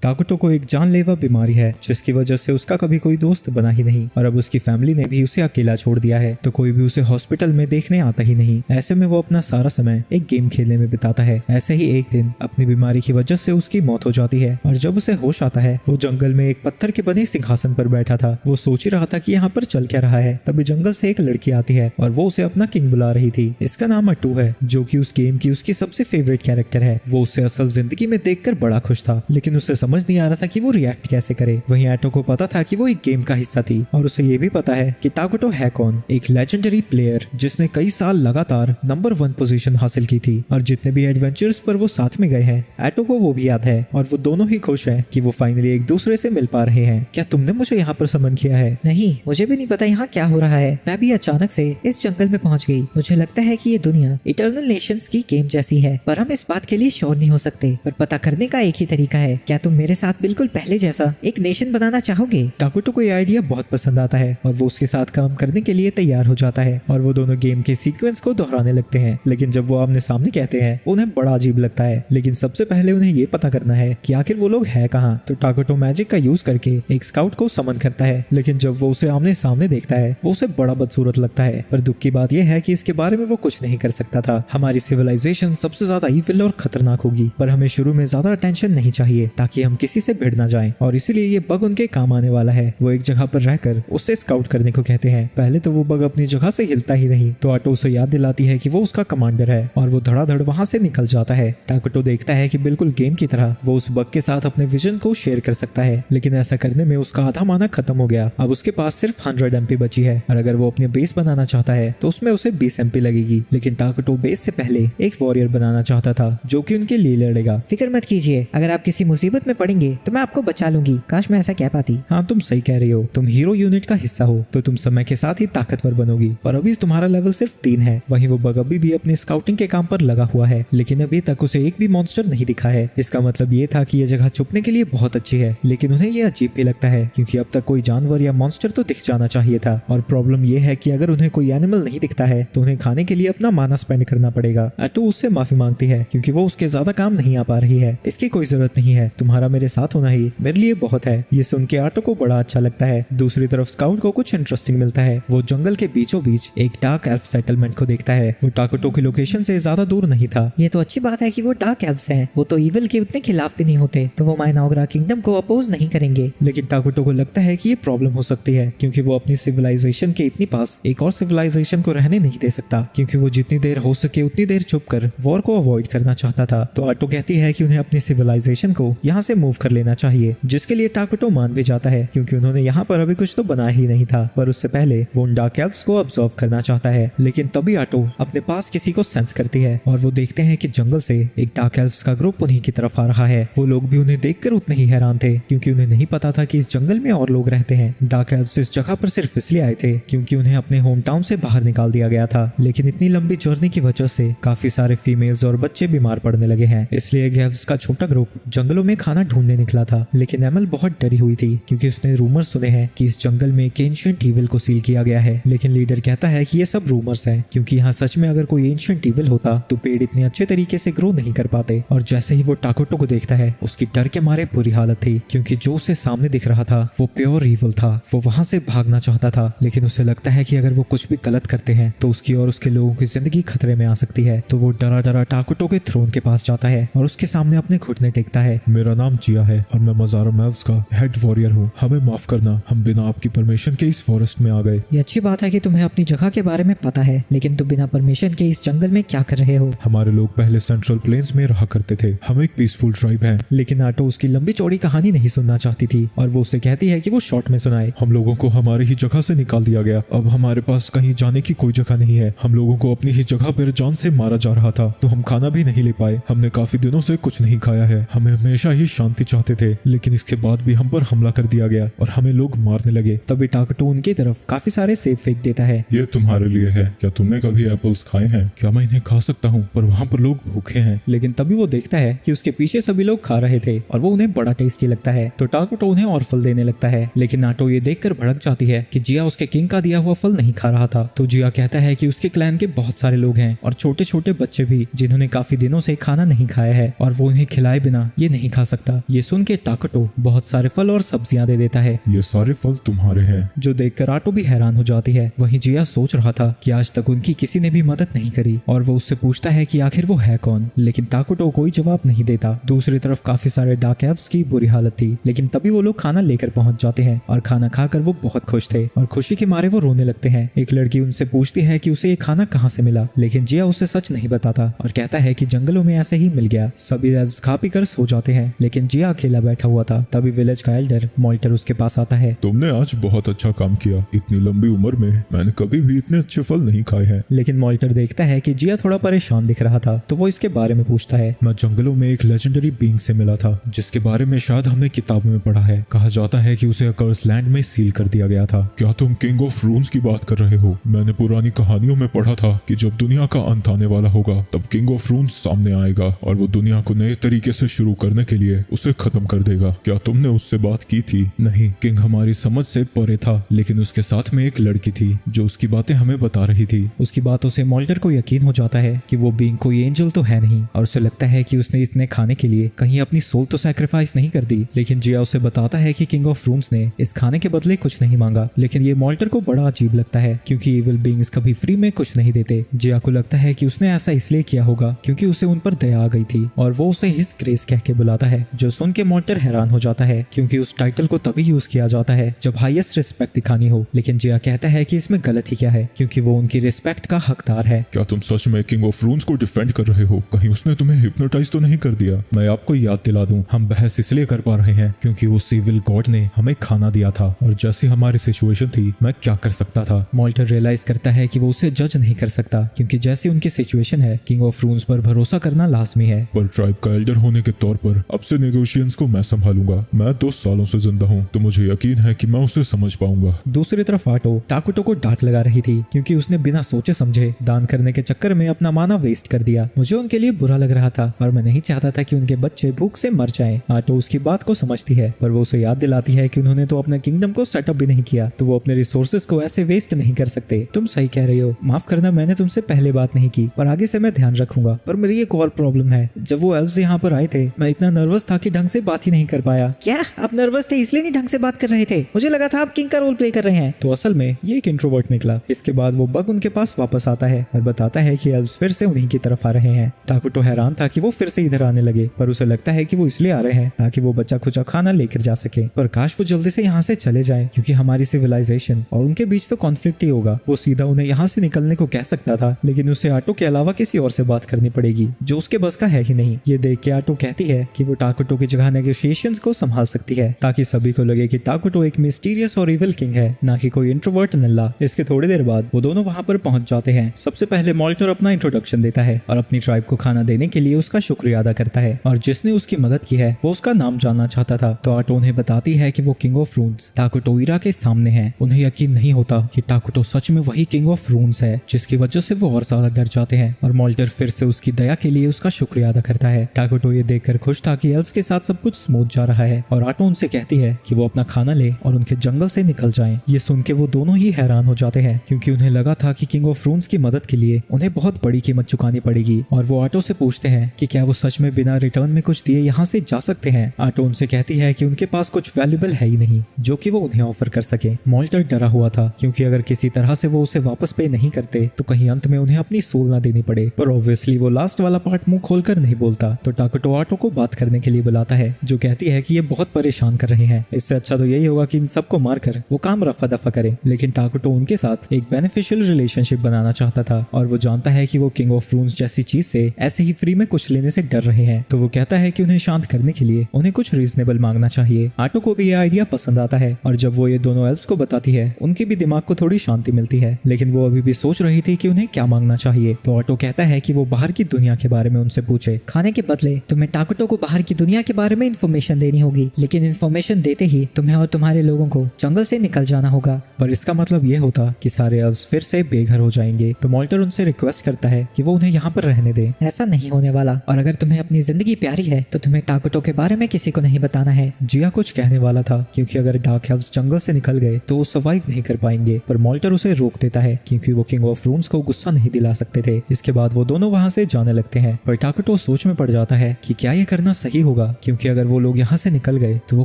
Takuto को एक जानलेवा बीमारी है जिसकी वजह से उसका कभी कोई दोस्त बना ही नहीं और अब उसकी फैमिली ने भी उसे अकेला छोड़ दिया है, तो कोई भी उसे हॉस्पिटल में देखने आता ही नहीं। ऐसे में वो अपना सारा समय एक गेम खेलने में बिताता है। ऐसे ही एक दिन अपनी बीमारी की वजह से उसकी मौत हो जाती है और जब उसे होश आता है वो जंगल में एक पत्थर के बने सिंहासन पर बैठा था। वो सोच ही रहा था कि यहाँ पर चल क्या रहा है, तभी जंगल से एक लड़की आती है और वो उसे अपना किंग बुला रही थी। इसका नाम अट्टू है जो कि उस गेम की उसकी सबसे फेवरेट कैरेक्टर है। वो उसे असल जिंदगी में देखकर बड़ा खुश था, लेकिन उसे समझ नहीं आ रहा था कि वो रिएक्ट कैसे करे। वहीं एटो को पता था कि वो एक गेम का हिस्सा थी और उसे ये भी पता है कि ताकुतो है कौन, एक लेजेंडरी प्लेयर जिसने कई साल लगातार नंबर 1 पोजीशन हासिल की थी और जितने भी एडवेंचर्स पर वो साथ में गए हैं एटो को वो भी याद है और वो दोनों ही खुश हैं कि वो फाइनली एक दूसरे से मिल पा रहे हैं। क्या तुमने मुझे यहाँ पर समन किया है? नहीं, मुझे भी नहीं पता यहाँ क्या हो रहा है। मैं भी अचानक से इस जंगल में पहुँच गई। मुझे लगता है कि ये दुनिया इटर्नल नेशंस की गेम जैसी है, पर हम इस बात के लिए श्योर नहीं हो सकते। पर पता करने का एक ही तरीका है। क्या तुम मेरे साथ बिल्कुल पहले जैसा एक नेशन बनाना चाहोगे? ताकुतो को ये आइडिया बहुत पसंद आता है और वो उसके साथ काम करने के लिए तैयार हो जाता है और वो दोनों गेम के सीक्वेंस को दोहराने लगते हैं। लेकिन जब वो आमने सामने कहते हैं वो उन्हें बड़ा अजीब लगता है। लेकिन सबसे पहले उन्हें ये पता करना है कि आखिर वो लोग है कहाँ। तो ताकुतो मैजिक का यूज करके एक स्काउट को समन करता है, लेकिन जब वो उसे आमने सामने देखता है वो उसे बड़ा बदसूरत लगता है। पर दुख की बात यह है कि इसके बारे में वो कुछ नहीं कर सकता था। हमारी सिविलाइजेशन सबसे ज्यादा ईविल और खतरनाक होगी, पर हमें शुरू में ज्यादा अटेंशन नहीं चाहिए ताकि हम किसी से भिड़ ना जाएं और इसीलिए ये बग उनके काम आने वाला है। वो एक जगह पर रहकर उससे स्काउट करने को कहते हैं। पहले तो वो बग अपनी जगह से हिलता ही नहीं, तो आटो उसे याद दिलाती है कि वो उसका कमांडर है और वो धड़ाधड़ वहां से निकल जाता है। ताकुतो देखता है कि बिल्कुल गेम की तरह वो उस बग के साथ अपने विजन को शेयर कर सकता है, लेकिन ऐसा करने में उसका आधा माना खत्म हो गया। अब उसके पास सिर्फ 100 MP बची है और अगर वो अपने बेस बनाना चाहता है तो उसमें उसे 20 MP लगेगी। लेकिन ताकुतो बेस से पहले एक वॉरियर बनाना चाहता था जो कि उनके लिए लड़ेगा। फिक्र मत कीजिए, अगर आप किसी मुसीबत में पड़ेंगे तो मैं आपको बचा लूंगी। काश मैं ऐसा कह पाती। हाँ, तुम सही कह रही हो। तुम हीरो यूनिट का हिस्सा हो तो तुम समय के साथ ही ताकतवर बनोगी, पर अभी तुम्हारा लेवल सिर्फ 3 है। वहीं वो बग अभी भी अपने स्काउटिंग के काम पर लगा हुआ है, लेकिन अभी तक उसे एक भी मॉन्स्टर नहीं दिखा है। इसका मतलब ये था कि यह जगह छुपने के लिए बहुत अच्छी है, लेकिन उन्हें यह अजीब भी लगता है क्योंकि अब तक कोई जानवर या मॉन्स्टर तो दिख जाना चाहिए था। और प्रॉब्लम यह है कि अगर उन्हें कोई एनिमल नहीं दिखता है तो उन्हें खाने के लिए अपना माना स्पेंड करना पड़ेगा। अटो उससे माफी मांगती है क्योंकि वो उसके ज्यादा काम नहीं आ पा रही है। इसकी कोई जरूरत नहीं है, तुम्हारा मेरे साथ होना ही मेरे लिए बहुत है। ये सुन के आटो को बड़ा अच्छा लगता है। दूसरी तरफ स्काउट को कुछ इंटरेस्टिंग मिलता है। वो जंगल के बीचों बीच एक डार्क एल्फ सेटलमेंट को देखता है। वो ताकुतो की लोकेशन से ज्यादा दूर नहीं था। ये तो अच्छी बात है कि वो डार्क एल्फ्स हैं। वो तो ईविल के उतने खिलाफ भी नहीं होते, तो वो माइनॉग्रा किंगडम को अपोज नहीं करेंगे। लेकिन ताकुतो को लगता है कि ये प्रॉब्लम हो सकती है क्योंकि वो अपनी सिविलाइजेशन के इतनी पास एक और सिविलाइजेशन को रहने नहीं दे सकता, क्योंकि वो जितनी देर हो सके उतनी देर छुपकर वॉर को अवॉइड करना चाहता था। तो आटो कहती है कि उन्हें अपनी सिविलाइजेशन को यहाँ से मूव कर लेना चाहिए, जिसके लिए ताकुतो मान भी जाता है क्योंकि उन्होंने यहाँ पर अभी कुछ तो बनाया ही नहीं था। पर उससे पहले वो उन डार्क एल्फ्स को ऑब्जर्व करना चाहता है। लेकिन तभी आटो अपने पास किसी को सेंस करती है और वो देखते हैं कि जंगल से एक डार्क एल्फ्स का ग्रुप उन्हीं की तरफ आ रहा है। वो लोग भी उन्हें देखकर उतने ही हैरान थे क्योंकि उन्हें नहीं पता था कि इस जंगल में और लोग रहते हैं। डार्क एल्फ्स इस जगह पर सिर्फ इसलिए आए थे क्योंकि उन्हें अपने होम टाउन से बाहर निकाल दिया गया था, लेकिन इतनी लंबी जर्नी की वजह से काफी सारे फीमेल्स और बच्चे बीमार पड़ने लगे हैं। इसलिए एल्फ्स का छोटा ग्रुप जंगलों में खाना ढूंढने निकला था। लेकिन एमल बहुत डरी हुई थी क्योंकि उसने रूमर सुने हैं कि इस जंगल में एक एंशिएंट ईविल को सील किया गया है। लेकिन लीडर कहता है कि ये सब रूमर्स हैं क्योंकि यहाँ सच में अगर कोई एंशिएंट ईविल होता तो पेड़ इतने अच्छे तरीके से ग्रो नहीं कर पाते। और जैसे ही वो ताकुतो को देखता है उसकी डर के मारे बुरी हालत थी क्योंकि जो उसे सामने दिख रहा था वो प्योर ईविल था। वो वहां से भागना चाहता था, लेकिन उसे लगता है कि अगर वो कुछ भी गलत करते हैं तो उसकी और उसके लोगों की जिंदगी खतरे में आ सकती है। तो वो डरा डरा ताकुतो के थ्रोन के पास जाता है और उसके सामने अपने घुटने टेकता है। मेरा नाम जिया है और मैं मज़ारो मेल्स का हेड वॉरियर हूँ। हमें माफ करना, हम बिना आपकी परमिशन के इस फॉरेस्ट में आ गए। ये अच्छी बात है कि तुम्हें अपनी जगह के बारे में पता है, लेकिन तुम बिना परमिशन के इस जंगल में क्या कर रहे हो? हमारे लोग पहले सेंट्रल प्लेन्स में रहा करते थे। हम एक पीसफुल ट्राइब हैं। लेकिन आटो उसकी लंबी चौड़ी कहानी नहीं सुनना चाहती थी और वो उससे कहती है कि वो शॉर्ट में सुनाए। हम लोगों को हमारी ही जगह से निकाल दिया गया। अब हमारे पास कहीं जाने की कोई जगह नहीं है। हम लोगों को अपनी ही जगह पर जान से मारा जा रहा था, तो हम खाना भी नहीं ले पाए। हमने काफी दिनों से कुछ नहीं खाया है। हमें हमेशा ही शांति चाहते थे, लेकिन इसके बाद भी हम पर हमला कर दिया गया और हमें लोग मारने लगे। तभी ताकुतो उनकी तरफ काफी सारे सेब फेंक देता है। ये तुम्हारे लिए है। क्या तुमने कभी एप्पल्स खाए हैं? क्या मैं इन्हें खा सकता हूँ? पर वहाँ पर लोग भूखे हैं। लेकिन तभी वो देखता है कि उसके पीछे सभी लोग खा रहे थे और वो उन्हें बड़ा टेस्टी लगता है, तो ताकुतो उन्हें और फल देने लगता है। लेकिन नाटो ये देखकर भड़क जाती है कि जिया उसके किंग का दिया हुआ फल नहीं खा रहा था। तो जिया कहता है कि उसके क्लैन के बहुत सारे लोग हैं और छोटे छोटे बच्चे भी जिन्होंने काफी दिनों से खाना नहीं खाया है और वो उन्हें खिलाए बिना ये नहीं खा सकता। सकता। ये सुन के टाकुटो बहुत सारे फल और सब्जियां दे देता है, ये सारे फल तुम्हारे हैं। जो देखकर आटो भी हैरान हो जाती है। वहीं जिया सोच रहा था कि आज तक उनकी किसी ने भी मदद नहीं करी और वो उससे पूछता है कि आखिर वो है कौन, लेकिन टाकुटो कोई जवाब नहीं देता। दूसरी तरफ काफी सारे डार्क एल्व्स की बुरी हालत थी, लेकिन तभी वो लोग खाना लेकर पहुंच जाते हैं और खाना खाकर वो बहुत खुश थे और खुशी के मारे वो रोने लगते हैं। एक लड़की उनसे पूछती है कि उसे ये खाना कहाँ से मिला, लेकिन जिया उसे सच नहीं बताता और कहता है कि जंगलों में ऐसे ही मिल गया। सभी एल्व्स खा पी कर सो जाते हैं, लेकिन जिया अकेला बैठा हुआ था। तभी विलेज का एल्डर मोल्टर उसके पास आता है। तुमने आज बहुत अच्छा काम किया। इतनी लंबी उम्र में मैंने कभी भी इतने अच्छे फल नहीं खाए हैं। लेकिन मोल्टर देखता है कि जिया थोड़ा परेशान दिख रहा था, तो वो इसके बारे में पूछता है। मैं जंगलों में एक लेजेंडरी बीइंग से मिला था, जिसके बारे में शायद हमने किताबों में पढ़ा है। कहा जाता है कि उसे अकर्स लैंड में सील कर दिया गया था। क्या तुम किंग ऑफ रून्स की बात कर रहे हो? मैंने पुरानी कहानियों में पढ़ा था कि जब दुनिया का अंत आने वाला होगा तब किंग ऑफ रून्स सामने आएगा और वो दुनिया को नए तरीके से शुरू करने के लिए उसे खत्म कर देगा। क्या तुमने उससे बात की थी? नहीं, किंग हमारी समझ से परे था, लेकिन उसके साथ में एक लड़की थी जो उसकी बातें हमें बता रही थी। उसकी बातों से मोल्टर को यकीन हो जाता है कि वो बीइंग कोई एंजल तो है नहीं और उसे लगता है कि उसने इतने खाने के लिए कहीं अपनी सोल तो सैक्रिफाइस नहीं कर दी। लेकिन जिया उसे बताता है कि किंग ऑफ रूम्स ने इस खाने के बदले कुछ नहीं मांगा। लेकिन ये मोल्टर को बड़ा अजीब लगता है क्योंकि इविल बीइंग्स कभी फ्री में कुछ नहीं देते। जिया को लगता है कि उसने ऐसा इसलिए किया होगा क्योंकि उसे उन पर दया आ गई थी और वो उसे हिज ग्रेस कह के बुलाता है, जो सुन के मोल्टर हैरान हो जाता है क्योंकि उस टाइटल को तभी यूज किया जाता है जब हाईएस्ट रिस्पेक्ट दिखानी हो। लेकिन जिया कहता है कि इसमें गलत ही क्या है क्योंकि वो उनकी रिस्पेक्ट का हकदार है। क्या तुम सच में किंग ऑफ रून्स को डिफेंड कर रहे हो? कहीं उसने तुम्हें हिप्नोटाइज तो नहीं कर दिया? मैं आपको याद दिला दूं, हम बहस इसलिए कर पा रहे हैं क्योंकि उस सिविल गॉड ने हमें खाना दिया था और जैसी हमारी सिचुएशन थी मैं क्या कर सकता था। मोल्टर रियलाइज करता है कि वो उसे जज नहीं कर सकता क्योंकि जैसी उनकी सिचुएशन है किंग ऑफ रून्स पर भरोसा करना लाजमी है। पर ट्राइब का एल्डर होने के तौर पर अब से नेगोशिएशंस को मैं संभालूंगा। मैं 2 सालों से जिंदा हूँ तो मुझे यकीन है कि मैं उसे समझ पाऊंगा। दूसरी तरफ आटो टाकुटो को डांट लगा रही थी क्योंकि उसने बिना सोचे समझे दान करने के चक्कर में अपना माना वेस्ट कर दिया। मुझे उनके लिए बुरा लग रहा था और मैं नहीं चाहता था कि उनके बच्चे भूख से मर जाएं। आटो उसकी बात को समझती है पर वो उसे याद दिलाती है कि उन्होंने तो अपने किंगडम को सेटअप भी नहीं किया, तो वो अपने रिसोर्सेज को ऐसे वेस्ट नहीं कर सकते। तुम सही कह रही हो, माफ करना मैंने तुमसे पहले बात नहीं की, पर आगे से मैं ध्यान रखूंगा। पर मेरी एक और प्रॉब्लम है, जब वो एल्व्स यहाँ पर आए थे मैं इतना नर्वस था कि ढंग से बात ही नहीं कर पाया। क्या आप नर्वस थे इसलिए नहीं ढंग से बात कर रहे थे? मुझे लगा था आप किंग का रोल प्ले कर रहे हैं। तो असल में ये एक इंट्रोवर्ट निकला। इसके बाद वो बग उनके पास वापस आता है और बताता है कि एल्व्स फिर से उन्हीं की तरफ आ रहे हैं। टाकुटो हैरान था कि वो फिर से इधर आने लगे, पर उसे लगता है कि वो इसलिए आ रहे हैं ताकि वो बच्चा खुचा खाना लेकर जा सके। पर काश वो जल्दी से यहाँ से चले जाए क्योंकि हमारी सिविलाइजेशन और उनके बीच तो कॉन्फ्लिक्ट ही होगा। वो सीधा उन्हें यहाँ से निकलने को कह सकता था, लेकिन उसे आटो के अलावा किसी और से बात करनी पड़ेगी जो उसके बस का है ही नहीं। ये देख के आटो कहती है कि वो टाकुटो की जगह नेगोशिएशंस को संभाल सकती है ताकि सभी को लगे कि टाकुटो एक मिस्टीरियस और इविल किंग है, ना कि कोई इंट्रोवर्ट नल्ला। इसके थोड़ी देर बाद वो दोनों वहाँ पर पहुंच जाते हैं। सबसे पहले मोल्टर अपना इंट्रोडक्शन देता है और अपनी ट्राइब को खाना देने के लिए उसका शुक्रिया अदा करता है और जिसने उसकी मदद की है वो उसका नाम जानना चाहता था। तो आटो उन्हें बताती है कि वो किंग ऑफ रून्स टाकुटो इरा के सामने है। उन्हें यकीन नहीं होता कि टाकुटो सच में वही किंग ऑफ रून्स है, जिसकी वजह से वो और ज्यादा डर जाते हैं और मोल्टर फिर से उसकी दया के लिए उसका शुक्रिया अदा करता है। टाकुटो ये देखकर खुश था कि एल्व्स के साथ सब कुछ स्मूथ जा रहा है और आटो उनसे कहती है कि वो अपना खाना ले और उनके जंगल से निकल जाएं। ये सुन के वो दोनों ही हैरान हो जाते हैं क्योंकि उन्हें लगा था कि किंग ऑफ रून्स की मदद के लिए उन्हें बहुत बड़ी कीमत चुकानी पड़ेगी और वो आटो से पूछते हैं कि क्या वो सच में बिना रिटर्न में कुछ दिए यहाँ से जा सकते हैं। आटो उनसे कहती है कि उनके पास कुछ वैल्यूएबल है ही नहीं जो कि वो उन्हें ऑफर कर सके। मोल्टर डरा हुआ था क्योंकि अगर किसी तरह से वो उसे वापस पे नहीं करते तो कहीं अंत में उन्हें अपनी सोल ना देनी पड़े, पर ऑब्वियसली वो लास्ट वाला पार्ट मुंह खोलकर नहीं बोलता। तो टाकुटो आटो को बात करने के लिए बुलाता है जो कहती है कि ये बहुत परेशान कर रहे हैं, इससे अच्छा तो यही होगा कि इन सबको मारकर वो काम रफा दफा करे। लेकिन टाकुटो उनके साथ एक बेनिफिशियल रिलेशनशिप बनाना चाहता था और वो जानता है कि वो किंग ऑफ रून्स जैसी चीज से ऐसे ही फ्री में कुछ लेने से डर रहे हैं। तो वो कहता है कि उन्हें शांत करने के लिए उन्हें कुछ रीजनेबल मांगना चाहिए। आटो को भी ये आइडिया पसंद आता है और जब वो ये दोनों एल्व्स को बताती है उनके भी दिमाग को थोड़ी शांति मिलती है, लेकिन वो अभी भी सोच रही थी कि उन्हें क्या मांगना चाहिए। तो आटो कहता है कि वो बाहर की दुनिया के बारे में उनसे पूछे। खाने के बदले तुम्हें टाकुटो को बाहर की दुनिया के बारे में इंफॉर्मेशन देनी होगी, लेकिन इंफॉर्मेशन देते ही तुम्हें और तुम्हारे लोगों को जंगल से निकल जाना होगा। पर इसका मतलब ये होता कि सारे एल्व्स फिर से बेघर हो जाएंगे। तो मोल्टर उनसे रिक्वेस्ट करता है कि वो उन्हें यहाँ पर रहने दे। ऐसा नहीं होने वाला, और अगर तुम्हें अपनी जिंदगी प्यारी है तो तुम्हें टाकुटो के बारे में किसी को नहीं बताना है। जिया कुछ कहने वाला था क्योंकि अगर डार्क एल्व्स जंगल से निकल गए तो वो सर्वाइव नहीं कर पाएंगे, पर मोल्टर उसे रोक देता है क्योंकि वो किंग ऑफ रून्स को गुस्सा नहीं दिला सकते थे। इसके बाद वो दोनों वहाँ से जाने लगते हैं, पर टाकुटो सोच में पड़ जाता है कि क्या ये करना सही होगा होगा, क्योंकि अगर वो लोग यहाँ से निकल गए तो वो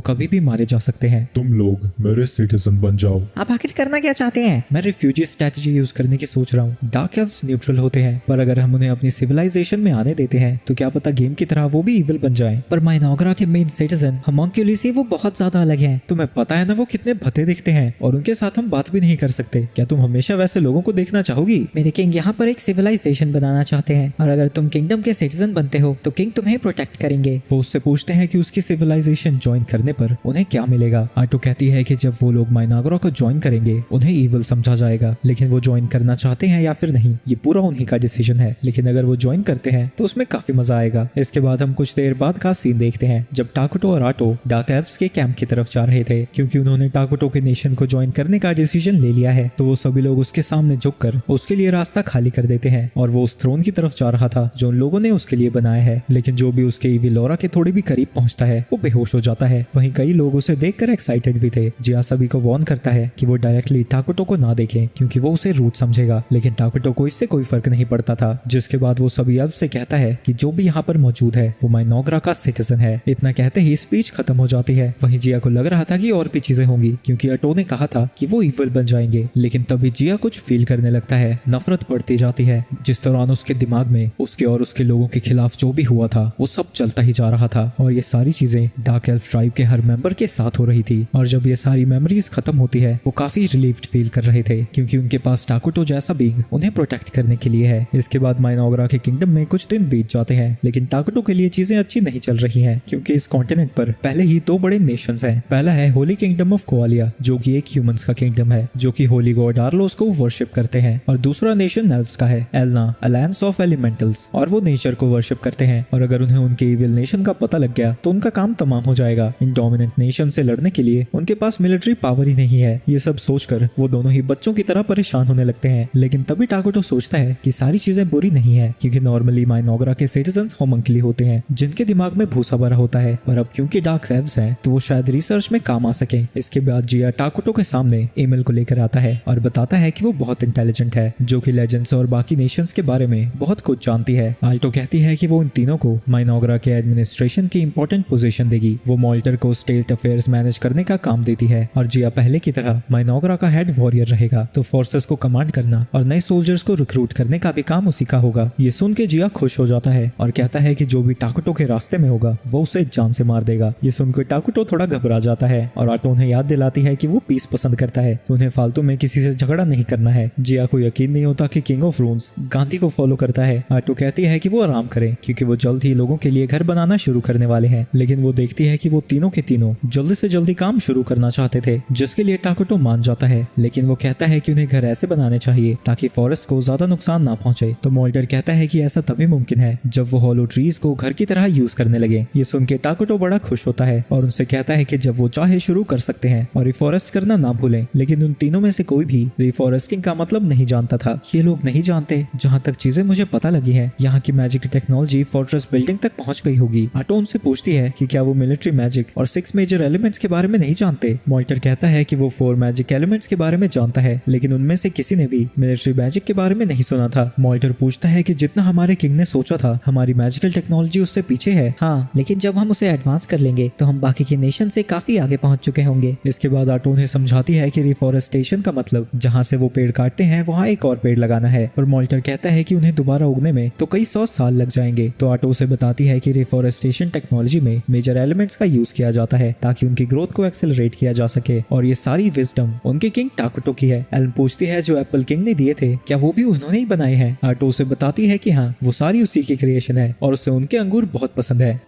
कभी भी मारे जा सकते हैं। तुम लोग मेरे सिटीजन बन जाओ। आप आखिर करना क्या चाहते हैं? मैं रिफ्यूजी स्ट्रेटजी यूज करने की सोच रहा हूँ। डार्क एल्व्स न्यूट्रल होते हैं, पर अगर हम उन्हें अपनी सिविलाइजेशन में आने देते हैं तो क्या पता गेम की तरह वो भी इविल बन जाएं। पर माइनॉग्रा के मेन सिटीजन होमोंक्यूली से वो बहुत ज्यादा अलग हैं। तुम्हें पता है ना वो कितने भद्दे दिखते हैं और उनके साथ हम बात भी नहीं कर सकते। क्या तुम हमेशा वैसे लोगों को देखना चाहोगी? मेरे किंग यहाँ पर एक सिविलाइजेशन बनाना चाहते हैं और अगर तुम किंगडम के सिटीजन बनते हो तो किंग तुम्हें प्रोटेक्ट करेंगे। वो उससे पूछते हैं कि उसकी सिविलाइजेशन ज्वाइन करने पर उन्हें क्या मिलेगा। आटो कहती है कि जब वो लोग माइनाग्रा को ज्वाइन करेंगे उन्हें इविल समझा जाएगा, लेकिन वो ज्वाइन करना चाहते हैं या फिर नहीं ये पूरा उन्हीं का डिसीजन है। लेकिन अगर वो ज्वाइन करते हैं तो उसमें काफी मजा आएगा। इसके बाद हम कुछ देर बाद का सीन देखते हैं जब टाकुटो और आटो डार्क एल्व्स के कैंप की तरफ जा रहे थे। क्योंकि उन्होंने टाकुटो के नेशन को ज्वाइन करने का डिसीजन ले लिया है तो वो सभी लोग उसके सामने झुककर उसके लिए रास्ता खाली कर देते हैं और वो उस थ्रोन की तरफ जा रहा था जो उन लोगों ने उसके लिए बनाया है। लेकिन जो भी उसके इविल ऑरा के थोड़ी भी करीब पहुंचता है वो बेहोश हो जाता है। वहीं कई लोग उसे देखकर एक्साइटेड भी थे। जिया सभी को वार्न करता है कि वो डायरेक्टली टाकुटो को ना देखें क्योंकि वो उसे रूट समझेगा, लेकिन टाकुटो को इससे कोई फर्क नहीं पड़ता था। जिसके बाद वो सभी एल्फ से कहता है कि जो भी यहाँ पर मौजूद है वो माइनॉग्रा का सिटीजन है। इतना कहते ही स्पीच खत्म हो जाती है। वहीं जिया को लग रहा था कि और भी चीजें होंगी क्योंकि अटो ने कहा था कि वो इविल बन जाएंगे, लेकिन तभी जिया कुछ फील करने लगता है। नफरत बढ़ती जाती है जिस दौरान उसके दिमाग में उसके और उसके लोगों के खिलाफ जो भी हुआ था वो सब चलता ही जा रहा था और ये सारी चीजें डार्क एल्फ ट्राइब के हर मेंबर के साथ हो रही थी। और जब ये सारी मेमोरीज खत्म होती है वो काफी रिलीव्ड फील कर रहे थे क्योंकि उनके पास टाकुटो जैसा बीइंग उन्हें प्रोटेक्ट करने के लिए है। इसके बाद माइनॉग्रा के किंगडम में कुछ दिन बीत जाते हैं, लेकिन टाकुटो के लिए चीजें अच्छी नहीं चल रही हैं क्योंकि इस कॉन्टिनेंट पर पहले ही दो बड़े नेशंस हैं। पहला है होली किंगडम ऑफ कोआलिया जो कि एक ह्यूमंस का किंगडम है जो कि होली गॉड आर्लोस को वर्शिप करते हैं, और दूसरा नेशन एल्व्स का है एलना अलायंस ऑफ एलिमेंटल्स, और वो नेचर को वर्शिप करते हैं। और अगर उन्हें उनके इविल नेशन का पता लग गया तो उनका काम तमाम हो जाएगा। इन डोमिनेंट नेशन से लड़ने के लिए उनके पास मिलिट्री पावर ही नहीं है। ये सब सोचकर वो दोनों ही बच्चों की तरह परेशान होने लगते हैं। लेकिन तभी टाकुटो सोचता है कि सारी चीजें बुरी नहीं है क्योंकि नॉर्मली माइनॉग्रा के सिटीजन्स होमंकली होते हैं जिनके दिमाग में भूसा भरा होता है, पर अब क्योंकि डार्क एल्व्स हैं तो वो शायद रिसर्च में काम आ सके। इसके बाद जिया टाकुटो के सामने ईमेल को लेकर आता है और बताता है कि वो बहुत इंटेलिजेंट है जो कि लेजेंड्स और बाकी नेशंस के बारे में बहुत कुछ जानती है। आल्टो कहती है कि वो इन तीनों को माइनॉग्रा के एडमिनिस्ट्रेशन की इंपॉर्टेंट पोजीशन देगी। वो मॉल्टर को स्टेट अफेयर्स मैनेज करने का काम देती है और जिया पहले की तरह माइनॉग्रा का हेड वॉरियर रहेगा, तो फोर्सेस को कमांड करना और नए सोल्जर्स को रिक्रूट करने का भी काम उसी का होगा। ये सुन के जिया खुश हो जाता है और कहता है कि जो भी टाकुटो के रास्ते में होगा वो उसे जान से मार देगा। ये सुनकर टाकुटो थोड़ा घबरा जाता है और आटो उन्हें याद दिलाती है कि वो पीस पसंद करता है तो उन्हें फालतू में किसी से झगड़ा नहीं करना है। जिया को यकीन नहीं होता कि किंग ऑफ रून्स गांधी को फॉलो करता है। आटो कहती है कि वो आराम करे क्योंकि वो जल्द ही लोगों के लिए घर बनाना शुरू करने वाले हैं, लेकिन वो देखती है कि वो तीनों के तीनों जल्दी से जल्दी काम शुरू करना चाहते थे, जिसके लिए टाकुटो मान जाता है। लेकिन वो कहता है कि उन्हें घर ऐसे बनाने चाहिए ताकि फॉरेस्ट को ज्यादा नुकसान ना पहुंचे। तो मोल्टर कहता है कि ऐसा तभी मुमकिन है जब वो हॉलो ट्रीज को घर की तरह यूज करने लगे। ये सुन के टाकुटो बड़ा खुश होता है और उनसे कहता है कि जब वो चाहे शुरू कर सकते हैं और रिफॉरेस्ट करना ना भूलें। लेकिन उन तीनों में से कोई भी रिफॉरेस्टिंग का मतलब नहीं जानता था। ये लोग नहीं जानते, जहाँ तक चीजें मुझे पता लगी है यहाँ की मैजिक टेक्नोलॉजी फोर्ट्रेस बिल्डिंग तक पहुंच गई होगी। आटो उनसे पूछती है कि क्या वो मिलिट्री मैजिक और 6 मेजर एलिमेंट्स के बारे में नहीं जानते। मोल्टर कहता है कि वो 4 मैजिक एलिमेंट्स के बारे में जानता है, लेकिन उनमें से किसी ने भी मिलिट्री मैजिक के बारे में नहीं सुना था। मोल्टर पूछता है कि जितना हमारे किंग ने सोचा था हमारी मैजिकल टेक्नोलॉजी उससे पीछे है। हाँ, लेकिन जब हम उसे एडवांस कर लेंगे तो हम बाकी के नेशन से काफी आगे पहुंच चुके होंगे। इसके बाद आटो उन्हें समझाती है कि रिफॉरेस्टेशन का मतलब जहाँ से वो पेड़ काटते हैं वहाँ एक और पेड़ लगाना है, पर मोल्टर कहता है कि उन्हें दोबारा उगने में तो कई 100 साल लग जाएंगे। तो आटो उसे बताती है कि रिफॉरेस्टेशन टेक्नोलॉजी में मेजर एलिमेंट्स का यूज किया जाता है ताकि उनकी ग्रोथ को एक्सेलरेट किया जा सके, और ये सारी विजडम उनके किंग टाकुटो की है। एल्म पूछती है जो एप्पल किंग ने दिए थे क्या वो भी उन्होंने ही बनाए हैं। आटो उसे बताती है कि हाँ, वो सारी उसी की क्रिएशन है और उसे उनके अंगूर बहुत पसंद है।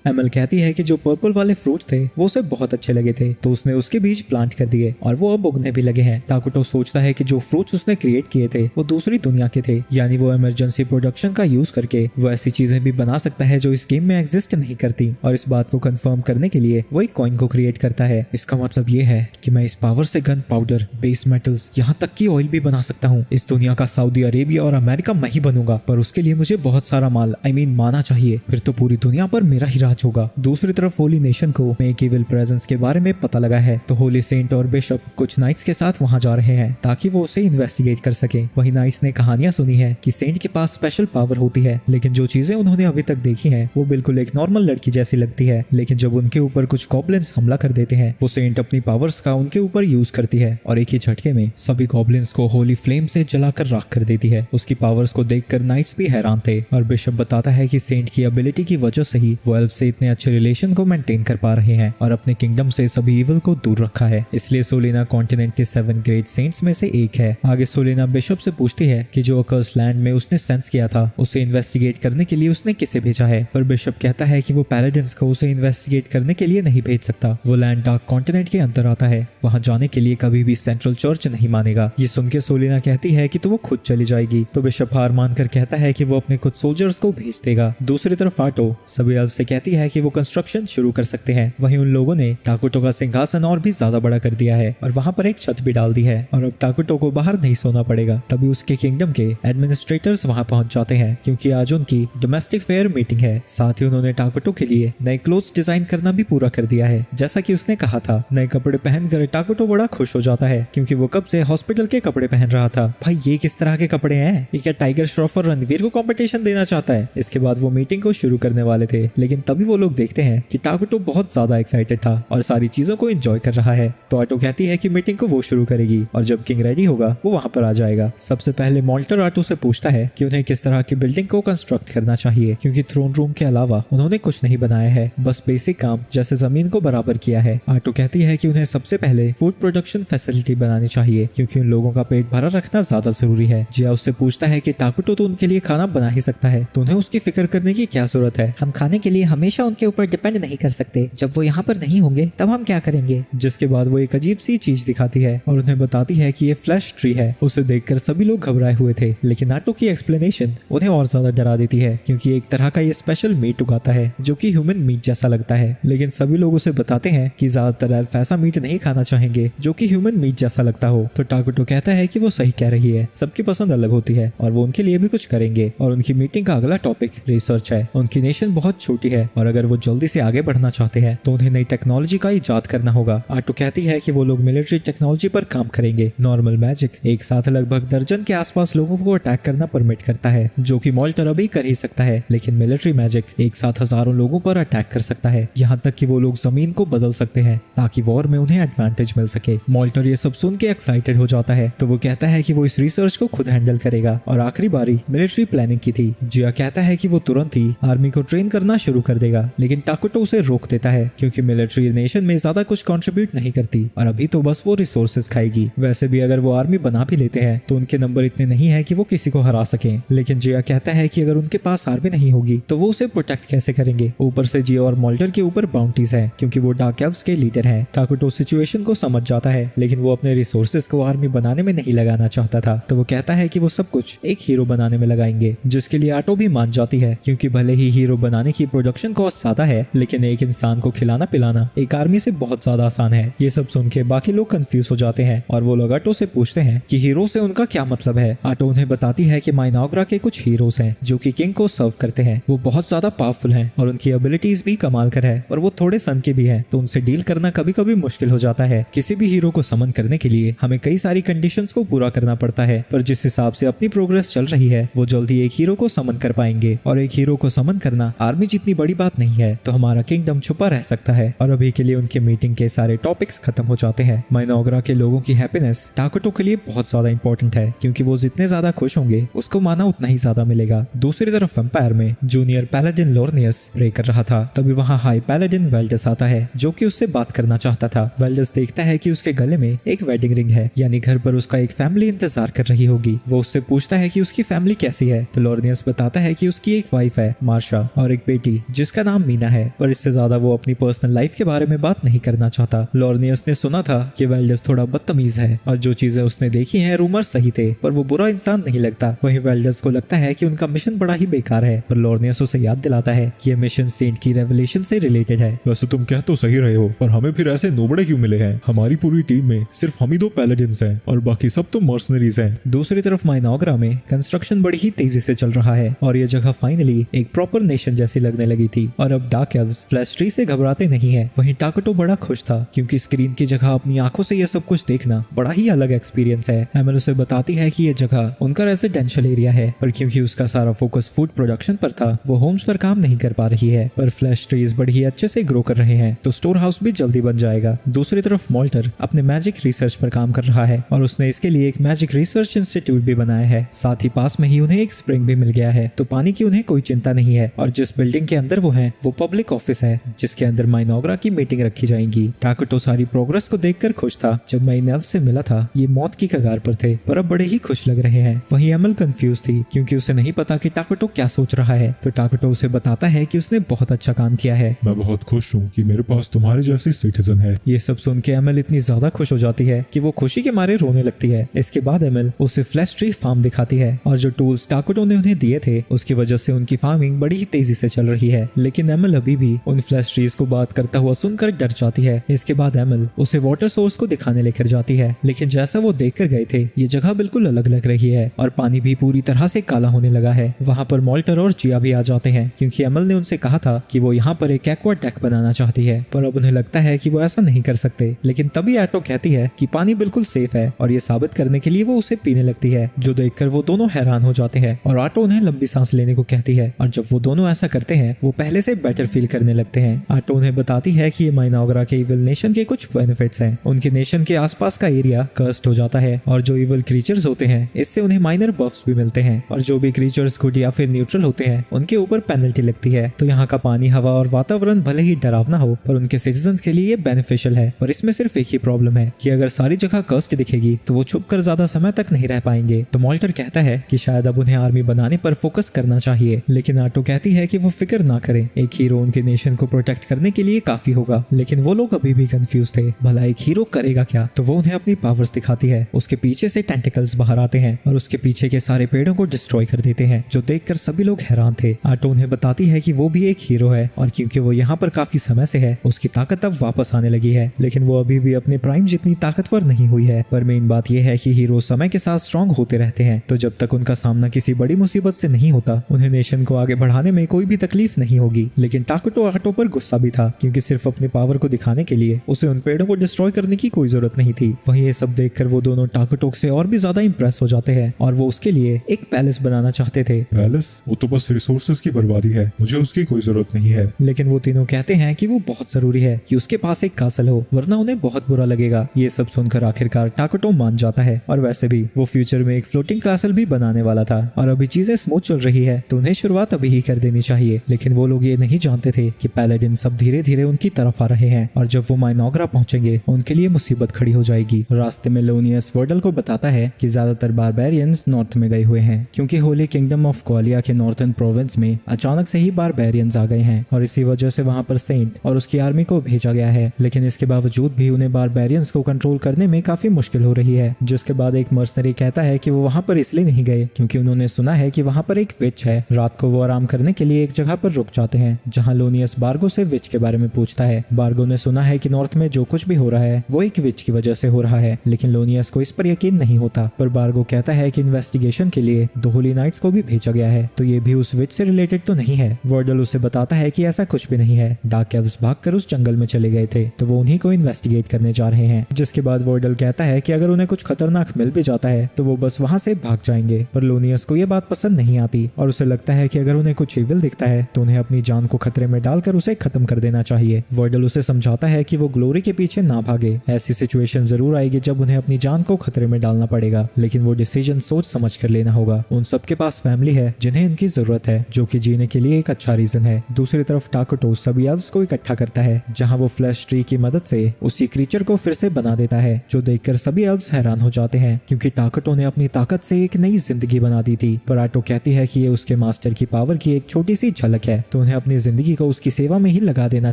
एमल कहती है कि जो पर्पल वाले फ्रूट्स थे वो उसे बहुत अच्छे लगे थे तो उसने उसके बीज प्लांट कर दिए और वो अब उगने भी लगे हैं। टाकुटो सोचता है कि जो फ्रूट्स उसने क्रिएट किए थे वो दूसरी दुनिया के थे, यानी वो इमरजेंसी प्रोडक्शन का यूज करके वो ऐसी चीजें भी बना सकता है जो इस गेम में एग्जिस्ट नहीं करती, और इस बात को कंफर्म करने के लिए वो एक कॉइन को क्रिएट करता है। इसका मतलब ये है कि मैं इस पावर से गन पाउडर, बेस मेटल्स, यहाँ तक की ऑयल भी बना सकता हूँ। इस दुनिया का सऊदी अरेबिया और अमेरिका मैं ही बनूंगा, पर उसके लिए मुझे बहुत सारा माल माना चाहिए, फिर तो पूरी दुनिया पर मेरा ही राज राज होगा। दूसरी तरफ होली नेशन को मेक इविल प्रेजेंस के बारे में पता लगा है, तो होली सेंट और बिशप कुछ नाइट्स के साथ वहां जा रहे हैं ताकि वो उसे इन्वेस्टिगेट कर सके। वही नाइट्स ने कहानियां सुनी है कि सेंट के पास स्पेशल पावर होती है, लेकिन जो चीजें उन्होंने अभी तक देखी हैं वो बिल्कुल एक नॉर्मल लड़की जैसी लगती है। लेकिन जब उनके ऊपर कुछ गॉब्लिन्स हमला कर देते हैं, वो सेंट अपनी पावर्स का उनके ऊपर यूज करती है और एक ही झटके में सभी गॉब्लिन्स को होली फ्लेम से जलाकर राख कर देती है। उसकी पावर्स को देखकर नाइट्स भी हैरान थे और बिशप बताता है कि सेंट की एबिलिटी की वजह से ही वो एल्फ से इतने अच्छे रिलेशन को मेंटेन कर पा रहे हैं और अपने किंगडम से सभी इविल को दूर रखा है। इसलिए सोलेना कॉन्टिनेंट के 7 ग्रेट सेंट्स में से एक है। आगे सोलेना बिशप से पूछती है कि जो अकर्स लैंड में उसने सेंस किया था उसे इन्वेस्टिगेट करने के लिए उसने किसे भेजा है, पर बिशप कहता है कि वो पैलेडिन्स को उसे इन्वेस्टिगेट करने के लिए नहीं भेज सकता। वो लैंड डार्क कॉन्टिनेंट के अंदर आता है, वहां जाने के लिए कभी भी सेंट्रल चर्च नहीं मानेगा। ये सुन के सोलेना कहती है कि तो वो खुद चली जाएगी, तो बिशप हार मानकर कहता है कि वो अपने कुछ सोल्जर्स को भेज देगा। दूसरी तरफ आटो सभी एल्फ से कहती है कि वो कंस्ट्रक्शन शुरू कर सकते हैं। वहीं उन लोगों ने टाकुटो का सिंहासन और भी ज्यादा बड़ा कर दिया है और वहां पर एक छत भी डाल दी है और अब टाकुटो को बाहर नहीं सोना पड़ेगा। तभी उसके किंगडम के एडमिनिस्ट्रेटर्स वहां पहुंच जाते हैं क्योंकि आज उनकी डोमेस्टिक फेयर मीटिंग है। साथ ही उन्होंने टाकुटो के लिए नए क्लोथ्स डिजाइन करना भी पूरा कर दिया है। जैसा कि उसने कहा था, नए कपड़े पहनकर टाकुटो बड़ा खुश हो जाता है क्योंकि वो कब से हॉस्पिटल के कपड़े पहन रहा था। भाई ये किस तरह के कपड़े हैं? ये क्या टाइगर श्रॉफ और रणवीर को कंपटीशन देना चाहता है? इसके बाद वो मीटिंग को शुरू करने वाले थे, लेकिन तभी वो लोग देखते हैं कि टाकुटो बहुत ज्यादा एक्साइटेड था और सारी चीजों को एंजॉय कर रहा है। तो आटो कहती है कि मीटिंग को वो शुरू करेगी और जब किंग रेडी होगा वो वहां पर आ जाएगा। सबसे पहले मॉल्टर आटो से पूछता है कि उन्हें किस तरह की बिल्डिंग को कंस्ट्रक्ट करना चाहिए क्योंकि थ्रोन रूम के अलावा उन्होंने कुछ नहीं बनाया है, बस बेसिक काम जैसे जमीन को बराबर किया है। आटो कहती है कि उन्हें सबसे पहले फूड प्रोडक्शन फैसिलिटी बनानी चाहिए क्योंकि उन लोगों का पेट भरा रखना ज्यादा जरूरी है। जिया उससे पूछता है कि टाकुटो तो उनके लिए खाना बना ही सकता है, तो उन्हें उसकी फिक्र करने की क्या जरूरत है? हम खाने के लिए हमेशा उनके ऊपर डिपेंड नहीं कर सकते, जब वो यहाँ पर नहीं होंगे तब हम क्या करेंगे? जिसके बाद वो एक अजीब सी चीज दिखाती है और उन्हें बताती है कि ये फ्लैश ट्री है। उसे देखकर सभी लोग घबराए हुए थे, लेकिन आटो की एक्सप्लेनेशन उन्हें और ज्यादा डरा देती है क्योंकि एक तरह का ये स्पेशल मीट उगाता है जो कि ह्यूमन मीट जैसा लगता है। लेकिन सभी लोग उसे बताते हैं कि ज्यादातर एल्फ ऐसा मीट नहीं खाना चाहेंगे जो कि ह्यूमन मीट जैसा लगता हो। तो टाकुटो कहता है कि वो सही कह रही है, सबकी पसंद अलग होती है और वो उनके लिए भी कुछ करेंगे। और उनकी मीटिंग का अगला टॉपिक रिसर्च है। उनकी नेशन बहुत छोटी है और अगर वो जल्दी से आगे बढ़ना चाहते हैं तो उन्हें नई टेक्नोलॉजी का इजाद करना होगा। आटो कहती है कि वो लोग मिलिट्री टेक्नोलॉजी पर काम करेंगे। नॉर्मल मैजिक एक साथ लगभग दर्जन के आसपास लोगों को अटैक करना परमिट करता है, जो कि मॉल्टर अभी कर ही सकता है, लेकिन मिलिट्री मैजिक एक साथ हजारों लोगों पर अटैक कर सकता है, यहाँ तक कि वो लोग जमीन को बदल सकते हैं ताकि वॉर में उन्हें एडवांटेज मिल सके। मॉल्टर ये सब सुन के एक्साइटेड हो जाता है, तो वो कहता है कि वो इस रिसर्च को खुद हैंडल करेगा और आखिरी बारी मिलिट्री प्लानिंग की थी। जिया कहता है कि वो तुरंत ही आर्मी को ट्रेन करना शुरू कर देगा, लेकिन टाकुटो उसे रोक देता है क्योंकि मिलिट्री नेशन में ज्यादा कुछ कंट्रीब्यूट नहीं करती और अभी तो बस वो रिसोर्सेज खाएगी। वैसे भी अगर वो आर्मी बना भी लेते हैं तो उनके नंबर इतने नहीं है कि वो किसी को हरा सकें। लेकिन जिया कहता है कि अगर उनके पास आर्मी नहीं होगी तो वो उसे प्रोटेक्ट कैसे करेंगे? ऊपर से जिया और मॉल्टर के ऊपर बाउंटीज है क्योंकि वो डार्क एल्व्स के लीडर हैं। टाकुटो सिचुएशन को समझ जाता है, लेकिन वो अपने रिसोर्सेज को आर्मी बनाने में नहीं लगाना चाहता था, तो वो कहता है कि वो सब कुछ एक हीरो बनाने में लगाएंगे, जिसके लिए आटो भी मान जाती है क्योंकि भले ही हीरो बनाने की प्रोडक्शन कॉस्ट ज्यादा है, लेकिन एक इंसान को खिलाना पिलाना एक आर्मी से बहुत ज्यादा आसान है। ये सब सुन के बाकी लोग कंफ्यूज हो जाते हैं और वो लोग आटो से पूछते हैं कि हीरो से उनका क्या मतलब है। आटो उन्हें बताती है कि माइनाग्रा के कुछ हीरोज हैं जो कि किंग को सर्व करते हैं। वो बहुत ज्यादा पावरफुल हैं और उनकी एबिलिटीज भी कमाल कर है और वो थोड़े सन के भी हैं, तो उनसे डील करना कभी कभी मुश्किल हो जाता है। किसी भी हीरो को समन करने के लिए हमें कई सारी कंडीशंस को पूरा करना पड़ता है, पर जिस हिसाब से अपनी प्रोग्रेस चल रही है वो जल्दी एक हीरो को समन कर पाएंगे और एक हीरो को समन करना आर्मी जितनी बड़ी बात नहीं है, तो हमारा किंगडम छुपा रह सकता है। और अभी के लिए उनके मीटिंग के सारे टॉपिक्स खत्म हो जाते हैं। माइनाग्रा के लोगों की हैप्पीनेस टाकुटो के लिए बहुत ज्यादा इंपॉर्टेंट है क्योंकि वो जितने ज्यादा खुश होंगे उसको माना उतना ही ज्यादा मिलेगा। दूसरी तरफ वैम्पायर में जूनियर पैलेडिन लोर्नियस प्रे कर रहा था, तभी वहाँ हाई पैलेडिन वेल्डस आता है जो कि उससे बात करना चाहता था। वेल्डस देखता है कि उसके गले में एक वेडिंग रिंग है, यानी घर पर उसका एक फैमिली इंतजार कर रही होगी। वो उससे पूछता है कि उसकी फैमिली कैसी है, तो लोर्नियस बताता है कि उसकी एक वाइफ है मार्शा और एक बेटी जिसका नाम मीना है, पर इससे ज्यादा वो अपनी पर्सनल लाइफ के बारे में बात नहीं करना चाहता। लोर्नियस ने सुना था कि वेल्डस थोड़ा बदतमीज है और जो चीजें उसने देखी हैं रूमर सही थे, पर वो बुरा इंसान नहीं लगता। वहीं वेल्डस को लगता है कि उनका मिशन बड़ा ही बेकार है, पर लोर्नियस उसे याद दिलाता है कि ये मिशन सेंट की रेवलेशन से रिलेटेड है। वैसे तुम कह तो सही रहे हो, पर हमें फिर ऐसे नोबड़े क्यों मिले हैं? हमारी पूरी टीम में सिर्फ हम ही 2 पैलेडिन्स हैं और बाकी सब तो मर्सनरीज हैं। दूसरी तरफ माइनाग्रा में कंस्ट्रक्शन बड़ी ही तेजी से चल रहा है और ये जगह फाइनली एक प्रॉपर नेशन जैसी लगने लगी थी। थी। और अब डार्क एल्व्स फ्लैश ट्री से घबराते नहीं है। वहीं टाकुटो बड़ा खुश था क्योंकि स्क्रीन की जगह अपनी आंखों से ये सब कुछ देखना बड़ा ही अलग एक्सपीरियंस है। एमएल उसे बताती है कि ये जगह उनका रेजिडेंशियल एरिया है, पर क्योंकि उसका सारा फोकस फूड प्रोडक्शन पर था वो होम्स पर काम नहीं कर पा रही है। पर फ्लैश ट्रीज बड़ी ही अच्छे से ग्रो कर रहे हैं तो स्टोर हाउस भी जल्दी बन जाएगा। दूसरी तरफ मॉल्टर अपने मैजिक रिसर्च पर काम कर रहा है और उसने इसके लिए एक मैजिक रिसर्च इंस्टीट्यूट भी बनाया है। साथ ही पास में ही उन्हें एक स्प्रिंग भी मिल गया है तो पानी की उन्हें कोई चिंता नहीं है। और जिस बिल्डिंग के अंदर वो है वो पब्लिक ऑफिस है जिसके अंदर माइनॉग्रा की मीटिंग रखी जाएगी। टाकुटो सारी प्रोग्रेस को देखकर खुश था। जब माइन एल्फ से मिला था ये मौत की कगार पर थे पर अब बड़े ही खुश लग रहे हैं। वहीं एमएल कंफ्यूज थी क्योंकि उसे नहीं पता कि टाकुटो क्या सोच रहा है। तो टाकुटो उसे बताता है कि उसने बहुत अच्छा काम किया है। मैं बहुत खुश हूँ कि मेरे पास तुम्हारे जैसी सिटीजन है। ये सब सुन के एमएल इतनी ज्यादा खुश हो जाती है कि वो खुशी के मारे रोने लगती है। इसके बाद एमएल उसे फ्लैश ट्री फार्म दिखाती है और जो टूल्स टाकुटो ने उन्हें दिए थे उसकी वजह से उनकी फार्मिंग बड़ी ही तेजी से चल रही है। लेकिन एमएल अभी भी उन फ्लैश ट्रीज को बात करता हुआ सुनकर डर जाती है। इसके बाद एमएल उसे वाटर सोर्स को दिखाने लेकर जाती है लेकिन जैसा वो देख कर गए थे ये जगह बिल्कुल अलग लग रही है और पानी भी पूरी तरह से काला होने लगा है। वहाँ पर मॉल्टर और जिया भी आ जाते हैं क्योंकि एमएल ने उनसे कहा था कि वो यहाँ पर एक एक्वा डेक बनाना चाहती है पर अब उन्हें लगता है कि वो ऐसा नहीं कर सकते। लेकिन तभी एटो कहती है कि पानी बिल्कुल सेफ है और ये साबित करने के लिए वो उसे पीने लगती है जो देखकर वो दोनों हैरान हो जाते हैं और आटो उन्हें लंबी सांस लेने को कहती है। और जब वो दोनों ऐसा करते हैं वो पहले से बेटर फील करने लगते हैं। आटो उन्हें बताती है कि ये माइनॉग्रा के इविल नेशन के कुछ बेनिफिट्स हैं। उनके नेशन के आसपास का एरिया कर्स्ड हो जाता है और जो इविल क्रीचर्स होते हैं इससे उन्हें माइनर बफ्स भी मिलते हैं और जो भी क्रीचर्स गुड या फिर न्यूट्रल होते हैं उनके ऊपर पेनल्टी लगती है। तो यहाँ का पानी, हवा और वातावरण भले ही डरावना हो पर उनके सिटीजन के लिए ये बेनिफिशियल है। पर इसमें सिर्फ एक ही प्रॉब्लम है कि अगर सारी जगह कर्स्ड दिखेगी तो वो छुप कर ज्यादा समय तक नहीं रह पाएंगे। तो मॉल्टर कहता है कि शायद अब उन्हें आर्मी बनाने पर फोकस करना चाहिए लेकिन आटो कहती है कि वो फिक्र ना करें, एक हीरो उनके नेशन को प्रोटेक्ट करने के लिए काफी होगा। लेकिन वो लोग अभी भी कंफ्यूज थे, भला एक हीरो करेगा क्या। तो वो उन्हें अपनी पावर्स दिखाती है। उसके पीछे से टेंटिकल्स बाहर आते हैं और उसके पीछे के सारे पेड़ों को डिस्ट्रॉय कर देते हैं जो देखकर सभी लोग हैरान थे। आटो उन्हें बताती है कि वो भी एक हीरो है और क्योंकि वो यहाँ पर काफी समय से है उसकी ताकत अब वापस आने लगी है लेकिन वो अभी भी अपने प्राइम जितनी ताकतवर नहीं हुई है। पर मेन बात यह है कि हीरो समय के साथ स्ट्रॉन्ग होते रहते हैं तो जब तक उनका सामना किसी बड़ी मुसीबत से नहीं होता उन्हें नेशन को आगे बढ़ाने में कोई भी तकलीफ नहीं होगी। लेकिन टाकुटो आटो पर गुस्सा भी था क्योंकि सिर्फ अपने पावर को दिखाने के लिए उसे उन पेड़ों को डिस्ट्रॉय करने की कोई जरूरत नहीं थी। वहीं ये सब देखकर वो दोनों टाकुटो से और भी ज्यादा इंप्रेस हो जाते हैं और वो उसके लिए एक पैलेस बनाना चाहते थे। पैलेस? वो तो बस रिसोर्सेज की बर्बादी है, मुझे उसकी कोई जरूरत नहीं है। लेकिन वो तीनों कहते हैं कि वो बहुत जरूरी है कि उसके पास एक कासल हो वरना उन्हें बहुत बुरा लगेगा। ये सब सुनकर आखिरकार टाकुटो मान जाता है और वैसे भी वो फ्यूचर में एक फ्लोटिंग कासल भी बनाने वाला था और अभी चीजें स्मूथ चल रही है तो उन्हें शुरुआत अभी ही कर देनी चाहिए। लेकिन वो लोग ये नहीं जानते थे कि पैलेडिन सब धीरे धीरे उनकी तरफ आ रहे हैं और जब वो माइनॉग्रा पहुंचेंगे उनके लिए मुसीबत खड़ी हो जाएगी। रास्ते में लोनियस वर्डल को बताता है कि ज्यादातर बारबेरियंस नॉर्थ में गए हुए हैं क्योंकि होली किंगडम ऑफ क्वालिया के नॉर्थर्न प्रोविंस में अचानक से ही बारबेरियंस आ गए हैं और इसी वजह से वहां पर सेंट और उसकी आर्मी को भेजा गया है। लेकिन इसके बावजूद भी उन्हें बारबेरियंस को कंट्रोल करने में काफी मुश्किल हो रही है। जिसके बाद एक मर्सनरी कहता है कि वो वहां पर इसलिए नहीं गए क्योंकि उन्होंने सुना है कि वहां पर एक विच है। रात को वो आराम करने के लिए एक जगह पर रुक जाते हैं जहां लोनियस बार्गो से विच के बारे में पूछता है। बार्गो ने सुना है कि नॉर्थ में जो कुछ भी हो रहा है वो एक विच की वजह से हो रहा है लेकिन लोनियस को इस पर यकीन नहीं होता। पर बार्गो कहता है कि इन्वेस्टिगेशन के लिए दो होली नाइट्स को भी भेजा गया है तो ये भी उस विच से रिलेटेड तो नहीं है। वर्डल उसे बताता है कि ऐसा कुछ भी नहीं है, डार्क एल्व्स भागकर उस जंगल में चले गए थे तो वो उन्हीं को इन्वेस्टिगेट करने जा रहे हैं। जिसके बाद वर्डल कहता है कि अगर उन्हें कुछ खतरनाक मिल भी जाता है तो वो बस वहां से भाग जाएंगे। पर लोनियस को ये बात पसंद नहीं आती और उसे लगता है कि अगर उन्हें कुछ इविल दिखता है तो उन्हें अपनी जान को खतरे में डालकर उसे खत्म कर देना चाहिए। वर्डल उसे समझाता है कि वो ग्लोरी के पीछे ना भागे, ऐसी सिचुएशन जरूर आएगी जब उन्हें अपनी जान को खतरे में डालना पड़ेगा लेकिन वो डिसीजन सोच समझ कर लेना होगा। उन सबके पास फैमिली है जिन्हें इनकी जरूरत है जो कि जीने के लिए एक अच्छा रीजन है। दूसरी तरफ टाकुटो सभी एल्व्स को इकट्ठा करता है जहां वो फ्लैश ट्री की मदद से उसी क्रीचर को फिर से बना देता है जो देखकर सभी एल्व्स हैरान हो जाते हैं क्योंकि टाकुटो ने अपनी ताकत से एक नई जिंदगी बना दी थी। पर आटो कहती है कि ये उसके मास्टर की पावर की एक छोटी सी झलक है तो उन्हें अपनी जिंदगी को उसकी सेवा में ही लगा देना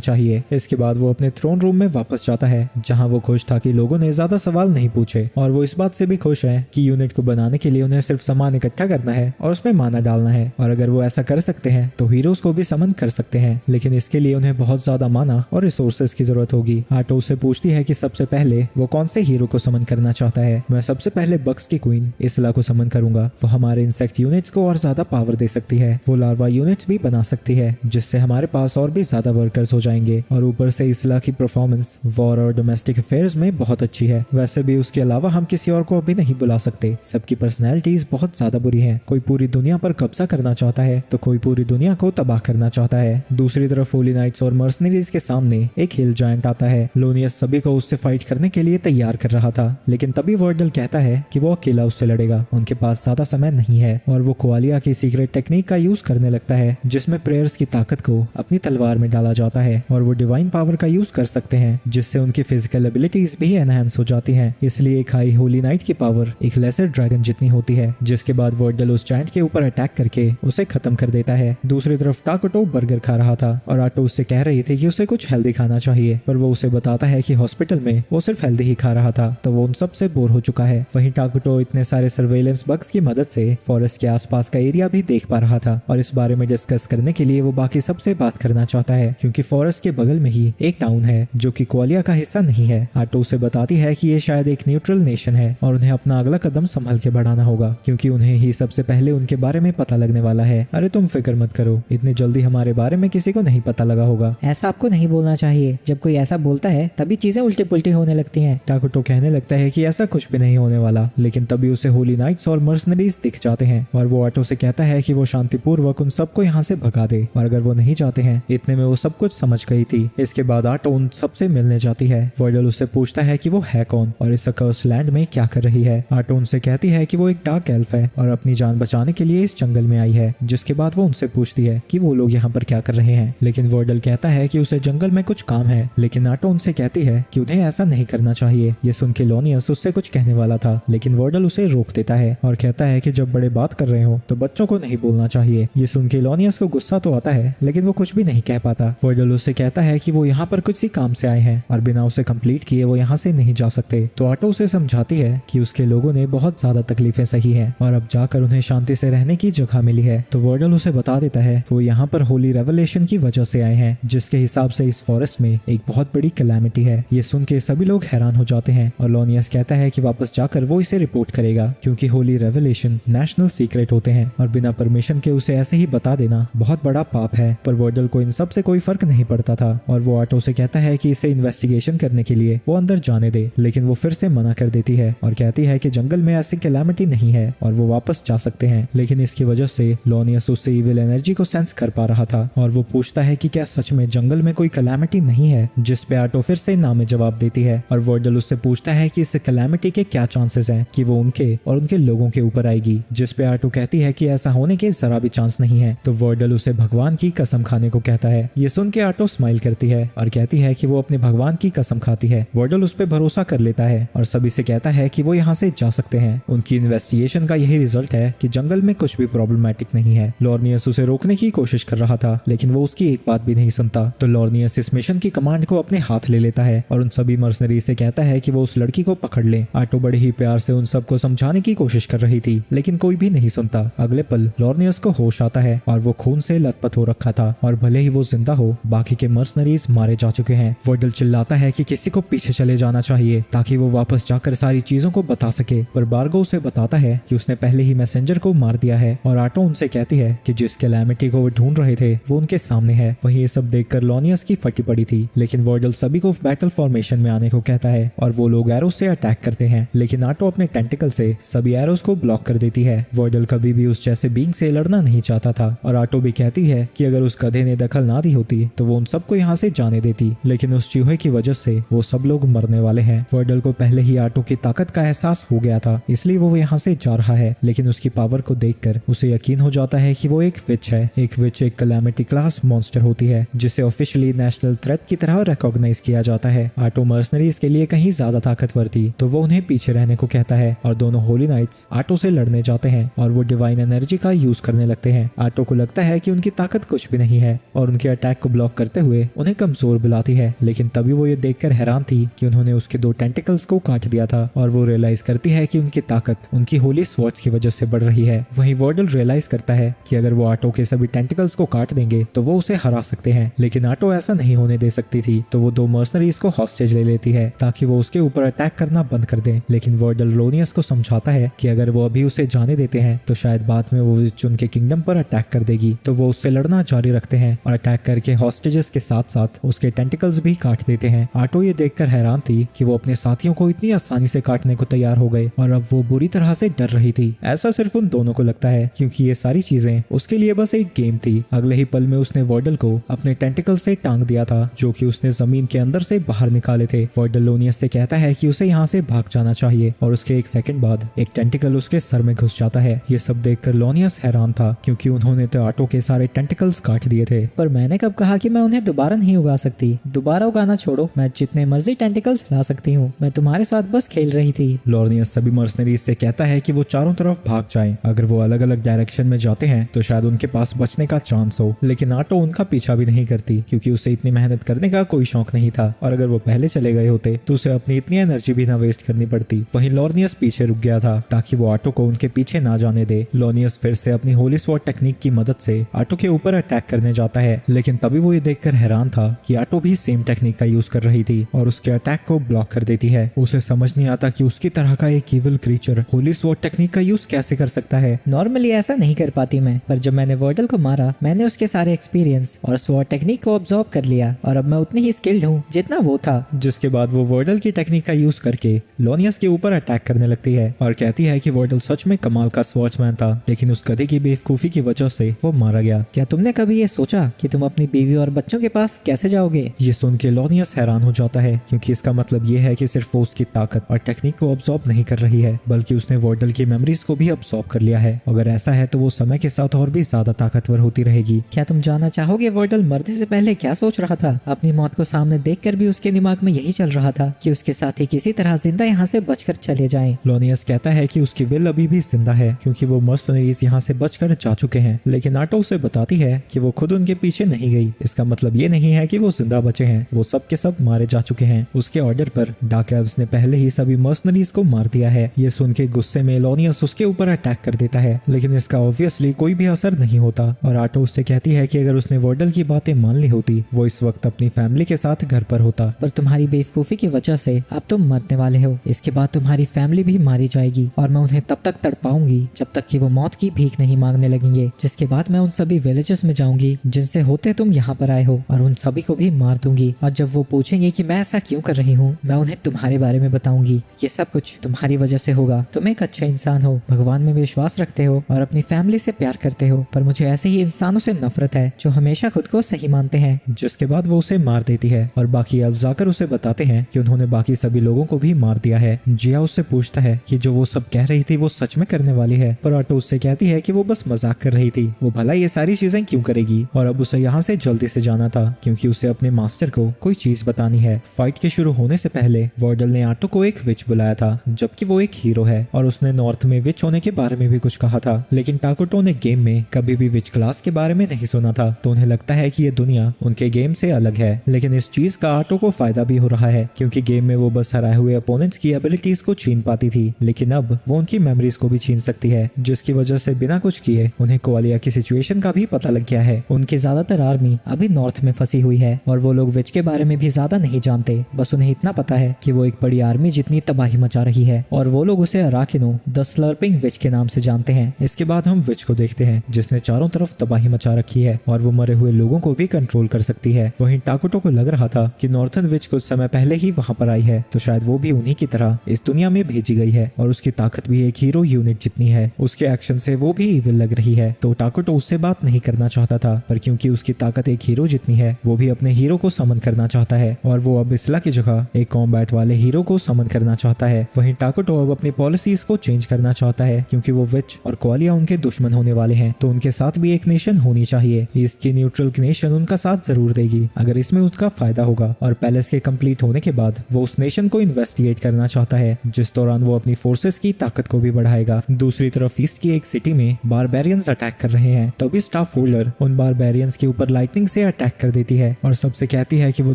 चाहिए। इसके बाद वो अपने थ्रोन रूम में वापस जाता है जहां वो खुश था कि लोगों ने ज्यादा सवाल नहीं पूछे और वो इस बात से भी खुश है कि यूनिट को बनाने के लिए उन्हें सिर्फ सामान इकट्ठा करना है और उसमें माना डालना है और अगर वो ऐसा कर सकते हैं तो हीरोज को भी समन कर सकते हैं लेकिन इसके लिए उन्हें बहुत ज्यादा माना और रिसोर्सेज की जरूरत होगी। आटो उसे पूछती है कि सबसे पहले वो कौन से हीरो को समन करना चाहता है। मैं सबसे पहले बग्स की क्वीन इसला को समन करूंगा, वो हमारे इंसेक्ट यूनिट्स को और ज्यादा पावर दे सकती है, वो लार्वा यूनिट्स भी बना सकती है जिससे हमारे पास और भी ज्यादा वर्कर्स हो जाएंगे। और ऊपर से इसला की परफॉर्मेंस वॉर और डोमेस्टिक अफेयर्स में बहुत अच्छी है। वैसे भी उसके अलावा हम किसी और को अभी नहीं बुला सकते। सबकी पर्सनैलिटीज बहुत ज्यादा बुरी हैं। कोई पूरी दुनिया पर कब्जा करना चाहता है तो कोई पूरी दुनिया को तबाह करना चाहता है। दूसरी तरफ होली नाइट्स और मर्सनरीज के सामने एक हिल जायंट आता है। लोनियस सभी को उससे फाइट करने के लिए तैयार कर रहा था, लेकिन तभी वर्डल कहता है कि वो अकेला उससे लड़ेगा। उनके पास ज्यादा समय नहीं है और वो क्वालिया की सीक्रेट टेक्निक का यूज करने लगता है, जिसमें प्रेयर्स की ताकत को अपनी तलवार में डाला जाता है और वो डिवाइन पावर का यूज कर सकते हैं, जिससे उनकी फिजिकल एबिलिटीज भी एनहांस हो जाती हैं। इसलिए एक हाई होली नाइट की पावर एक लेसर ड्रैगन जितनी होती है, जिसके बाद वर्डल उस जायंट के ऊपर अटैक करके उसे खत्म कर देता है। दूसरी तरफ टाकोटो बर्गर खा रहा था और आटो उससे कह रही थी कि उसे कुछ हेल्दी खाना चाहिए, पर वो उसे बताता है कि हॉस्पिटल में वो सिर्फ हेल्दी ही खा रहा था, तो वो उन सब से बोर हो चुका है। वहीं टाकोटो इतने सारे सर्वेलेंस बग्स की मदद से फॉरेस्ट के आसपास का एरिया भी देख पा रहा था और इस बारे में डिस्कस करने के लिए वो बाकी सबसे बात करना चाहता है, क्योंकि फॉरेस्ट के बगल में ही एक टाउन है जो कि क्वालिया का हिस्सा नहीं है। आटो उसे बताती है कि ये शायद एक न्यूट्रल नेशन है और उन्हें अपना अगला कदम संभल के बढ़ाना होगा, क्योंकि उन्हें ही सबसे पहले उनके बारे में पता लगने वाला है। अरे तुम फिक्र मत करो, इतनी जल्दी हमारे बारे में किसी को नहीं पता लगा होगा। ऐसा आपको नहीं बोलना चाहिए। जब कोई ऐसा बोलता है तभी चीजें उल्टी पुल्टी होने लगती हैं। टाकोटो कहने लगता है कि ऐसा कुछ भी नहीं होने वाला, लेकिन तभी उसे होली नाइट्स और मर्सनरीज दिख जाते हैं और वो आटो से कहता है कि वो शांतिपूर्वक उन सबको यहाँ से भगा दे, और अगर वो नहीं जाते हैं। इतने में वो सब कुछ समझ गई थी। इसके बाद आटो उन सबसे मिलने जाती है। वर्डल उससे पूछता है कि वो है कौन और इस अकर्स लैंड में क्या कर रही है। आटो उनसे कहती है कि वो एक डार्क एल्फ है और अपनी जान बचाने के लिए इस जंगल में आई है। जिसके बाद वो उनसे पूछती है कि वो लोग यहाँ पर क्या कर रहे हैं, लेकिन वर्डल कहता है कि उसे जंगल में कुछ काम है, लेकिन आटो उनसे कहती है कि उन्हें ऐसा नहीं करना चाहिए। ये सुन के लोनियस उससे कुछ कहने वाला था, लेकिन वर्डल उसे रोक देता है और कहता है कि जब बड़े बात कर रहे हो तो बच्चों को नहीं बोलना चाहिए। ये सुन के लोनियस को गुस्सा तो आता है, लेकिन वो कुछ भी नहीं कह पाता। वर्डल उससे कहता है कि वो यहाँ पर कुछ ही काम से आए हैं और बिना उसे कंप्लीट किए वो यहाँ से नहीं जा सकते। तो आटो उसे समझाती है कि उसके लोगों ने बहुत ज्यादा तकलीफें सही हैं और अब जाकर उन्हें शांति से रहने की जगह मिली है। तो वर्डल उसे बता देता है कि वो यहाँ पर होली रेवलेशन की वजह से आए हैं, जिसके हिसाब से इस फॉरेस्ट में एक बहुत बड़ी कैलामिटी है। ये सुन के सभी लोग हैरान हो जाते हैं और लोनियस कहता है कि वापस जाकर वो इसे रिपोर्ट करेगा, क्योंकि होली रेवलेशन नेशनल सीक्रेट होते हैं और बिना परमिशन के उसे ऐसे ही बता देना बहुत बड़ा पाप है। पर वर्डल को इन सब से कोई फर्क नहीं पड़ता था और वो आटो से कहता है कि इसे इन्वेस्टिगेशन करने के लिए वो अंदर जाने दे, लेकिन वो फिर से मना कर देती है और कहती है कि जंगल में ऐसी कैलामिटी नहीं है और वो वापस जा सकते हैं। लेकिन इसकी वजह से लोनियस उससे इविल एनर्जी को सेंस कर पा रहा था और वो पूछता है कि क्या सच में जंगल में कोई कैलामिटी नहीं है, जिस पे आटो फिर से ना में जवाब देती है और वर्डल उससे पूछता है कि इस कैलामिटी के क्या चांसेस हैं कि वो उनके और उनके लोगों के ऊपर आएगी, जिस पे आटो कहती है कि ऐसा होने के जरा भी चांस नहीं है। तो वर्डल उसे भगवान की कसम खाने को कहता है। ये सुन के आटो स्माइल करती है और कहती है कि वो अपने भगवान की कसम खाती है। वर्डल उस पर भरोसा कर लेता है और सभी से कहता है कि वो यहाँ से जा सकते हैं। उनकी इन्वेस्टिगेशन का यही रिजल्ट है कि जंगल में कुछ भी प्रॉब्लमैटिक नहीं है। लॉर्नियस उसे रोकने की कोशिश कर रहा था, लेकिन वो उसकी एक बात भी नहीं सुनता। तो लॉर्नियस इस मिशन की कमांड को अपने हाथ ले लेता है और उन सभी मर्सनरी से कहता है कि वो उस लड़की को पकड़ ले। आटो बड़े ही प्यार से उन सबको समझाने की कोशिश कर रही थी, लेकिन कोई भी नहीं सुनता। अगले पल लॉर्नियस को होश आता है और वो खून से लथपथ हो रखा था और भले ही वो जिंदा हो, बाकी के मर्सनरीज मारे जा चुके हैं। वर्डल चिल्लाता है कि किसी को पीछे चले जाना चाहिए ताकि वो वापस जाकर सारी चीजों को बता सके, पर बार्गो उसे बताता है कि उसने पहले ही मैसेंजर को मार दिया है और आटो उनसे कहती है कि जिस कैलामिटी को वो ढूंढ रहे थे वो उनके सामने है। वहीं ये सब देखकर लॉनियस की फटी पड़ी थी, लेकिन वर्डल सभी को बैटल फॉर्मेशन में आने को कहता है और वो लोग एरोस से अटैक करते हैं, लेकिन आटो अपने टेंटिकल से सभी एरोस को ब्लॉक कर देती है। वर्डल कभी भी उस जैसे बीइंग से लड़ना नहीं चाहता था और आटो भी कहती है कि अगर उस गधे ने दखल ना दी होती तो वो उन सबको यहाँ से जाने देती, लेकिन उस चूहे की वजह से वो सब लोग मरने वाले हैं। वर्डल को पहले ही आटो की ताकत का एहसास हो गया था, इसलिए वो यहाँ से जा रहा है, लेकिन उसकी पावर को देखकर उसे यकीन हो जाता है कि वो एक विच है। एक विच एक कैलामिटी क्लास मॉन्स्टर होती है जिसे ऑफिशियली नेशनल थ्रेट की तरह रिकॉग्नाइज किया जाता है। आटो मर्सनरीज के लिए कहीं ज्यादा ताकतवर थी, तो वो उन्हें पीछे रहने को कहता है और दोनों होली नाइट्स आटो से लड़ने जाते हैं और वो डिवाइन एनर्जी का यूज करने लगते हैं। आटो को लगता है कि उनकी ताकत कुछ भी नहीं है और उनके अटैक को ब्लॉक करते हुए उन्हें कमजोर बुलाती है, लेकिन तभी वो ये देखकर हैरान थी कि उन्होंने उसके 2 टेंटिकल्स को काट दिया था और वो रियलाइज करती है कि उनकी ताकत उनकी होली स्वॉर्ड्स की वजह से बढ़ रही है। वहीं वर्डल रियलाइज करता है कि अगर वो आटो के सभी टेंटिकल्स को काट देंगे तो वो उसे हरा सकते हैं, लेकिन आटो ऐसा नहीं होने दे सकती थी, तो वो 2 मर्सनरीज को हॉस्टेज ले लेती है ताकि वो उसके ऊपर अटैक करना बंद कर दे। लेकिन वर्डल लोनियस को समझाता है कि अगर वो अभी उसे जाने देते हैं तो शायद बाद में वो उनके किंगडम पर अटैक कर देगी, तो वो उससे लड़ना करना जारी रखते हैं और अटैक करके हॉस्टेजेस के साथ साथ उसके टेंटिकल्स भी काट देते हैं। आटो ये देखकर हैरान थी कि वो अपने साथियों को इतनी आसानी से काटने को तैयार हो गए और अब वो बुरी तरह से डर रही थी। ऐसा सिर्फ उन दोनों को लगता है क्योंकि ये सारी चीजें उसके लिए बस एक गेम थी। अगले ही पल में उसने वर्डल को अपने टेंटिकल से टांग दिया था जो कि उसने जमीन के अंदर से बाहर निकाले थे। वर्डल लोनियस से कहता है कि उसे यहाँ से भाग जाना चाहिए और उसके एक सेकंड बाद एक टेंटिकल उसके सर में घुस जाता है। ये सब देखकर लोनियस हैरान था क्योंकि उन्होंने तो आटो के सारे टेंटिकल्स काट दिए थे। पर मैंने कब कहा कि मैं उन्हें दोबारा नहीं उगा सकती? दोबारा उगाना छोड़ो, मैं जितने मर्जी टेंटिकल्स ला सकती हूँ। मैं तुम्हारे साथ बस खेल रही थी। लोनियस सभी मर्सनरीज से कहता है कि वो चारों तरफ भाग जाएं। अगर वो अलग अलग डायरेक्शन में जाते हैं तो शायद उनके पास बचने का चांस हो, लेकिन आटो उनका पीछा भी नहीं करती क्योंकि उसे इतनी मेहनत करने का कोई शौक नहीं था और अगर वो पहले चले गए होते तो उसे अपनी इतनी एनर्जी भी ना वेस्ट करनी पड़ती। वहीं लोनियस पीछे रुक गया था ताकि वो आटो को उनके पीछे ना जाने दे। लोनियस फिर से अपनी होली स्वॉर्ड टेक्निक की मदद से आटो के ऊपर अटैक करने जाता है, लेकिन तभी वो ये देखकर हैरान था कि आटो भी सेम टेक्निक का यूज कर रही थी और उसके अटैक को ब्लॉक कर देती है। उसे समझ नहीं आता कि उसकी तरह का एक evil creature Holi sword technique का यूज कैसे कर सकता है। नॉर्मली ऐसा नहीं कर पाती मैं, पर जब मैंने वर्डल को मारा मैंने उसके सारे एक्सपीरियंस और स्वॉर्ड टेक्निक को ऑब्जॉर्व कर लिया और अब मैं उतनी ही स्किल्ड हूँ जितना वो था। जिसके बाद वो वर्डल की टेक्निक का यूज करके लोनियस के ऊपर अटैक करने लगती है और कहती है कि वर्डल सच में कमाल का स्वॉर्ड्समैन था, लेकिन उस गधे की बेवकूफी की वजह से वो मारा गया। क्या तुमने कभी ये सोचा कि तुम अपनी बीवी और बच्चों के पास कैसे जाओगे? ये सुन के लोनियस हैरान हो जाता है क्योंकि इसका मतलब ये है कि सिर्फ वो उसकी ताकत और टेक्निक को ऑब्जॉर्व नहीं कर रही है बल्कि उसने वर्डल की मेमोरीज को भी ऑब्जॉर्व कर लिया है। अगर ऐसा है तो वो समय के साथ और भी ज्यादा ताकतवर होती रहेगी। क्या तुम जानना चाहोगे वर्डल मरने से पहले क्या सोच रहा था? अपनी मौत को सामने देखकर भी उसके दिमाग में यही चल रहा था कि उसके साथी किसी तरह जिंदा यहाँ से बचकर चले जाएं। लोनियस कहता है कि उसकी विल अभी भी जिंदा है क्योंकि वो मर्सनरीज यहाँ से बचकर जा चुके हैं, लेकिन आटो उसे बताती है कि वो खुद उनके पीछे नहीं गई। इसका मतलब ये नहीं है कि वो जिंदा बचे हैं, वो सब के सब मारे जा चुके हैं। उसके ऑर्डर पर डार्क एल्व्स ने पहले ही सभी मर्सनरीज को मार दिया है। ये सुन के गुस्से में लोनियस उसके ऊपर अटैक कर देता है, लेकिन इसका ऑब्वियसली कोई भी असर नहीं होता और आटो उससे कहती है कि अगर उसने वर्डल की बातें मान ली होती वो इस वक्त अपनी फैमिली के साथ घर पर होता। पर तुम्हारी बेवकूफी की वजह से अब तुम मरने वाले हो। इसके बाद तुम्हारी फैमिली भी मारी जाएगी और मैं उन्हें तब तक तड़पाऊंगी जब तक कि वो मौत की भीख नहीं मांगने लगेंगे। जिसके बाद मैं उन सभी विलेजेस में जाऊंगी जिनसे होते तुम यहाँ पर आए हो और उन सभी को भी मार दूंगी। और जब वो पूछेंगे कि मैं ऐसा क्यों कर रही हूँ, मैं उन्हें तुम्हारे बारे में बताऊंगी। ये सब कुछ तुम्हारी वजह से होगा। तुम एक अच्छे इंसान हो, भगवान में विश्वास रखते हो और अपनी फैमिली से प्यार करते हो, पर मुझे ऐसे ही इंसानों से नफरत है जो हमेशा खुद को सही मानते हैं। जिसके बाद वो उसे मार देती है और बाकी एल्व्स जाकर उसे बताते हैं कि उन्होंने बाकी सभी लोगों को भी मार दिया है। जिया उससे पूछता है कि जो वो सब कह रही थी वो सच में करने वाली है, पर आटो उससे कहती है कि वो बस मजाक कर रही थी, वो भला ये सारी चीजें क्यों करेगी। और अब उसे यहाँ से जल्दी से जाना था क्योंकि उसे अपने मास्टर को कोई चीज बतानी है। फाइट के शुरू होने से पहले वर्डल ने आटो को एक विच बुलाया था जबकि वो एक हीरो है और उसने नॉर्थ में विच होने के बारे में भी कुछ कहा था, लेकिन टाकुटो ने गेम में कभी भी विच क्लास के बारे में नहीं सुना था, तो उन्हें लगता है कि ये दुनिया उनके गेम से अलग है। लेकिन इस चीज का आटो को फायदा भी हो रहा है क्योंकि गेम में वो बस हराए हुए अपोनेंट्स की एबिलिटीज को छीन पाती थी, लेकिन अब वो उनकी मेमोरीज को भी छीन सकती है, जिसकी वजह से बिना कुछ किए उन्हें कोआलिया की सिचुएशन का भी पता लग गया है। उनकी ज्यादातर आर्मी अभी नॉर्थ में फंसी हुई है और वो लोग विच के बारे में भी ज्यादा नहीं जानते। बस उन्हें इतना पता है कि वो एक बड़ी आर्मी जितनी तबाही मचा रही है और वो लोग उसे अराकिनो द स्लर्पिंग विच के नाम से जानते हैं। इसके बाद हम विच को देखते हैं जिसने चारों तरफ तबाही मचा रखी है और वो मरे हुए लोगों को भी कंट्रोल कर सकती है। वहीं टाकुटो को लग रहा था कि नॉर्थन विच कुछ समय पहले ही वहां पर आई है, तो शायद वो भी उन्हीं की तरह इस दुनिया में भेजी गई है और उसकी ताकत भी एक हीरो यूनिट जितनी है। उसके एक्शन से वो भी इविल लग रही है, तो टाकुटो उससे बात नहीं करना चाहता था, पर क्योंकि उसकी ताकत एक हीरो जितनी है वो भी अपने हीरो को समन करना चाहता है और वो अब इसला की जगह एक कॉम्बैट वाले हीरो को समन करना चाहता है। वहीं टाकुटो अब अपनी पॉलिसीज को चेंज करना चाहता है क्योंकि वो विच और कोआलिया उनके दुश्मन होने वाले हैं, तो उनके साथ भी एक नेशन होनी चाहिए। ईस्ट की न्यूट्रल नेशन उनका साथ जरूर देगी अगर इसमें उसका फायदा होगा। और पैलेस के कंप्लीट होने के बाद वो उस नेशन को इन्वेस्टिगेट करना चाहता है, जिस दौरान वो अपनी फोर्सेस की ताकत को भी बढ़ाएगा। दूसरी तरफ ईस्ट की एक सिटी में बारबेरियंस अटैक कर रहे हैं, तभी स्टाफ होल्डर उन बारबेरियंस के ऊपर लाइटनिंग से अटैक कर देती है और सबसे कहती है कि वो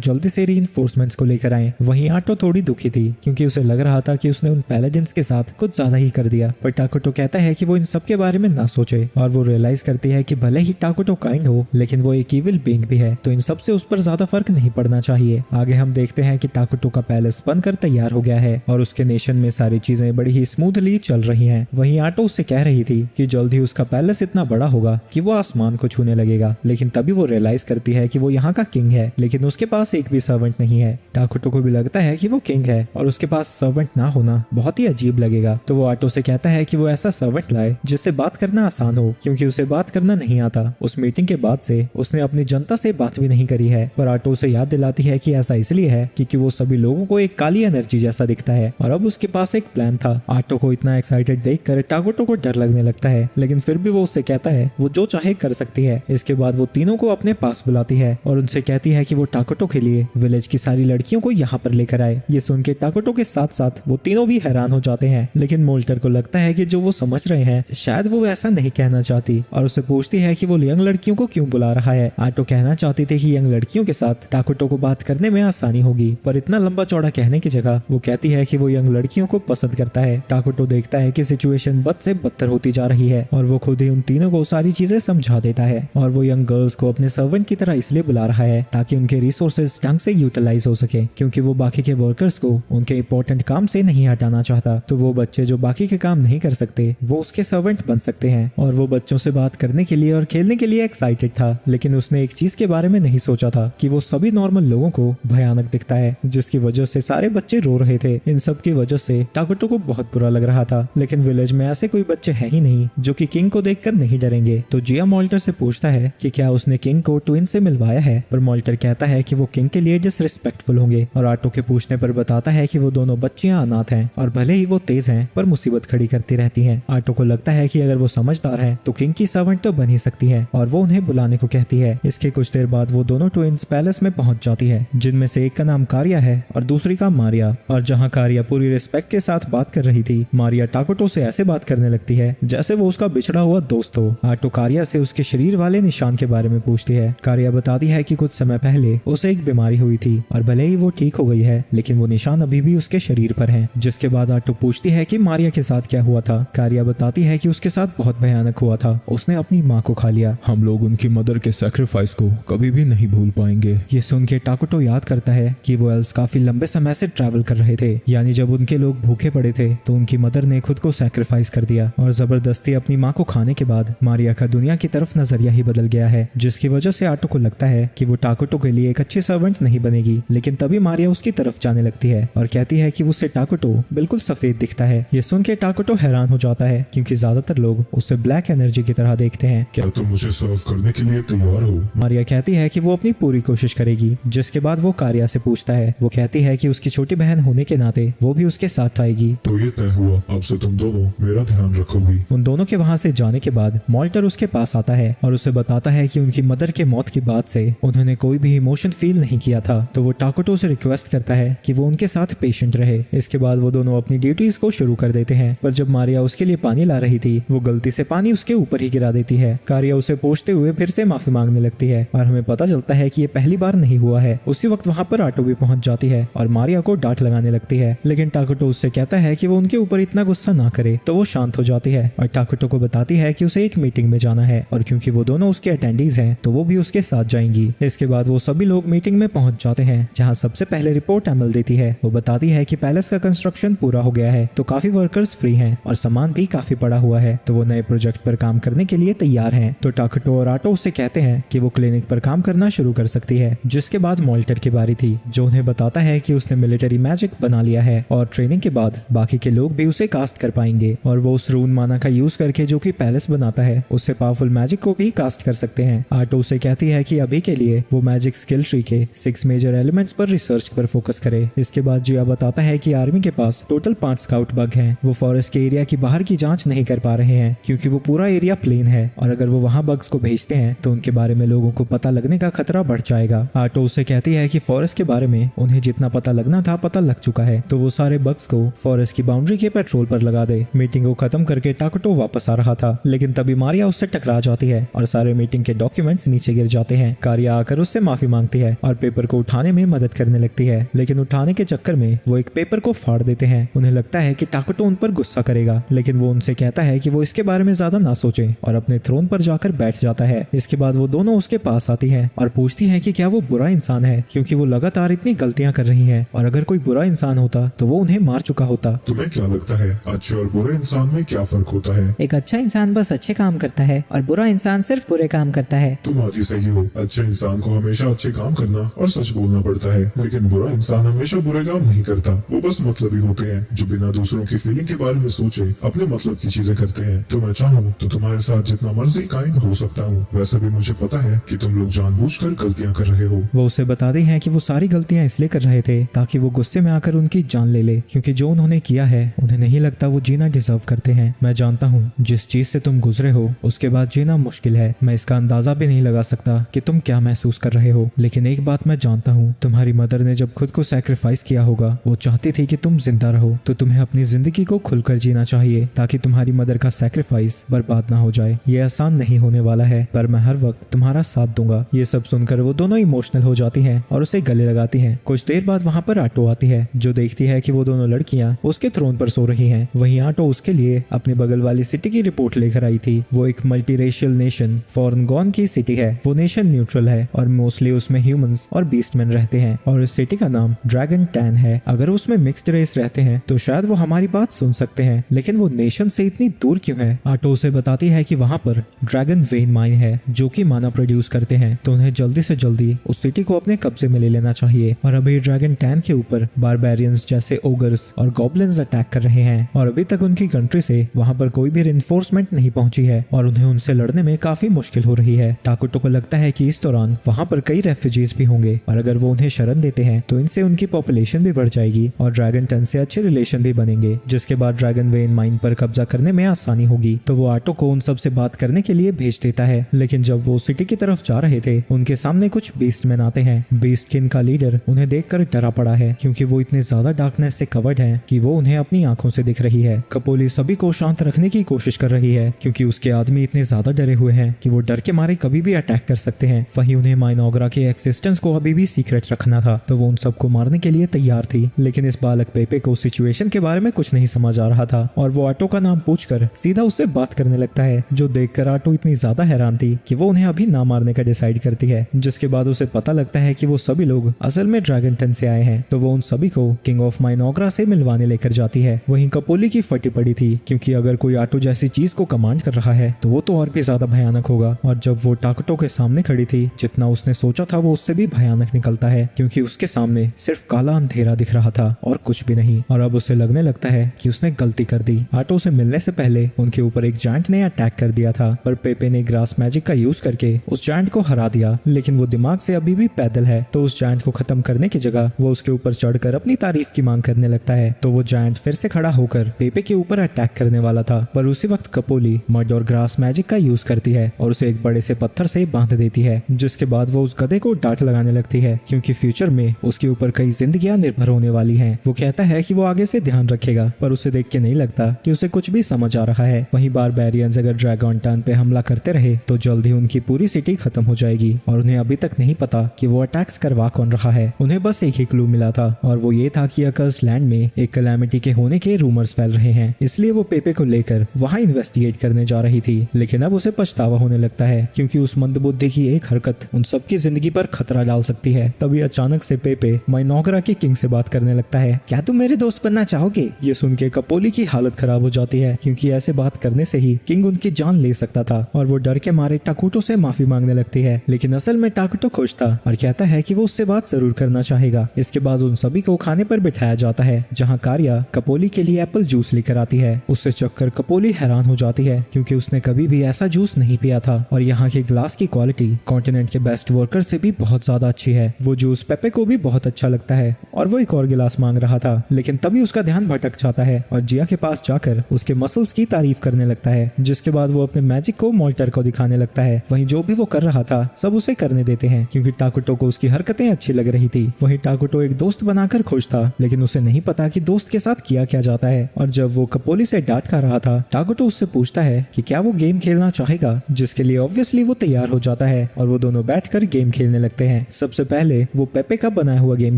जल्दी से रीइंफोर्समेंट्स को लेकर आए। वहीं आटो थोड़ी दुखी थी क्योंकि उसे लग रहा था कि उसने उन पैलेजेंस के साथ कुछ ज्यादा ही कर दिया, पर टाकुटो कहता है कि वो इन सब के बारे में ना सोचे और वो रियलाइज करती है कि भले ही टाकुटो काइंड हो लेकिन वो एक इविल बीइंग भी है, तो इन सब से उस पर ज्यादा फर्क नहीं पड़ना चाहिए। आगे हम देखते हैं कि टाकुटो का पैलेस बनकर तैयार हो गया है और उसके नेशन में सारी चीजें बड़ी ही स्मूथली चल रही हैं। वहीं आटो उससे कह रही थी कि जल्द ही उसका पैलेस इतना बड़ा होगा कि वो आसमान सामान को छूने लगेगा, लेकिन तभी वो रियलाइज करती है कि वो यहाँ का किंग है, लेकिन उसके पास एक भी सर्वेंट नहीं है। टाकुटो को भी लगता है कि वो किंग है और उसके पास सर्वेंट ना होना बहुत ही अजीब लगेगा, तो वो आटो से कहता है कि वो ऐसा सर्वेंट लाए जिससे बात करना आसान हो, क्योंकि उसे बात करना नहीं आता। उस मीटिंग के बाद से उसने अपनी जनता से बात भी नहीं करी है, पर आटो उसे याद दिलाती है कि ऐसा इसलिए है क्योंकि वो सभी लोगों को एक काली एनर्जी जैसा दिखता है और अब उसके पास एक प्लान था। आटो को इतना एक्साइटेड देखकर टाकुटो को डर लगने लगता है, लेकिन फिर भी वो उससे कहता है वो जो चाहे कर सकती है। इसके बाद वो तीनों को अपने पास बुलाती है और उनसे कहती है कि वो टाकुटो के लिए विलेज की सारी लड़कियों को यहाँ पर लेकर आए। ये सुन के टाकुटो के साथ साथ वो तीनों भी हैरान हो जाते हैं, लेकिन मोल्टर को लगता है कि जो वो समझ रहे हैं शायद वो ऐसा नहीं कहना चाहती और उससे पूछती है कि वो यंग लड़कियों को क्यों बुला रहा है। आटो कहना चाहती थी कि यंग लड़कियों के साथ टाकुटो को बात करने में आसानी होगी, पर इतना लंबा चौड़ा कहने की जगह वो कहती है कि वो यंग लड़कियों को पसंद करता है। टाकुटो देखता है कि सिचुएशन बद से बदतर होती जा रही है और वो खुद ही उन तीनों को सारी चीजें समझा देता है और वो यंग गर्ल्स को अपने सर्वेंट की तरह इसलिए बुला रहा है ताकि उनके रिसोर्सेज ढंग से यूटिलाइज हो सके, क्योंकि वो बाकी के वर्कर्स को उनके इंपॉर्टेंट काम से नहीं हटाना चाहता। तो वो बच्चे जो बाकी के काम नहीं कर सकते वो उसके सर्वेंट बन सकते हैं और वो बच्चों से बात करने के लिए और खेलने के लिए एक्साइटेड था, लेकिन उसने एक चीज के बारे में नहीं सोचा था कि वो सभी नॉर्मल लोगों को भयानक दिखता है, जिसकी वजह से सारे बच्चे रो रहे थे। इन सब की वजह से टाकुटो को बहुत बुरा लग रहा था, लेकिन विलेज में ऐसे कोई बच्चे हैं ही नहीं जो कि किंग को देखकर नहीं डरेंगे। तो जिया मोल्टर से पूछता है कि क्या उसने किंग को ट्विन से मिलवाया है, पर मोल्टर कहता है कि वो किंग के लिए डिसरिस्पेक्टफुल होंगे और आटो के पूछने पर बताता है कि वो दोनों बच्चियां अनाथ हैं और भले ही वो तेज हैं पर मुसीबत खड़ी करती रहती हैं। आटो को लगता है कि अगर वो समझदार हैं तो किंग की सर्वेंट तो बन ही सकती है और वो उन्हें बुलाने को कहती है। इसके कुछ देर बाद वो दोनों ट्विंस पैलेस में पहुंच जाती है, जिनमें से एक का नाम कारिया है और दूसरी का मारिया। और जहां कारिया पूरी रिस्पेक्ट के साथ बात कर रही थी, मारिया टाकुटो से ऐसे बात करने लगती है जैसे वो उसका बिछड़ा हुआ दोस्त हो। आटो कारिया से उसके शरीर वाले निशान के बारे में पूछती है। कारिया बताती है कि कुछ समय पहले उसे एक बीमारी हुई थी और भले ही वो ठीक हो गई है, लेकिन वो निशान अभी भी उसके शरीर पर हैं। जिसके बाद आटो पूछती है कि मारिया के साथ क्या हुआ था। कारिया बताती है कि उसके साथ बहुत भयानक हुआ था, उसने अपनी माँ को खा लिया। हम लोग उनकी मदर के सैक्रिफाइस को कभी भी नहीं भूल पाएंगे। ये सुन के टाकुटो याद करता है कि वो एल्स काफी लंबे समय से ट्रैवल कर रहे थे, यानी जब उनके लोग भूखे पड़े थे तो उनकी मदर ने खुद को सैक्रिफाइस कर दिया और जबरदस्ती अपनी माँ को खाने के बाद मारिया का दुनिया की तरफ नजरिया ही बदल गया है, जिसकी वजह से आटो को लगता है कि वो टाकुटो के लिए एक अच्छी सर्वेंट नहीं बनेगी। लेकिन तभी मारिया उसकी तरफ जाने लगती है और कहती है कि उससे टाकुटो बिल्कुल सफेद दिखता है। ये सुन के टाकुटो हैरान हो जाता है क्योंकि ज्यादातर लोग उसे ब्लैक एनर्जी की तरह देखते हैं। क्या तुम मुझे सर्व करने के लिए तैयार हो? मारिया कहती है कि वो अपनी पूरी कोशिश करेगी। जिसके बाद वो कारिया से पूछता है। वो कहती है कि उसकी छोटी बहन होने के नाते वो भी उसके साथ आएगी। तो ये तय हुआ, अब से तुम दोनों मेरा ध्यान रखोगी। उन दोनों के वहाँ से जाने के बाद मोल्टर उसके पास आता है और उसे बताता है कि उनकी मदर के मौत के बाद से उन्होंने कोई भी इमोशन फील नहीं किया था। तो वो टाकुटो से रिक्वेस्ट करता है कि वो उनके साथ पेशेंट रहे। इसके बाद वो दोनों अपनी ड्यूटीज को शुरू कर देते हैं, पर जब मारिया उसके लिए पानी ला रही थी वो गलती से पानी उसके ऊपर ही गिरा देती है। कारिया उसे पोंछते हुए फिर से माफी मांगने लगती है और हमें पता चलता है कि ये पहली बार नहीं हुआ है। उसी वक्त वहाँ पर आटो भी पहुंच जाती है और मारिया को डांट लगाने लगती है, लेकिन टाकुटो उससे कहता है कि वो उनके ऊपर इतना गुस्सा ना करे। तो वो शांत हो जाती है और टाकुटो को बताती है कि उसे एक मीटिंग में जाना है और क्योंकि वो दोनों उसके अटेंडीज हैं तो वो भी उसके साथ जाएंगी। इसके बाद वो सभी लोग मीटिंग में पहुंच जाते हैं, जहां सबसे पहले रिपोर्ट एमल देती है। वो बताती है कि पैलेस का कंस्ट्रक्शन पूरा हो गया है, तो काफी वर्कर्स फ्री हैं और सामान भी काफी पड़ा हुआ है, तो वो नए प्रोजेक्ट पर काम करने के लिए तैयार हैं। तो टाकुटो और आटो उससे कहते हैं कि वो क्लिनिक पर काम करना शुरू कर सकती है। जिसके बाद मोल्टर की बारी थी, जो उन्हें बताता है कि उसने मिलिट्री मैजिक बना लिया है और ट्रेनिंग के बाद बाकी के लोग भी उसे कास्ट कर पाएंगे और वो उस रून माना का यूज करके जो कि पैलेस बनाता है उससे पावरफुल मैजिक को भी कास्ट कर सकते हैं। आटो उसे कहती है कि अभी के लिए वो मैजिक स्किल ट्री के 6 मेजर एलिमेंट्स पर रिसर्च पर फोकस करे। इसके बाद जिया बताता है कि आर्मी के पास टोटल 5 स्काउट बग हैं। वो फॉरेस्ट के एरिया की बाहर की जांच नहीं कर पा रहे हैं क्योंकि वो पूरा एरिया प्लेन है और अगर वो वहाँ बग्स को भेजते हैं तो उनके बारे में लोगों को पता लगने का खतरा बढ़ जाएगा। आटो उसे कहती है कि फॉरेस्ट के बारे में उन्हें जितना पता लगना था पता लग चुका है, तो वो सारे बग्स को फॉरेस्ट की बाउंड्री के पेट्रोल पर लगा दे। मीटिंग को खत्म करके टाकुटो वापस आ रहा था, लेकिन तभी मारिया उससे टकरा जाती है और सारे मीटिंग के डॉक्यूमेंट्स नीचे गिर जाते हैं। कारिया आकर उससे माफी मांगती है और पेपर को उठाने में मदद करने लगती है, लेकिन उठाने के चक्कर में वो एक पेपर को फाड़ देते हैं। उन्हें लगता है कि टाकुटो उन पर गुस्सा करेगा, लेकिन वो उनसे कहता है कि वो इसके बारे में ज्यादा ना सोचे और अपने थ्रोन पर जाकर बैठ जाता है। इसके बाद वो दोनों उसके पास आती है और पूछती है कि क्या वो बुरा इंसान है, क्योंकि वो लगातार इतनी गलतियां कर रही है और अगर कोई बुरा इंसान होता तो वो उन्हें मार चुका होता। तुम्हें क्या लगता है अच्छे और बुरे इंसान में क्या फर्क होता है? एक अच्छा इंसान बस अच्छे काम करता है और बुरा इंसान इंसान सिर्फ बुरे काम करता है। तुम आज ही सही हो। अच्छे इंसान को हमेशा अच्छे काम करना और सच बोलना पड़ता है, लेकिन बुरा इंसान हमेशा बुरे काम नहीं करता। वो बस मतलबी होते हैं जो बिना दूसरों की फीलिंग के बारे में सोचे अपने मतलब की चीजें करते हैं। तो मैं चाहूँ तो तुम्हारे साथ जितना मर्जी काइंड हो सकता हूँ। वैसे भी मुझे पता है कि तुम लोग जानबूझकर गलतियाँ कर रहे हो। वो उसे बताते हैं कि वो सारी गलतियां इसलिए कर रहे थे ताकि वो गुस्से में आकर उनकी जान ले ले, क्योंकि जो उन्होंने किया है उन्हें नहीं लगता वो जीना डिजर्व करते हैं। मैं जानता हूँ जिस चीज से तुम गुजरे हो उसके बाद जीना मुश्किल है। मैं इसका अंदाजा भी नहीं लगा सकता कि तुम क्या महसूस कर रहे हो, लेकिन एक बात मैं जानता हूँ, तुम्हारी मदर ने जब खुद को सैक्रिफाइस किया होगा वो चाहती थी कि तुम जिंदा रहो, तो तुम्हें अपनी जिंदगी को खुलकर जीना चाहिए ताकि तुम्हारी मदर का सैक्रिफाइस बर्बाद ना हो जाए। ये आसान नहीं होने वाला है, पर मैं हर वक्त तुम्हारा साथ दूंगा। ये सब सुनकर वो दोनों इमोशनल हो जाती हैं और उसे गले लगाती हैं। कुछ देर बाद वहाँ पर आटो आती है जो देखती है कि वो दोनों लड़कियां उसके थ्रोन पर सो रही हैं। वहीं आटो उसके लिए अपने बगल वाली सिटी की रिपोर्ट लेकर आई थी। वो एक मल्टीरेशियल नेशन फॉरनगॉन की सिटी है। वो नेशन न्यूट्रल है और मोस्टली उसमें ह्यूमंस और बीस्टमैन रहते हैं और इस सिटी का नाम ड्रैगन टैन है। अगर उसमें मिक्स्ड रेस रहते हैं तो शायद वो हमारी बात सुन सकते हैं, लेकिन वो नेशन से इतनी दूर क्यों है? आटो उसे बताती है कि वहाँ पर ड्रैगन वेन माइन है जो कि माना प्रोड्यूस करते हैं, तो उन्हें जल्दी से जल्दी उस सिटी को अपने कब्जे में ले लेना चाहिए। और अभी ड्रैगन टैन के ऊपर बारबेरियंस जैसे ओगर्स और गॉब्लिन्स अटैक कर रहे हैं और अभी तक उनकी कंट्री से वहाँ पर कोई भी रिइंफोर्समेंट नहीं पहुंची है और उन्हें उनसे लड़ने में काफी मुश्किल हो रही है। टाकुटो को लगता है कि इस दौरान वहाँ पर कई रेफ्यूजीज भी होंगे और अगर वो उन्हें शरण देते हैं तो इनसे उनकी पॉपुलेशन भी बढ़ जाएगी और ड्रैगन टन से अच्छे रिलेशन भी बनेंगे, जिसके बाद ड्रैगन वेन माइन पर कब्जा करने में आसानी होगी। तो वो आटो को उन सब से बात करने के लिए भेज देता है, लेकिन जब वो सिटी की तरफ जा रहे थे उनके सामने कुछ बीस्टमैन आते हैं। बीस्ट किन का लीडर उन्हें देखकर डरा पड़ा है क्योंकि वो इतने ज्यादा डार्कनेस से कवर्ड है कि वो उन्हें अपनी आंखों से दिख रही है। कपोली सभी को शांत रखने की कोशिश कर रही है क्योंकि उसके आदमी इतने ज्यादा डरे हुए हैं कि वो डर के मारे कभी भी अटैक कर सकते हैं। वहीं उन्हें माइनोग्रा के एक्सिस्टेंस को अभी भी सीक्रेट रखना था, तो वो उन सबको मारने के लिए तैयार थी। लेकिन इस बालक पेपे को सिचुएशन के बारे में कुछ नहीं समझ आ रहा था और वो आटो का नाम पूछकर सीधा उससे बात करने लगता है, जो देखकर आटो इतनी ज्यादा हैरान थी कि वो उन्हें अभी ना मारने का डिसाइड करती है। जिसके बाद उसे पता लगता है कि वो सभी लोग असल में ड्रैगन टन से आए हैं, तो वो उन सभी को किंग ऑफ माइनोग्रा से मिलवाने लेकर जाती है। वहीं कपोली की फटी पड़ी थी क्योंकि अगर कोई आटो जैसी चीज को कमांड कर रहा है तो वो तो और भी ज्यादा भयानक होगा। और जब वो टाकुटो के सामने खड़ी थी, जितना उसने सोचा था वो उससे भी भयानक निकलता है क्योंकि उसके सामने सिर्फ काला अंधेरा दिख रहा था और कुछ भी नहीं। और अब उसे लगने लगता है कि उसने गलती कर दी। आटो से मिलने से पहले उनके ऊपर एक जायंट ने अटैक कर दिया था, पर पेपे ने ग्रास मैजिक का यूज करके उस जायंट को हरा दिया, लेकिन वो दिमाग से अभी भी पैदल है। तो उस जायंट को खत्म करने की जगह वो उसके ऊपर चढ़कर अपनी तारीफ की मांग करने लगता है। तो वो जायंट फिर से खड़ा होकर पेपे के ऊपर अटैक करने वाला था, पर उसी वक्त कपोली मड और ग्रास मैजिक का यूज करती है और उसे एक बड़े से पत्थर से बांध देती है। जिसके बाद वो उस गधे को डांट लगाने लगती है क्योंकि फ्यूचर में उसके ऊपर कई जिंदगियां निर्भर होने वाली हैं। वो कहता है कि वो आगे से ध्यान रखेगा, पर उसे देख के नहीं लगता कि उसे कुछ भी समझ आ रहा है। वहीं बारबेरियंस अगर ड्रैगन टन पे हमला करते रहे तो जल्द ही उनकी पूरी सिटी खत्म हो जाएगी और उन्हें अभी तक नहीं पता कि वो अटैक्स करवा कौन रहा है। उन्हें बस एक ही क्लू मिला था और वो ये था कि अकर्स लैंड में एक कैलामिटी के होने के रूमर्स फैल रहे हैं, इसलिए वो पेपे को लेकर वहाँ इन्वेस्टिगेट करने जा रही थी। लेकिन अब उसे पछतावा होने लगता है क्योंकि उस मंदबुद्धि की एक हरकत उन सबकी जिंदगी पर खतरा डाल सकती है। तभी अचानक से पेपे माइनोग्रा के किंग से बात करने लगता है। क्या तुम मेरे दोस्त बनना चाहोगे? ये सुन के कपोली की हालत खराब हो जाती है क्योंकि ऐसे बात करने से ही किंग उनकी जान ले सकता था और वो डर के मारे टाकुटो से माफी मांगने लगती है। लेकिन असल में टाकुटो खुश था और कहता है कि वो उससे बात जरूर करना चाहेगा। इसके बाद उन सभी को खाने पर बिठाया जाता है जहाँ कारिया कपोली के लिए एप्पल जूस लेकर आती है। उससे चखकर कपोली हैरान हो जाती है क्योंकि उसने कभी भी ऐसा जूस नहीं पिया था और यहाँ के ग्लास की क्वालिटी कॉन्टिनेंट के बेस्ट वर्कर से भी बहुत ज्यादा अच्छी है। वो जूस पेपे को भी बहुत अच्छा लगता है और वो एक और गिलास मांग रहा था, लेकिन तभी उसका ध्यान भटक जाता है और जिया के पास जाकर उसके मसल्स की तारीफ करने लगता है। जिसके बाद वो अपने मैजिक को मोल्टर को दिखाने लगता है। वहीं जो भी वो कर रहा था सब उसे करने देते हैं क्योंकि टाकुटो को उसकी हरकतें अच्छी लग रही थी। वहीं टाकुटो एक दोस्त बनाकर खुश था, लेकिन उसे नहीं पता कि दोस्त के साथ किया क्या जाता है। और जब वो कपोली से डांट खा रहा था, टाकुटो उससे पूछता है कि क्या वो गेम खेलना चाहेगा, जिसके लिए ऑब्वियसली वो तैयार हो जाता है और वो दोनों बैठकर गेम खेलने लगते हैं। सबसे पहले वो पेपे का बनाया हुआ गेम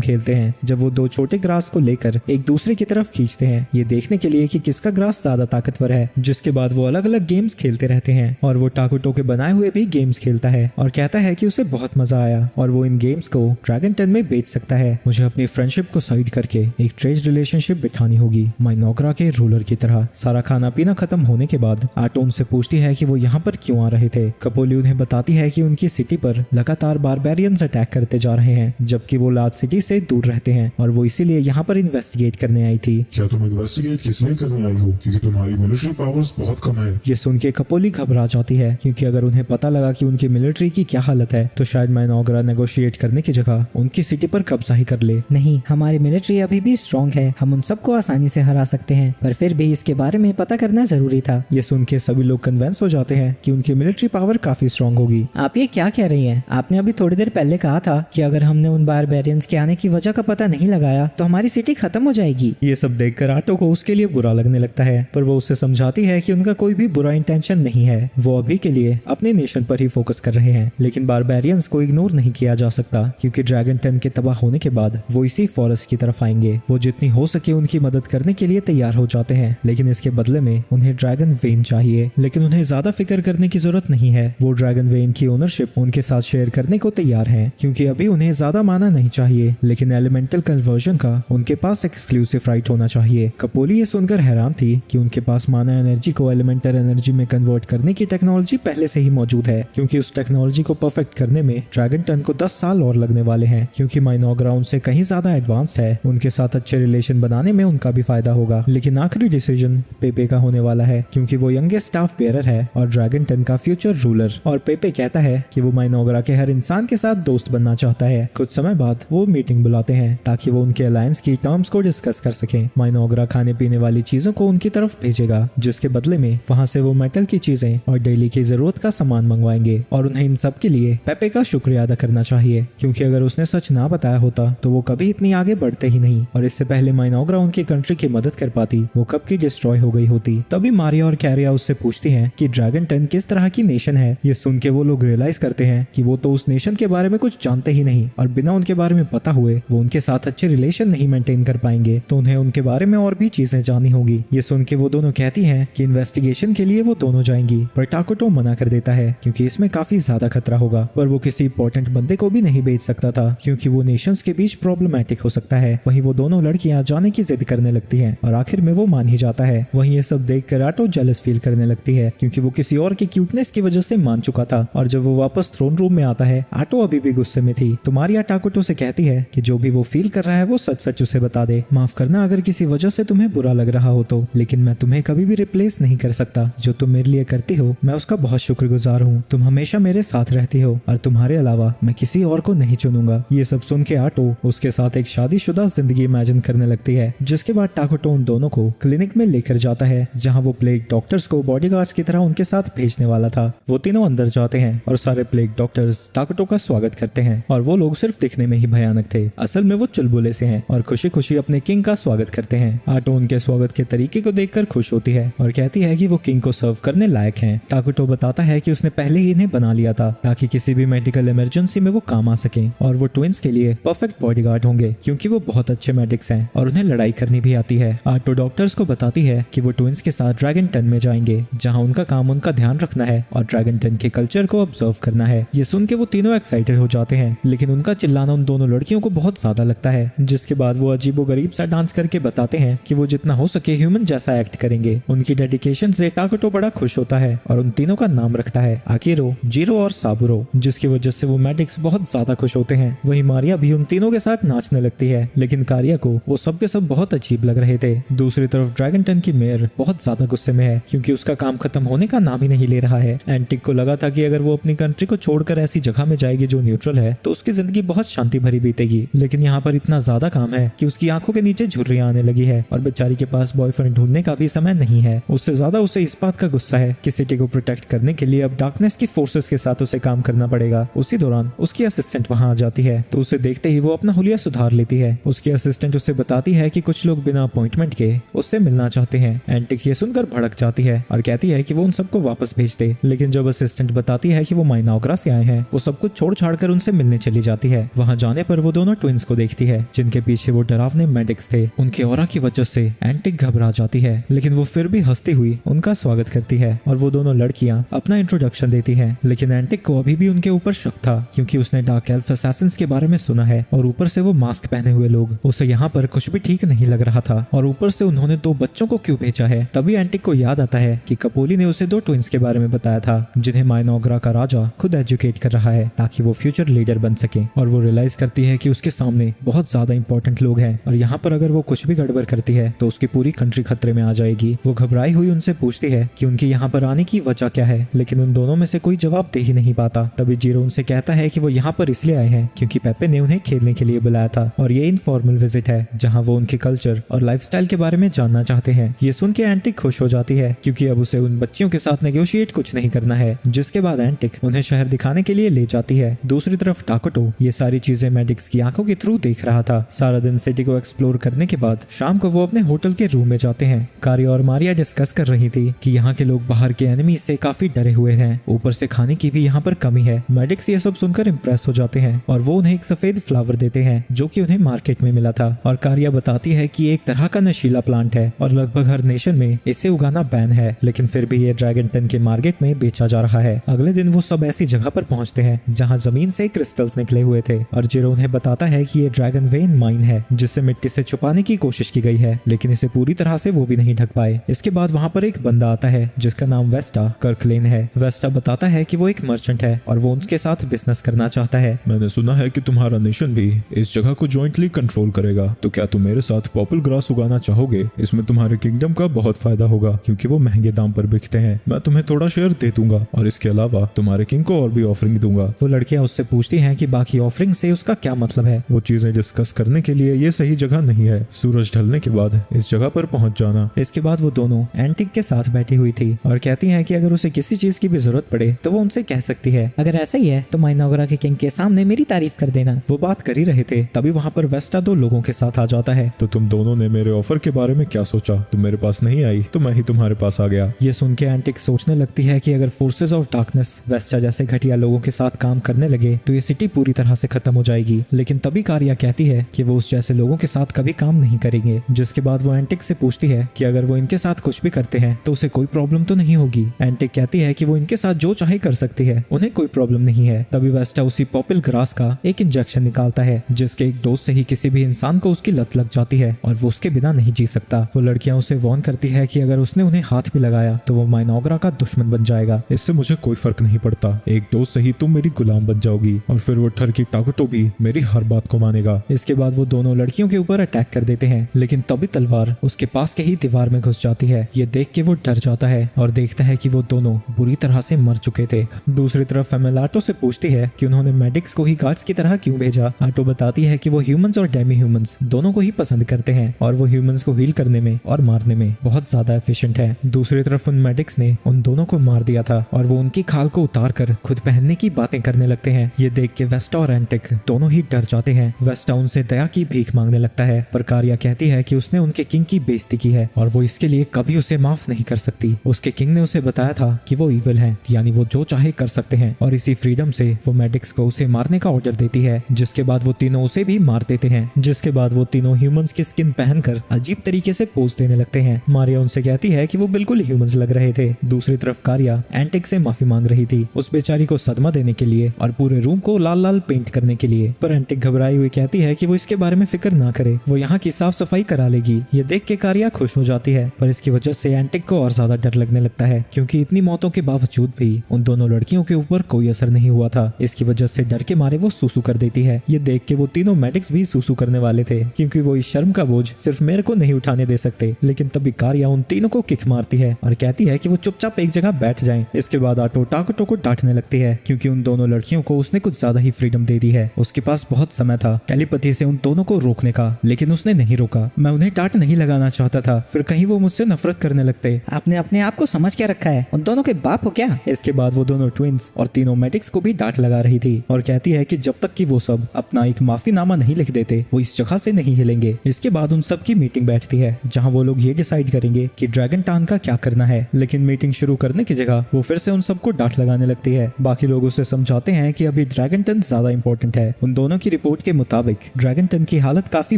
खेलते हैं जब वो दो छोटे ग्रास को लेकर एक दूसरे की तरफ खींचते हैं, ये देखने के लिए कि किसका ग्रास ज्यादा ताकतवर है। जिसके बाद वो अलग अलग गेम्स खेलते रहते हैं और वो टाकुटो के बनाए हुए भी गेम्स खेलता है और कहता है कि उसे बहुत मजा आया और वो इन गेम्स को ड्रैगन टन में बेच सकता है। मुझे अपनी फ्रेंडशिप को साइड करके एक ट्रेड रिलेशनशिप बिठानी होगी माइनोग्रा के रूलर की तरह। सारा खाना पीना खत्म होने के बाद आटो उनसे पूछती है कि वो यहाँ पर क्यों आ रहे थे। कपोली उन्हें बताती है कि उनकी सिटी पर लगातार बारबेरियंस अटैक करते जा रहे हैं, जबकि वो लार्ज सिटी से दूर रहते हैं और वो इसीलिए यहाँ पर इन्वेस्टिगेट करने आई थी। क्या तुम इन्वेस्टिगेट किस लिए करने आई हो? क्योंकि तुम्हारी मिलिट्री पावर्स बहुत कम है। ये सुन के कपोली घबरा जाती है, क्योंकि अगर उन्हें पता लगा कि उनकी मिलिट्री की क्या हालत है तो शायद माइनॉग्रा नेगोशिएट करने की जगह उनकी सिटी पर कब्जा ही कर ले। नहीं, हमारी मिलिट्री अभी भी स्ट्रॉन्ग है, हम उन सबको आसानी से हरा सकते हैं, पर फिर भी इसके बारे में पता करना जरूरी था। ये सुन के सभी लोग कन्विंस हो जाते हैं कि उनकी मिलिट्री पावर काफी स्ट्रांग होगी। आप ये क्या कह रही हैं? आपने अभी थोड़ी देर पहले कहा था कि अगर हमने उन बारबेरियंस के आने की वजह का पता नहीं लगाया तो हमारी सिटी खत्म हो जाएगी। ये सब देखकर आटो को उसके लिए बुरा लगने लगता है, पर वो उसे समझाती है कि उनका कोई भी बुरा इंटेंशन नहीं है, वो अभी के लिए अपने नेशन पर ही फोकस कर रहे हैं। लेकिन बारबेरियंस को इग्नोर नहीं किया जा सकता, क्योंकि ड्रैगन टन के तबाह होने के बाद वो इसी फॉरेस्ट की तरफ आएंगे। वो जितनी हो सके उनकी मदद करने के लिए तैयार हो जाते हैं, लेकिन इसके बदले में उन्हें ड्रैगन वेन चाहिए। लेकिन उन्हें ज्यादा फिक्र करने की जरूरत नहीं है, वो ड्रैगन वेन की ओनरशिप उनके साथ शेयर करने को तैयार हैं, क्योंकि अभी उन्हें ज्यादा माना नहीं चाहिए, लेकिन एलिमेंटल कन्वर्जन का उनके पास एक्सक्लूसिव राइट होना चाहिए। कपोली ये सुनकर हैरान थी कि उनके पास माना एनर्जी को एलिमेंटल एनर्जी में कन्वर्ट करने की टेक्नोलॉजी पहले से ही मौजूद है, क्योंकि उस टेक्नोलॉजी को परफेक्ट करने में ड्रैगन टन को 10 साल और लगने वाले हैं। क्योंकि माइनॉग्रा उनसे कहीं ज्यादा एडवांस्ड है, उनके साथ अच्छे रिलेशन बनाने में उनका भी फायदा होगा। लेकिन आखिरी डिसीजन पेपे का होने वाला है, क्योंकि वो यंगेस्ट स्टाफ बेयरर है और ड्रैगन टन का फ्यूचर रूलर। और पेपे कहता है कि वो माइनॉग्रा के हर इंसान के साथ दोस्त बनना चाहता है। कुछ समय बाद वो मीटिंग बुलाते हैं ताकि वो उनके अलायंस की टर्म्स को डिस्कस कर सकें। माइनॉग्रा खाने पीने वाली चीजों को उनकी तरफ भेजेगा, जिसके बदले में वहाँ से वो मेटल की चीजें और डेली की जरूरत का सामान मंगवाएंगे। और उन्हें इन सब के लिए पेपे का शुक्रिया अदा करना चाहिए, क्योंकि अगर उसने सच ना बताया होता तो वो कभी इतनी आगे बढ़ते ही नहीं, और इससे पहले माइनॉग्रा उनकी कंट्री की मदद कर पाती, वो कब की डिस्ट्रॉय हो गई होती। तभी मारिया और कैरिया उससे पूछती हैं कि ड्रैगन टन किस तरह की नेशन है। ये सुन के वो लोग रियलाइज करते हैं कि वो तो उस नेशन के बारे में कुछ जानते ही नहीं, और बिना उनके बारे में पता हुए वो उनके साथ अच्छे रिलेशन नहीं मेंटेन कर पाएंगे, तो उन्हें उनके बारे में और भी चीजें जाननी होगी। ये सुन के वो दोनों कहती हैं कि इन्वेस्टिगेशन के लिए वो दोनों जाएंगी, पर टाकुटो मना कर देता है, क्योंकि इसमें काफी ज्यादा खतरा होगा। पर वो किसी इंपॉर्टेंट बंदे को भी नहीं भेज सकता था, क्योंकि वो नेशंस के बीच प्रॉब्लमैटिक हो सकता है। वहीं वो दोनों लड़कियां जाने की जिद करने लगती हैं, और आखिर में वो मान ही जाता है। वहीं ये सब देखकर आटो जेलस फील करने लगती है, क्योंकि वो किसी और की क्यूटनेस की वजह से मान चुका था। और जब वो वापस थ्रोन रूम में आता है, आटो अभी भी गुस्से में थी, तो मारिया टाकुटो से कहती है कि जो भी वो फील कर रहा है वो सच सच उसे बता दे। माफ करना अगर किसी वजह से तुम्हें बुरा लग रहा हो तो, लेकिन मैं तुम्हें कभी भी रिप्लेस नहीं कर सकता। जो तुम मेरे लिए करती हो मैं उसका बहुत शुक्रगुजार हूँ। तुम हमेशा मेरे साथ रहती हो, और तुम्हारे अलावा मैं किसी और को नहीं चुनूंगा। ये सब सुन के आटो उसके साथ एक शादीशुदा जिंदगी इमेजिन करने लगती है, जिसके बाद टाकुटो उन दोनों को क्लिनिक में लेकर जाता है, जहाँ वो प्लेग डॉक्टर्स को बॉडीगार्ड्स की तरह उनके साथ भेजने वाला था। वो तीनों अंदर जाते हैं और सारे प्लेग डॉक्टर्स टाकुटो का स्वागत करते हैं, और वो लोग सिर्फ दिखने में ही भयानक थे, असल में वो चुलबुले से हैं और खुशी खुशी अपने किंग का स्वागत करते हैं। आटो उनके स्वागत के तरीके को देखकर खुश होती है और कहती है कि वो किंग को सर्व करने लायक हैं। टाकुटो बताता है कि उसने पहले ही इन्हें बना लिया था ताकि किसी भी मेडिकल इमरजेंसी में वो काम आ सके, और वो ट्विंस के लिए परफेक्ट बॉडीगार्ड होंगे, क्योंकि वो बहुत अच्छे मेडिक्स हैं और उन्हें लड़ाई करनी भी आती है। आटो डॉक्टर्स को बताती है कि वो ट्विंस के साथ ड्रैगन टन में जाएंगे, जहाँ उनका काम उनका ध्यान रखना है और ड्रैगन टन के कल्चर को ऑब्जर्व करना है। ये सुन के वो तीनों एक्साइटेड हो जाते हैं, लेकिन उनका चिल्लाना उन दोनों लड़कियों को बहुत ज्यादा लगता है, जिसके बाद वो अजीबोगरीब सा डांस करके बताते हैं कि वो जितना हो सके ह्यूमन जैसा एक्ट करेंगे। उनकी डेडिकेशन से टाकुटो बड़ा खुश होता है और उन तीनों का नाम रखता है आकिरो, जीरो और साबुरो, जिसकी वजह से वो मेडिक्स बहुत ज्यादा खुश होते हैं। वहीं मारिया भी उन तीनों के साथ नाचने लगती है, लेकिन कारिया को वो सब के सब बहुत अजीब लग रहे थे। दूसरी तरफ ड्रैगन टन की मेयर बहुत ज्यादा गुस्से में है, क्योंकि उसका काम खत्म होने का नाम ही नहीं ले रहा है। एंटिक को लगा था कि अगर वो अपनी कंट्री को छोड़कर ऐसी जगह में जाएगी जो न्यूट्रल है तो उसकी जिंदगी बहुत शांति भरी बीतेगी, लेकिन यहाँ पर इतना ज्यादा काम है कि उसकी आंखों के नीचे झुर्रियां आने लगी है, और बेचारी के पास बॉयफ्रेंड ढूंढने का भी समय नहीं है। उससे ज्यादा उसे इस बात का गुस्सा है कि सिटी को प्रोटेक्ट करने के लिए अब डार्कनेस की फोर्सेस के साथ उसे काम करना पड़ेगा। उसी दौरान उसकी असिस्टेंट वहाँ आ जाती है, तो उसे देखते ही वो अपना हुलिया सुधार लेती है। उसकी असिस्टेंट उसे बताती है कि कुछ लोग बिना अपॉइंटमेंट के उससे मिलना चाहते हैं। एंटिक ये सुनकर भड़क जाती है और कहती है कि वो उन सबको वापस भेज दे, लेकिन जब असिस्टेंट बताती है कि वो माइनॉग्रा से आए हैं, वो सब कुछ छोड़ छाड़ कर उनसे मिलने चली जाती है। वहाँ जाने पर वो दोनों ट्विंस को देखती है, जिनके पीछे वो डरावने मेडिक्स थे। उनके ऑरा की वजह से एंटिक घबरा जाती है, लेकिन वो फिर भी हंसती हुई उनका स्वागत करती है, और वो दोनों लड़कियां अपना इंट्रोडक्शन देती हैं। लेकिन एंटिक को अभी भी उनके ऊपर शक था, क्योंकि उसने डार्क एल्फ असैसिन्स के बारे में सुना है, और ऊपर से वो मास्क पहने हुए लोग। उसे यहाँ पर कुछ भी ठीक नहीं लग रहा था, और ऊपर से उन्होंने 2 बच्चों को क्यों भेजा है। तभी एंटिक को याद आता है कि कपोली ने उसे 2 ट्विंस के बारे में बताया था जिन्हें माइनोग्रा का राजा खुद एजुकेट कर रहा है ताकि वो फ्यूचर लीडर बन सके। और वो रियलाइज करती है कि उसके सामने बहुत ज्यादा इंपॉर्टेंट लोग हैं और यहाँ पर अगर वो कुछ भी गड़बड़ करती है तो उसकी पूरी कंट्री खतरे में आ जाएगी। वो घबराई हुई उनसे पूछती है कि उनके यहाँ पर आने की वजह क्या है, लेकिन उन दोनों में से कोई जवाब दे ही नहीं पाता। तभी जीरो उनसे कहता है कि वो यहाँ पर इसलिए आए हैं क्योंकि पेपे ने उन्हें खेलने के लिए बुलाया था और ये इनफॉर्मल विजिट है जहाँ वो उनके कल्चर और लाइफस्टाइल के बारे में जानना चाहते हैं। ये सुन के एंटिक खुश हो जाती है क्योंकि अब उसे उन बच्चियों के साथ नेगोशिएट कुछ नहीं करना है। जिसके बाद एंटिक उन्हें शहर दिखाने के लिए ले जाती है। दूसरी तरफ टाकोटो ये सारी चीजें मैडिक्स की आंखों के थ्रू देख रहा था। सारा दिन सिटी को एक्सप्लोर करने के बाद शाम को वो अपने होटल के रूम में जाते हैं। कारिया और मारिया डिस्कस कर रही थी कि यहाँ के लोग बाहर के एनिमीज से काफी डरे हुए हैं, ऊपर से खाने की भी यहाँ पर कमी है। मैडिक्स ये सब सुनकर इम्प्रेस हो जाते हैं और वो उन्हें एक सफेद फ्लावर देते हैं जो कि उन्हें मार्केट में मिला था। और कारिया बताती है कि एक तरह का नशीला प्लांट है और लगभग हर नेशन में इसे उगाना बैन है, लेकिन फिर भी ये ड्रैगन टन के मार्केट में बेचा जा रहा है। अगले दिन वो सब ऐसी जगह पर पहुंचते हैं जहां जमीन से क्रिस्टल्स निकले हुए थे और जीरो उन्हें बताता है कि ये ड्रैगन वेन माइन है जिसे मिट्टी से छुपाने की कोशिश की गई है, लेकिन इसे पूरी तरह से वो भी नहीं ढक पाए। इसके बाद वहाँ पर एक बंदा आता है जिसका नाम वेस्टा कर्कलेन है। वेस्टा बताता है कि वो एक मर्चेंट है और वो उनके साथ बिजनेस करना चाहता है। मैंने सुना है कि तुम्हारा नेशन भी इस जगह को जॉइंटली कंट्रोल करेगा, तो क्या तुम मेरे साथ पॉपल ग्रास उगाना चाहोगे? इसमें तुम्हारे किंगडम का बहुत फायदा होगा क्योंकि वो महंगे दाम पर बिकते हैं। मैं तुम्हें थोड़ा शेयर दे दूंगा और इसके अलावा तुम्हारे किंग को और भी ऑफरिंग दूंगा। वो लड़कियां उससे पूछती हैं कि बाकी ऑफरिंग से उसका क्या मतलब है। वो चीजें डिस्कस करने के लिए ये सही जगह नहीं है। सूरज ढलने के बाद इस जगह पर पहुंच जाना। इसके बाद वो दोनों एंटिक के साथ बैठी हुई थी और कहती हैं कि अगर उसे किसी चीज की भी जरूरत पड़े तो वो उनसे कह सकती है। अगर ऐसा ही है तो माइनोग्रा के किंग के सामने मेरी तारीफ कर देना। वो बात कर ही रहे थे तभी वहाँ पर वेस्टा दो लोगों के साथ आ जाता है। तो तुम दोनों ने मेरे ऑफर के बारे में क्या सोचा? तुम मेरे पास नहीं आई तो मैं ही तुम्हारे पास आ गया। ये सुन के एंटिक सोचने लगती है कि अगर फोर्सेस ऑफ डार्कनेस वेस्टा जैसे घटिया लोगों के साथ काम करने लगे तो ये सिटी पूरी तरह से खत्म हो जाएगी। लेकिन तभी कारिया कहती है कि वो उस जैसे लोगों के साथ कभी काम नहीं करेंगे। जिसके बाद वो एंटिक से पूछती है कि अगर वो इनके साथ कुछ भी करते हैं तो उसे कोई प्रॉब्लम तो नहीं होगी। एंटिक कहती है कि वो इनके साथ जो चाहे कर सकती है, उन्हें कोई प्रॉब्लम नहीं है। तभी वेस्टा उसी पॉपल ग्रास का एक इंजेक्शन निकालता है जिसके एक डोज से ही किसी भी इंसान को उसकी लत लग जाती है और वो उसके बिना नहीं जी सकता। वो लड़कियां उसे वार्न करती है कि अगर उसने उन्हें हाथ भी लगाया तो वो माइनोग्रा का दुश्मन बन जाएगा। इससे मुझे कोई फर्क नहीं पड़ता। एक डोज से ही तुम मेरी गुलाम बन जाओगी और फिर वो ठरकी टाकोटो भी मेरी हर बात को मानेगा। इसके बाद वो दोनों लड़कियों के ऊपर अटैक कर देते हैं, लेकिन तभी तलवार उसके पास के ही दीवार में घुस जाती है। ये देख के वो डर जाता है और देखता है कि वो दोनों बुरी तरह से मर चुके थे। दूसरी तरफ एमेल आटो से पूछती है कि उन्होंने मेडिक्स को ही गार्ड्स की तरह क्यों भेजा। आटो बताती है कि वो ह्यूमंस और डेमी ह्यूमंस दोनों को ही पसंद करते हैं और वो ह्यूमंस को हील करने में और मारने में बहुत ज्यादा एफिशिएंट है। दूसरी तरफ उन मेडिक्स ने उन दोनों को मार दिया था और वो उनकी खाल को उतार कर खुद पहनने की बातें करने लगते हैं। ये देख के वेस्टा और एंटिक दोनों ही डर जाते हैं। वेस्टा उनसे दया की भीख मांगने लगता है पर कारिया कहती है कि उसने उनके किंग की बेइज्जती की है और वो इसके लिए कभी उसे माफ नहीं कर सकती। उसके किंग ने उसे बताया था कि वो इविल हैं, यानी वो जो चाहे कर सकते हैं और इसी फ्रीडम से वो मेडिक्स को उसे मारने का ऑर्डर देती है। जिसके बाद वो तीनों उसे भी मार देते हैं। जिसके बाद वो तीनों ह्यूमंस की स्किन पहनकर अजीब तरीके से पोज देने लगते हैं। मारिया उनसे कहती है कि वो बिल्कुल ह्यूमंस लग रहे थे। दूसरी तरफ कारिया एंटिक से माफी मांग रही थी उस बेचारी को सदमा देने के लिए और पूरे रूम को लाल लाल पेंट करने के लिए। पर एंटिक घबराई हुई कहती है कि वो इसके बारे में फिक्र ना करे, वो यहाँ की साफ सफाई करा लेगी। ये देख के कारिया खुश हो जाती है पर इसकी वजह से एंटिक को और ज्यादा डर लगने लगता है क्योंकि इतनी मौतों के बावजूद भी उन दोनों लड़कियों के ऊपर कोई असर नहीं हुआ था। इसकी वजह से डर के मारे वो सूसू कर देती है। ये देख के वो तीनों मेडिक्स भी सूसू करने वाले थे क्योंकि वो इस शर्म का बोझ सिर्फ मेरे को नहीं उठाने दे सकते। लेकिन तभी कारिया उन तीनों को किक मारती है और कहती है कि वो चुपचाप एक जगह बैठ जाएं। इसके बाद आटो टाकोटो को डांटने लगती है क्योंकि उन दोनों लड़कियों को उसने कुछ ज्यादा ही फ्रीडम दे दी है। उसके पास बहुत समय था टेलीपैथी से उन दोनों को रोकने का, लेकिन उसने नहीं रोका। मैं उन्हें डांट नहीं लगाना चाहता था, फिर कहीं वो मुझसे नफरत करने लगते। आपने अपने आप को समझ क्या रखा है? उन दोनों के बाप हो क्या? इसके बाद वो दोनों ट्विंस और तीनों मेडिक्स को भी डांट लगा रही थी और कहती है कि जब तक कि वो सब अपना एक माफीनामा नहीं लिख देते वो इस जगह से नहीं हिलेंगे। इसके बाद उन सब की मीटिंग बैठती है जहां वो लोग ये डिसाइड करेंगे कि ड्रैगन टाउन का क्या करना है। लेकिन मीटिंग शुरू करने की जगह वो फिर से उन सबको डांट लगाने लगती है। बाकी लोग उसे समझाते हैं कि अभी ड्रैगन टन ज्यादा इंपॉर्टेंट है। उन दोनों की रिपोर्ट के मुताबिक ड्रैगन टन की हालत काफी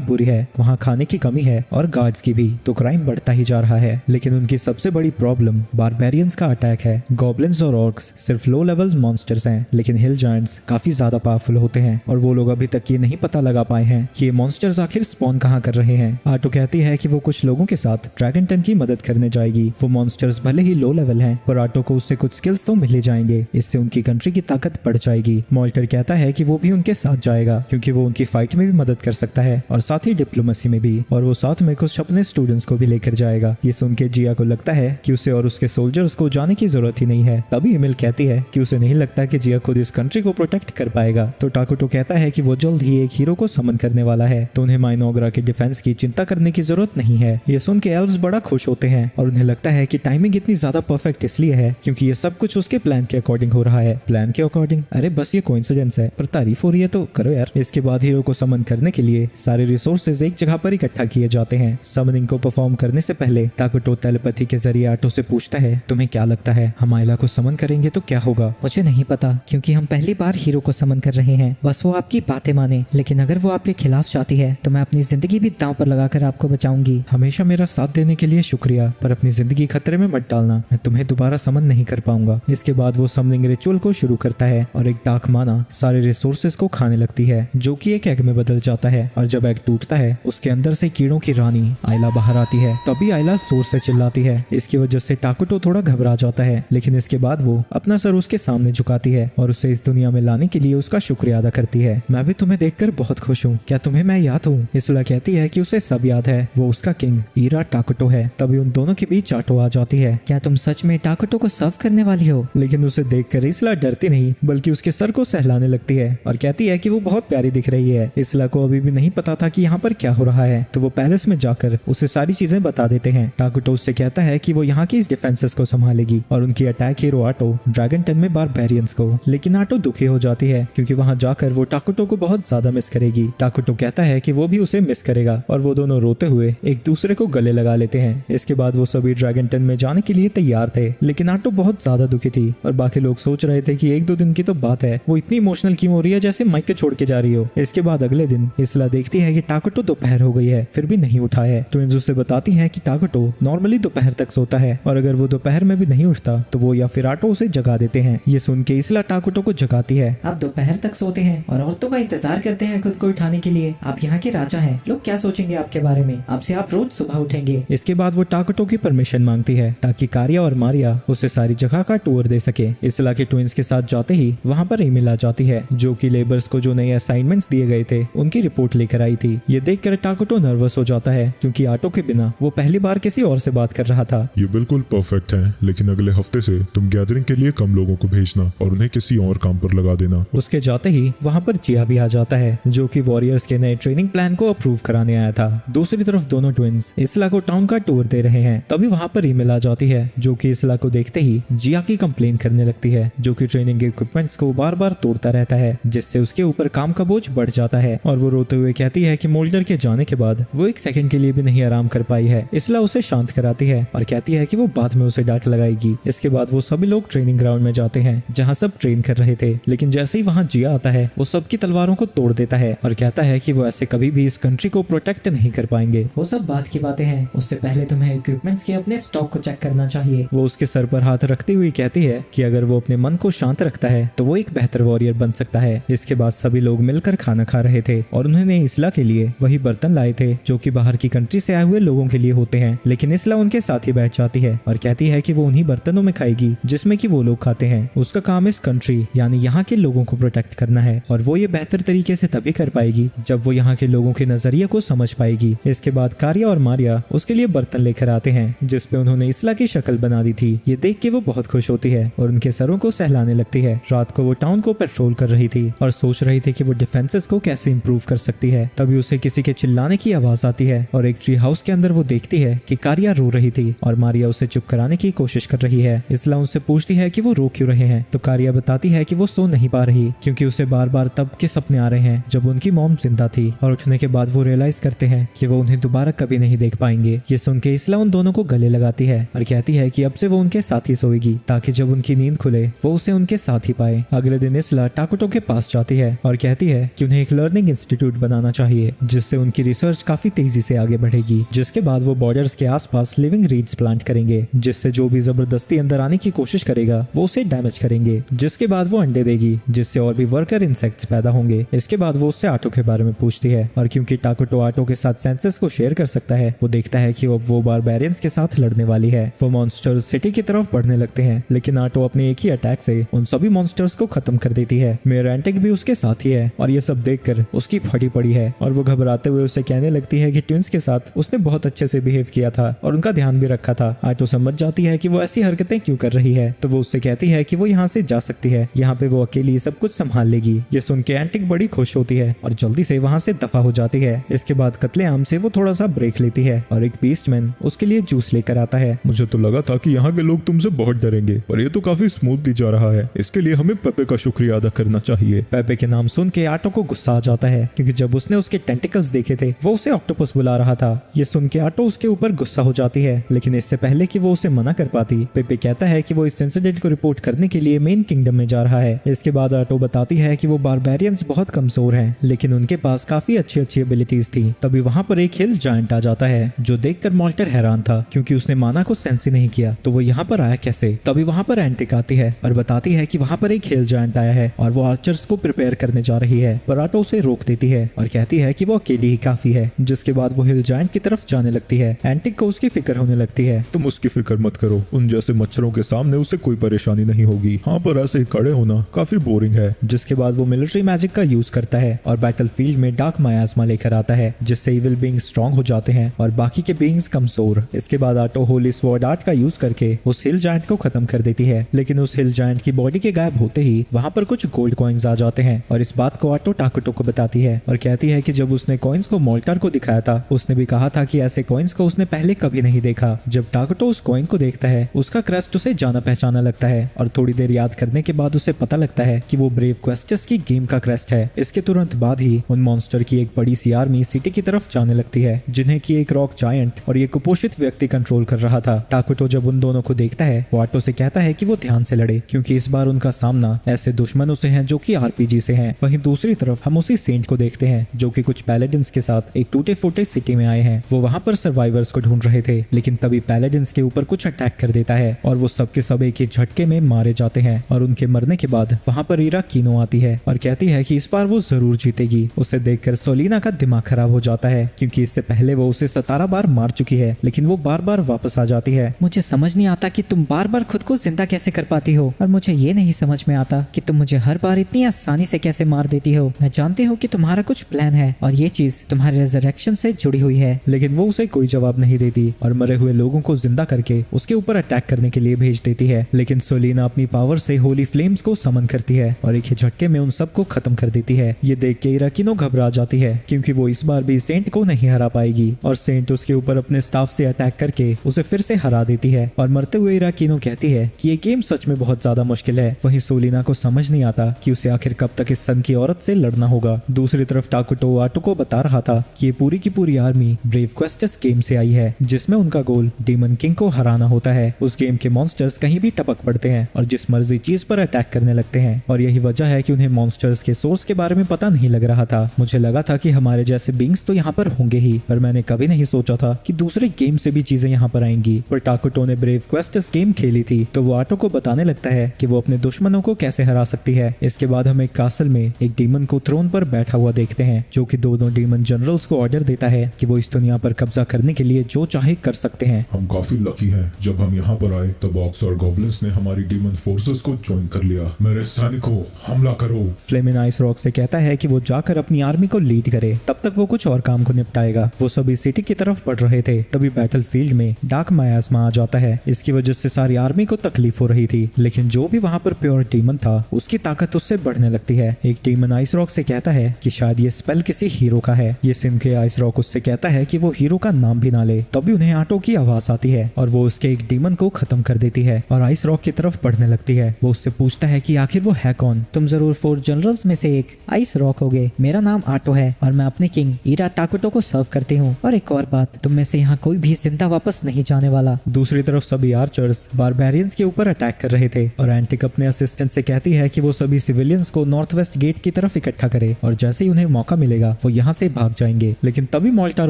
बुरी है, वहाँ खाने की कमी है और गार्ड्स की भी, तो क्राइम बढ़ता ही जा रहा है। लेकिन उनकी सबसे बड़ी प्रॉब्लम बारबेरियंस का अटैक है। गॉब्लिन्स और ऑर्क्स सिर्फ लो लेवल्स मॉन्स्टर्स हैं, लेकिन हिल जायंट्स काफी ज्यादा पावरफुल होते हैं और वो लोग अभी तक ये नहीं पता लगा पाए हैं कि ये मॉन्स्टर्स आखिर स्पॉन कहाँ कर रहे हैं। आटो कहती है कि वो कुछ लोगों के साथ ड्रैगन टन की मदद करने जाएगी। वो मॉन्स्टर्स भले ही लो लेवल हैं, पर ऑटो को उससे कुछ स्किल्स तो मिल ही जाएंगे, इससे उनकी कंट्री की ताकत बढ़ जाएगी। मॉल्टर कहता है कि वो भी उनके साथ जाएगा क्योंकि वो उनकी फाइट में भी मदद कर सकता है और साथ ही डिप्लोमेसी में भी, और वो साथ में कुछ अपने स्टूडेंट्स को भी लेकर जाएगा। ये सुन के जिया को लगता है कि उसे और उसके सोल्जर्स को जाने की जरूरत ही नहीं है। तभी इमिल कहती है कि उसे नहीं लगता कि जिया खुद इस कंट्री को प्रोटेक्ट कर पाएगा। तो टाकुटो कहता है कि वो जल्द ही एक हीरो को समन करने वाला है, तो उन्हें माइनोग्रा के डिफेंस की चिंता करने की जरूरत नहीं है। ये सुन के एल्व्स बड़ा खुश होते हैं और उन्हें लगता है कि टाइमिंग इतनी ज्यादा परफेक्ट इसलिए है क्योंकि ये सब कुछ उसके प्लान के अकॉर्डिंग हो रहा है। प्लान के अकॉर्डिंग? अरे बस ये कोइंसिडेंस है, पर तारीफ हो रही है तो करो यार। इसके बाद हीरो को समन करने के लिए सारे रिसोर्सेज एक जगह पर इकट्ठा किए जाते हैं। समनिंग को परफॉर्म करने से पहले टाकुटो टेलीपैथी के जरिए आटो से पूछता है, तुम्हें क्या लगता है हम आयला को समन करेंगे तो क्या होगा? मुझे नहीं पता क्योंकि हम पहली बार हीरो को समन कर रहे हैं, बस वो आपकी बातें माने, लेकिन अगर वो आपके खिलाफ चाहती है तो मैं अपनी जिंदगी भी दांव पर लगाकर आपको बचाऊंगी। हमेशा मेरा साथ देने के लिए शुक्रिया, पर अपनी जिंदगी खतरे में मत डालना, मैं तुम्हें दोबारा समन नहीं कर पाऊंगा। इसके बाद वो समनिंग रिचुअल को शुरू करता है और एक डाक माना सारे रिसोर्सेज को खाने लगती है जो कि एक एग में बदल जाता है, और जब एग टूटता है उसके अंदर से कीड़ों की रानी आयला बाहर आती है। तभी आयला जोर से चिल्लाती है। इसकी वजह से टाकुटो थोड़ा घबरा जाता है, लेकिन इसके बाद वो अपना सर उसके सामने झुकाती है और उसे इस दुनिया में लाने के लिए उसका शुक्रिया अदा करती है। मैं भी तुम्हें देखकर बहुत खुश हूँ, क्या तुम्हें मैं याद हूँ? इसला कहती है कि उसे सब याद है, वो उसका किंग ईरा टाकुटो है। तभी उन दोनों के बीच आटो आ जाती है। क्या तुम सच में टाकुटो को सर्व करने वाली हो? लेकिन उसे देखकर इसला डरती नहीं बल्कि उसके सर को सहलाने लगती है और कहती है कि वो बहुत प्यारी दिख रही है। इसला को अभी भी नहीं पता था कि यहाँ पर क्या हो रहा है, तो वो पैलेस में जाकर उसे सारी चीजें बता देते हैं। टाकुटो उससे कहता है कि वो यहाँ की इस डिफेंसेस को संभालेगी और उनकी attack hero auto dragon ton में बारबेरियंस को। लेकिन आटो दुखी हो जाती है क्योंकि वहाँ जाकर वो टाकुटो को बहुत ज्यादा मिस करेगी। टाकुटो कहता है कि वो भी उसे मिस करेगा और वो दोनों रोते हुए एक दूसरे को गले लगा लेते हैं। इसके बाद वो सभी ड्रैगन टन में जाने के लिए तैयार थे, लेकिन आटो बहुत ज्यादा दुखी थी और बाकी लोग सोच रहे थे कि एक दो दिन की तो बात है, वो इतनी इमोशनल क्यों हो रही है जैसे माइक के छोड़ के जा रही हो। इसके बाद अगले दिन इसला देखती है कि टाकुटो दोपहर हो गई है फिर भी नहीं उठा है। ट्विंस उससे बताती है कि टाकुटो नॉर्मली दोपहर तक सोता है और अगर वो दोपहर में भी नहीं उठता तो वो या फिर आटो उसे जगा देते हैं। ये सुन के इसला टाकुटो को जगाती है। आप दोपहर तक सोते हैं और औरतों का इंतजार करते हैं खुद को उठाने के लिए, आप यहाँ के राजा हैं, लोग क्या सोचेंगे आपके बारे में, आपसे आप रोज सुबह उठेंगे। इसके बाद वो टाकुटो की परमिशन मांगती है ताकि कारिया और मारिया उसे सारी जगह का टूर दे सके। इसला के ट्विंस के साथ जाते ही वहाँ पर ईमेल आ जाती है जो कि लेबर्स को जो नए असाइनमेंट्स दिए गए थे उनकी रिपोर्ट लेकर आई थी। ये देखकर टाकुटो नर्वस हो जाता है क्योंकि आटो के बिना वो पहली बार किसी और से बात कर रहा था। ये बिल्कुल परफेक्ट है, लेकिन अगले हफ्ते से तुम गैदरिंग के लिए कम लोगों को भेजना और उन्हें किसी और काम पर लगा देना। उसके जाते ही वहाँ पर जिया भी आ जाता है जो कि वॉरियर्स के नए ट्रेनिंग प्लान को अप्रूव कराने आया था। दूसरी तरफ दोनों ट्विंस इसला को टाउन का टूर दे रहे हैं। तभी वहाँ पर ईमेल आ जाती है जो कि इसला को देखते ही जिया की कंप्लेन करने लगती है जो कि ट्रेनिंग इक्विपमेंट्स को बार बार तोड़ता रहता है जिससे उसके ऊपर काम का बोझ बढ़ जाता है। और वो रोते हुए कहती है कि मोल्डर के जाने के बाद वो एक सेकंड के लिए भी नहीं आराम कर पाई है। इसला उसे शांत कराती है और कहती है कि वो बाद में उसे डांट लगाएगी। इसके बाद वो सभी लोग ट्रेनिंग ग्राउंड में जाते हैं जहाँ सब ट्रेन कर रहे थे, लेकिन जैसे ही वहाँ जिया आता है वो सबकी तलवारों को तोड़ देता है और कहता है कि वो ऐसे कभी भी इस कंट्री को प्रोटेक्ट नहीं कर पाएंगे। वो सब बात की बातें हैं, उससे पहले तुम्हें इक्विपमेंट्स के अपने स्टॉक को चेक करना चाहिए। वो उसके सर पर हाथ रखती हुई कहती है कि अगर वो अपने मन को शांत रखता है तो वो एक बेहतर वॉरियर बन सकता है। इसके बाद सभी लोग मिलकर खाना खा रहे थे और उन्होंने इसला के लिए वही बर्तन लाए थे जो कि बाहर की कंट्री से आए हुए लोगों के लिए होते हैं, लेकिन इसला उनके साथ ही बैठ जाती है और कहती है कि वो उन्हीं बर्तनों में खाएगी जिसमें कि वो लोग खाते हैं। उसका काम इस कंट्री यानी यहाँ के लोगों को प्रोटेक्ट करना है और वो ये बेहतर तरीके से तभी कर पाएगी जब वो यहाँ के लोगों के नजरिए को समझ पाएगी। इसके बाद कारिया और मारिया उसके लिए बर्तन लेकर आते हैं जिसपे उन्होंने इसला की शक्ल बना दी थी। ये देख के वो बहुत खुश होती है और उनके सरों को सहलाने लगती है। रात को वो टाउन को पेट्रोल कर रही थी और सोच रही थी कि वो डिफेंसेस को कैसे इंप्रूव कर सकती है। तभी उसे किसी के चिल्लाने की आवाज आती है और एक ट्री हाउस के अंदर वो देखती है कि कारिया रो रही थी और मारिया उसे चुप कराने की कोशिश कर रही है। इसला उससे पूछती है कि वो रो क्यों रहे हैं, तो कारिया बताती है कि वो सो नहीं पा रही क्योंकि उसे बार बार तब के सपने आ रहे हैं जब उनकी मॉम जिंदा थी और उठने के बाद वो रियलाइज करते हैं कि वो उन्हें दोबारा कभी नहीं देख पाएंगे। ये सुन के इसला उन दोनों को गले लगाती है और कहती है कि अब से वो उनके साथ ही सोएगी ताकि जब उनकी नींद खुले वो उसे उनके साथ ही पाए। अगले दिन इसला टाकुटो के पास जाती है और कहती है कि उन्हें एक लर्निंग इंस्टीट्यूट बनाना चाहिए जिससे उनकी रिसर्च काफी तेजी से आगे बढ़ेगी, जिसके बाद वो बॉर्डर्स के आसपास लिविंग रीड्स प्लांट करेंगे जिससे जो भी जबरदस्ती अंदर आने की कोशिश करेगा वो उसे डैमेज करेंगे, जिसके बाद वो अंडे देगी जिससे और भी वर्कर इंसेक्ट्स पैदा होंगे। इसके बाद वो उससे आटो के बारे में पूछती है और क्योंकि टाकुटो आटो के साथ सेंसेस को शेयर कर सकता है वो देखता है कि अब वो बारबेरियंस के साथ लड़ने वाली है। वो मॉन्स्टर्स से सिटी की तरफ बढ़ने लगते हैं, लेकिन आटो अपने एक ही अटैक से उन सभी मॉन्स्टर्स को खत्म कर देती है। मेयर एंटिक भी उसके साथ ही है और ये सब देखकर उसकी फटी पड़ी है और वो घबराते हुए उसे कहने लगती है कि ट्विंस के साथ उसने बहुत अच्छे से बिहेव किया था और उनका ध्यान भी रखा था। आटो समझ जाती है कि वो ऐसी हरकतें क्यों कर रही है, तो वो उससे कहती है कि वो यहाँ से जा सकती है, यहाँ पे वो अकेली सब कुछ संभाल लेगी। ये सुन के एंटिक बड़ी खुश होती है और जल्दी से वहाँ से दफा हो जाती है। इसके बाद कत्लेआम से वो थोड़ा सा ब्रेक लेती है और एक बीस्टमैन उसके लिए जूस लेकर आता है। मुझे तो लगा था कि यहाँ के लोग तुमसे बहुत डरेंगे, पर ये तो काफी स्मूथली जा रहा है। इसके लिए हमें पेपे का शुक्रिया अदा करना चाहिए। पेपे के नाम सुन के आटो को गुस्सा आ जाता है, क्योंकि जब उसने उसके टेंटिकल्स देखे थे वो उसे ऑक्टोपस बुला रहा था। ये सुन के आटो उसके ऊपर गुस्सा हो जाती है, लेकिन इससे पहले कि वो उसे मना कर पाती, पेपे कहता है कि वो इस इंसिडेंट को रिपोर्ट करने के लिए मेन किंगडम में जा रहा है। इसके बाद आटो बताती है कि वो बारबेरियंस बहुत कमजोर हैं, लेकिन उनके पास काफी अच्छी एबिलिटीज थी। तभी वहाँ पर एक हिल जायंट आ जाता है, जो देखकर मॉल्टर हैरान था, क्योंकि उसने माना को सेंस ही नहीं किया, तो वो यहाँ पर आया कैसे। तभी वहाँ पर एंटिक आती है और बताती है कि वहाँ पर एक हिल जायंट आया है और वो आर्चर्स को प्रिपेयर करने जा रही है, पर आटो उसे रोक देती है और कहती है कि वो अकेली ही काफी है। जिसके बाद वो हिल जायंट की तरफ जाने लगती है। एंटिक को उसकी फिक्र होने लगती है। तुम उसकी फिक्र मत करो, उन जैसे मच्छरों के सामने उसे कोई परेशानी नहीं होगी। हाँ, पर ऐसे ही खड़े होना काफी बोरिंग है। जिसके बाद वो मिलिट्री मैजिक का यूज करता है और बैटलफील्ड में डार्क मायास्मा लेकर आता है, जिससे इविल बीइंग्स स्ट्रांग हो जाते हैं और बाकी के बीइंग्स कमजोर। इसके बाद आटो होली स्वॉर्ड आर्ट का यूज करके उस हिल जायंट को खत्म कर देती है, लेकिन उस हिल जायंट की बॉडी के गायब होते ही वहाँ पर कुछ गोल्ड कॉइन्स आ जाते हैं और इस बात को आटो टाकुटो को बताती है और कहती है कि जब उसने कॉइन्स को मोल्टार को दिखाया था, उसने भी कहा था कि ऐसे कॉइन्स को उसने पहले कभी नहीं देखा। जब टाकुटो उस कॉइन को देखता है, उसका क्रस्ट उसे जाना पहचाना लगता है और थोड़ी देर याद करने के बाद उसे पता लगता है कि वो ब्रेव क्वेस्टस की गेम का क्रस्ट है। इसके तुरंत बाद ही उन मॉन्स्टर की एक बड़ी सी आर्मी सिटी की तरफ जाने लगती है, जिन्हें की एक रॉक जायंट और ये कुपोषित व्यक्ति कंट्रोल कर रहा था। टाकुटो जब उन दोनों को देखता है, वो आटो से कहता है कि वो ध्यान से लड़े, क्योंकि इस बार उनका सामना ऐसे दुश्मनों से है जो कि आरपीजी से हैं। वहीं दूसरी तरफ हम उसी सेंट को देखते हैं, जो कि कुछ पैलेडिन्स के साथ एक टूटे फूटे सिटी में आए हैं। वो वहां पर सर्वाइवर्स को ढूंढ रहे थे, लेकिन तभी पैलेडिन्स के ऊपर कुछ अटैक कर देता है और वो सबके सब एक ही झटके में मारे जाते हैं। और उनके मरने के बाद वहां पर इरा कीनो आती है और कहती है कि इस बार वो जरूर जीतेगी। उसे देखकर सोलिना का दिमाग खराब हो जाता है, क्योंकि इससे पहले वो उसे 17 बार मार चुकी है, लेकिन वो बार बार वापस आ जाती है। मुझे समझ नहीं आता कि तुम बार बार खुद को जिंदा कैसे कर पाती हो, और मुझे ये नहीं समझ में आता कि तुम मुझे हर बार इतनी आसानी से कैसे मार देती हो। मैं जानती हूँ कि तुम्हारा कुछ प्लान है और ये चीज तुम्हारे रेजरेक्शन से जुड़ी हुई है। लेकिन वो उसे कोई जवाब नहीं देती और मरे हुए लोगों को जिंदा करके उसके ऊपर अटैक करने के लिए भेज देती है। लेकिन सोलिना अपनी पावर से होली फ्लेम्स को समन करती है और एक ही झटके में उन सबको खत्म कर देती है। ये देख के इराकीनो घबरा जाती है, क्योंकि वो इस बार भी सेंट को नहीं हरा पाएगी और सेंट उसके ऊपर अपने स्टाफ से अटैक करके उसे फिर से हरा देती है। और मरते हुए इराकीनो कहती है कि ये गेम सच में बहुत ज्यादा मुश्किल है। वहीं सोलिना को समझ नहीं आता कि उसे आखिर कब तक इस सन की औरत से लड़ना होगा। दूसरी तरफ टाकुटो आटो को बता रहा था कि ये पूरी की पूरी आर्मी ब्रेव क्वेस्टस गेम से आई है, जिसमें उनका गोल डीमन किंग को हराना होता है। उस गेम के मॉन्स्टर्स कहीं भी टपक पड़ते हैं और जिस मर्जी चीज पर अटैक करने लगते हैं, और यही वजह है कि उन्हें मॉन्स्टर्स के सोर्स के बारे में पता नहीं लग रहा था। मुझे लगा था कि हमारे जैसे बींग्स तो यहाँ पर होंगे ही, पर मैंने कभी नहीं सोचा था कि दूसरे गेम से भी चीजें यहाँ पर आएंगी। पर टाकुटो ने ब्रेव क्वेस्टस गेम खेली थी, तो वो आटो को बताने लगता है कि वो अपने दुश्मनों को कैसे हरा सकती है। इसके बाद हम एक कासल में एक डीमन को थ्रोन पर बैठा हुआ देखते हैं, जो कि दोनों डीमन जनरल्स को ऑर्डर देता है कि वो इस दुनिया पर कब्जा करने के लिए जो चाहे कर सकते हैं। हम काफी लकी हैं। जब हम यहाँ पर आए तब ऑक्स और गॉब्लिन्स ने हमारी डीमन फोर्सेस को ज्वाइन कर लिया। मेरे सैनिकों, हमला करो। फ्लेमिन आइस रॉक से कहता है कि वो जाकर अपनी आर्मी को लीड करे, तब तक वो कुछ और काम को निपटाएगा। वो सभी सिटी की तरफ बढ़ रहे थे, तभी बैटलफील्ड में डार्क मायास्मा आ जाता है। इसकी वजह से सारी आर्मी को तकलीफ हो रही थी, लेकिन जो भी वहाँ पर प्योर डीमन था उसकी ताकत उससे बढ़ने लगती है। एक डीमन आइस रॉक से कहता है कि शायद ये स्पेल किसी हीरो का है। ये सुन के आइस रॉक उससे कहता है कि वो हीरो का नाम भी ना ले। तभी उन्हें आटो की आवाज आती है और वो उसके एक डीमन को खत्म कर देती है और आइस रॉक की तरफ बढ़ने लगती है। वो उससे पूछता है कि आखिर वो है कौन। तुम जरूर 4 जनरल्स में से एक आइस रॉक होगे। मेरा नाम आटो है और मैं अपने किंग इरा टाकुटो को सर्व करती हूँ। और एक और बात, तुम में से यहाँ कोई भी जिंदा वापस नहीं जाने वाला। दूसरी तरफ सभी आर्चर्स बारबेरियंस के ऊपर अटैक कर रहे थे और एंटिक अपने असिस्टेंट से कहती है कि वो सभी सिविलियंस को नॉर्थ वेस्ट गेट की तरफ इकट्ठा करे और जैसे ही उन्हें मौका मिलेगा वो यहाँ से भाग जाएंगे। लेकिन तभी मोल्टार